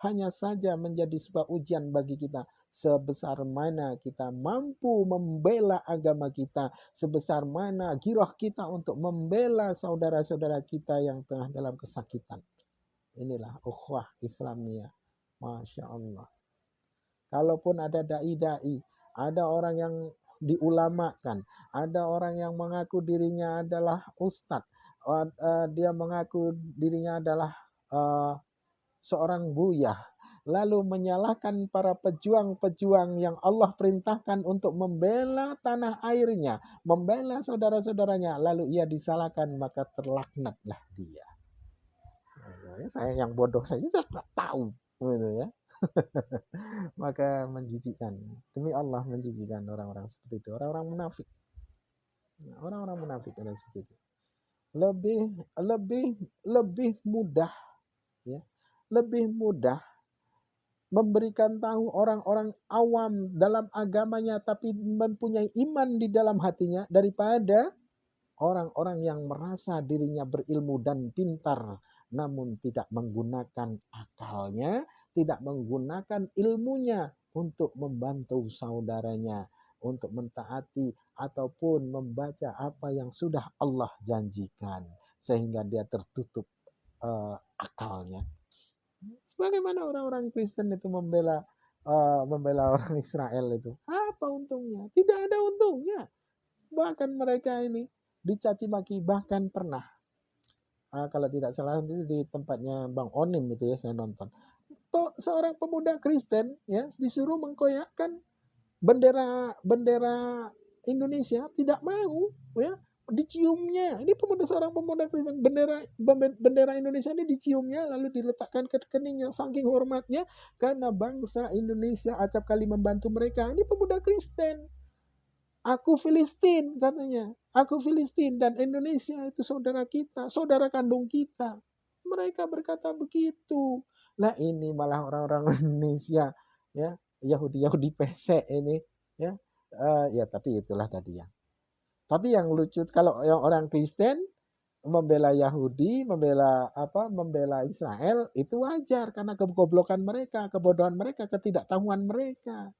Hanya saja menjadi sebuah ujian bagi kita. Sebesar mana kita mampu membela agama kita. Sebesar mana girah kita untuk membela saudara-saudara kita yang tengah dalam kesakitan. Inilah ukhuwah Islamiyah. Masya Allah. Kalaupun ada da'i-da'i, ada orang yang diulamakan, ada orang yang mengaku dirinya adalah ustadz, dia mengaku dirinya adalah seorang buyah, lalu menyalahkan para pejuang-pejuang yang Allah perintahkan untuk membela tanah airnya, membela saudara-saudaranya, lalu ia disalahkan, maka terlaknatlah dia. Saya yang bodoh saja tidak tahu, gitu ya. Maka menjijikkan, demi Allah menjijikkan orang-orang seperti itu, orang-orang munafik. Orang-orang munafik ada seperti itu. Lebih mudah, ya, lebih mudah memberikan tahu orang-orang awam dalam agamanya tapi mempunyai iman di dalam hatinya daripada orang-orang yang merasa dirinya berilmu dan pintar namun tidak menggunakan akalnya, tidak menggunakan ilmunya untuk membantu saudaranya, untuk mentaati ataupun membaca apa yang sudah Allah janjikan, sehingga dia tertutup akalnya. Sebagaimana orang-orang Kristen itu membela orang Israel itu, apa untungnya? Tidak ada untungnya. Bahkan mereka ini dicaci maki, bahkan pernah kalau tidak salah di tempatnya Bang Onim itu ya, saya nonton. Seorang pemuda Kristen ya disuruh mengkoyakkan bendera Indonesia, tidak mau, ya, diciumnya. Ini seorang pemuda Kristen, bendera Indonesia ini diciumnya lalu diletakkan ke keningnya saking hormatnya karena bangsa Indonesia acap kali membantu mereka. Ini pemuda Kristen. Aku Filistin katanya. Aku Filistin dan Indonesia itu saudara kita, saudara kandung kita. Mereka berkata begitu. Lah ini malah orang-orang Indonesia ya, Yahudi pesek ini ya. Ya tapi itulah tadi ya. Tapi yang lucu kalau yang orang Kristen membela Yahudi, membela Israel itu wajar karena kegoblokan mereka, kebodohan mereka, ketidaktahuan mereka.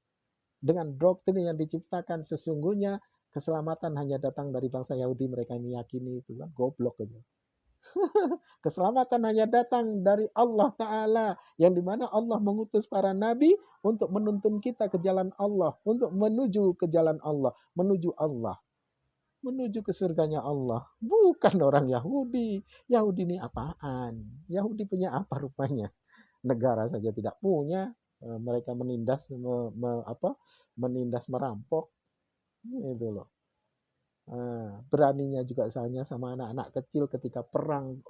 Dengan doktrin yang diciptakan sesungguhnya keselamatan hanya datang dari bangsa Yahudi, mereka meyakini itu kan goblok gitu. Keselamatan hanya datang dari Allah Ta'ala yang dimana Allah mengutus para nabi untuk menuntun kita ke jalan Allah, untuk menuju ke jalan Allah, menuju Allah, menuju ke surganya Allah. Bukan orang Yahudi. Yahudi ini apaan? Yahudi punya apa rupanya? Negara saja tidak punya. Mereka menindas menindas merampok itu loh. Beraninya juga soalnya sama anak-anak kecil ketika perang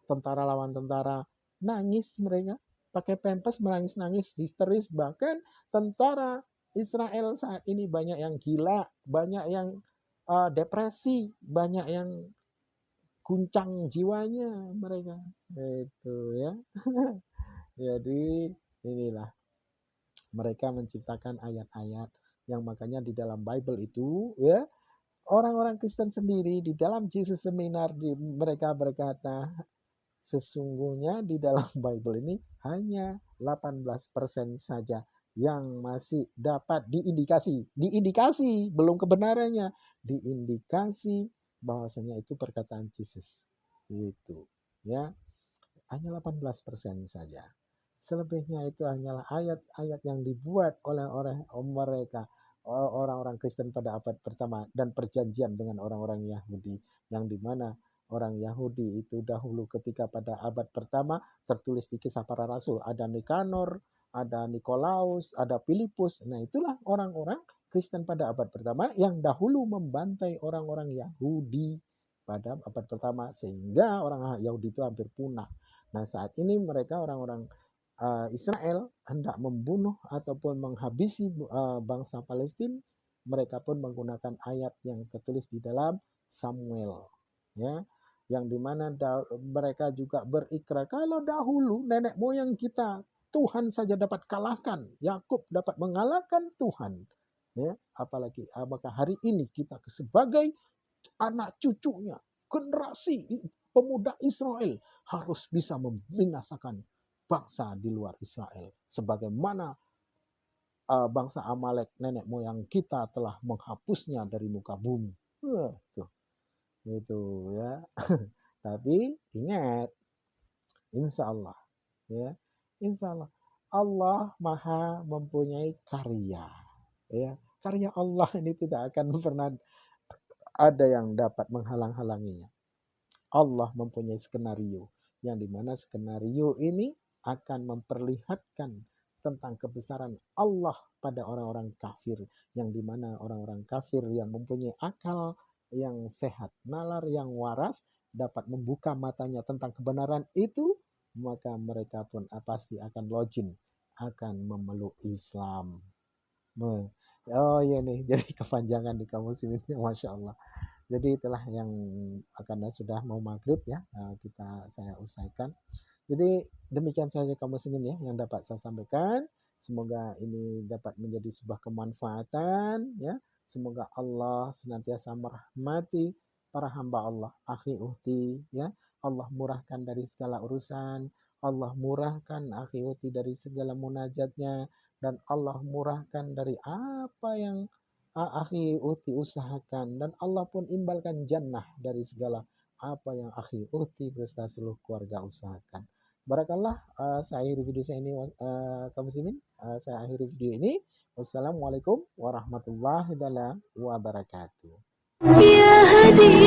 tentara lawan tentara, nangis mereka pakai pempes, menangis-nangis histeris. Bahkan tentara Israel saat ini banyak yang gila, banyak yang depresi, banyak yang guncang jiwanya mereka itu ya. Jadi inilah mereka menciptakan ayat-ayat yang makanya di dalam Bible itu ya, orang-orang Kristen sendiri di dalam Jesus Seminar mereka berkata sesungguhnya di dalam Bible ini hanya 18% saja yang masih dapat diindikasi belum kebenarannya, diindikasi bahwasanya itu perkataan Jesus gitu ya, hanya 18% saja. Selebihnya itu hanyalah ayat-ayat yang dibuat oleh mereka, orang-orang Kristen pada abad pertama dan perjanjian dengan orang-orang Yahudi, yang dimana orang Yahudi itu dahulu ketika pada abad pertama tertulis di Kisah Para Rasul, ada Nikanor, ada Nikolaus, ada Filipus. Nah itulah orang-orang Kristen pada abad pertama yang dahulu membantai orang-orang Yahudi pada abad pertama sehingga orang Yahudi itu hampir punah. Nah saat ini mereka orang-orang Israel hendak membunuh ataupun menghabisi bangsa Palestina, mereka pun menggunakan ayat yang tertulis di dalam Samuel, ya, yang dimana mereka juga berikrar kalau dahulu nenek moyang kita Tuhan saja dapat kalahkan, Yakub dapat mengalahkan Tuhan, ya, apakah hari ini kita sebagai anak cucunya generasi pemuda Israel harus bisa membinasakan bangsa di luar Israel, sebagaimana bangsa Amalek nenek moyang kita telah menghapusnya dari muka bumi. Itu ya. Tapi ingat, insya Allah, ya, insya Allah, Allah Maha mempunyai karya, ya. Karya Allah ini tidak akan pernah ada yang dapat menghalang-halanginya. Allah mempunyai skenario, yang dimana skenario ini akan memperlihatkan tentang kebesaran Allah pada orang-orang kafir, yang dimana orang-orang kafir yang mempunyai akal yang sehat, nalar yang waras, dapat membuka matanya tentang kebenaran itu, maka mereka pun pasti akan login, akan memeluk Islam. Oh iya nih, jadi kepanjangan di kamus ini, Masya Allah. Jadi itulah yang karena sudah mau maghrib ya, saya usaikan. Jadi demikian saja kaum muslimin ya yang dapat saya sampaikan. Semoga ini dapat menjadi sebuah kemanfaatan ya. Semoga Allah senantiasa merahmati para hamba Allah, akhi uhti ya. Allah murahkan dari segala urusan, Allah murahkan akhi uhti dari segala munajatnya, dan Allah murahkan dari apa yang akhi uhti usahakan, dan Allah pun imbalkan jannah dari segala apa yang akhi uhti beserta seluruh keluarga usahakan. Barakallah, saya akhiri video saya ini, kaum muslimin. Saya akhiri video ini. Wassalamualaikum warahmatullahi wabarakatuh. يا هدي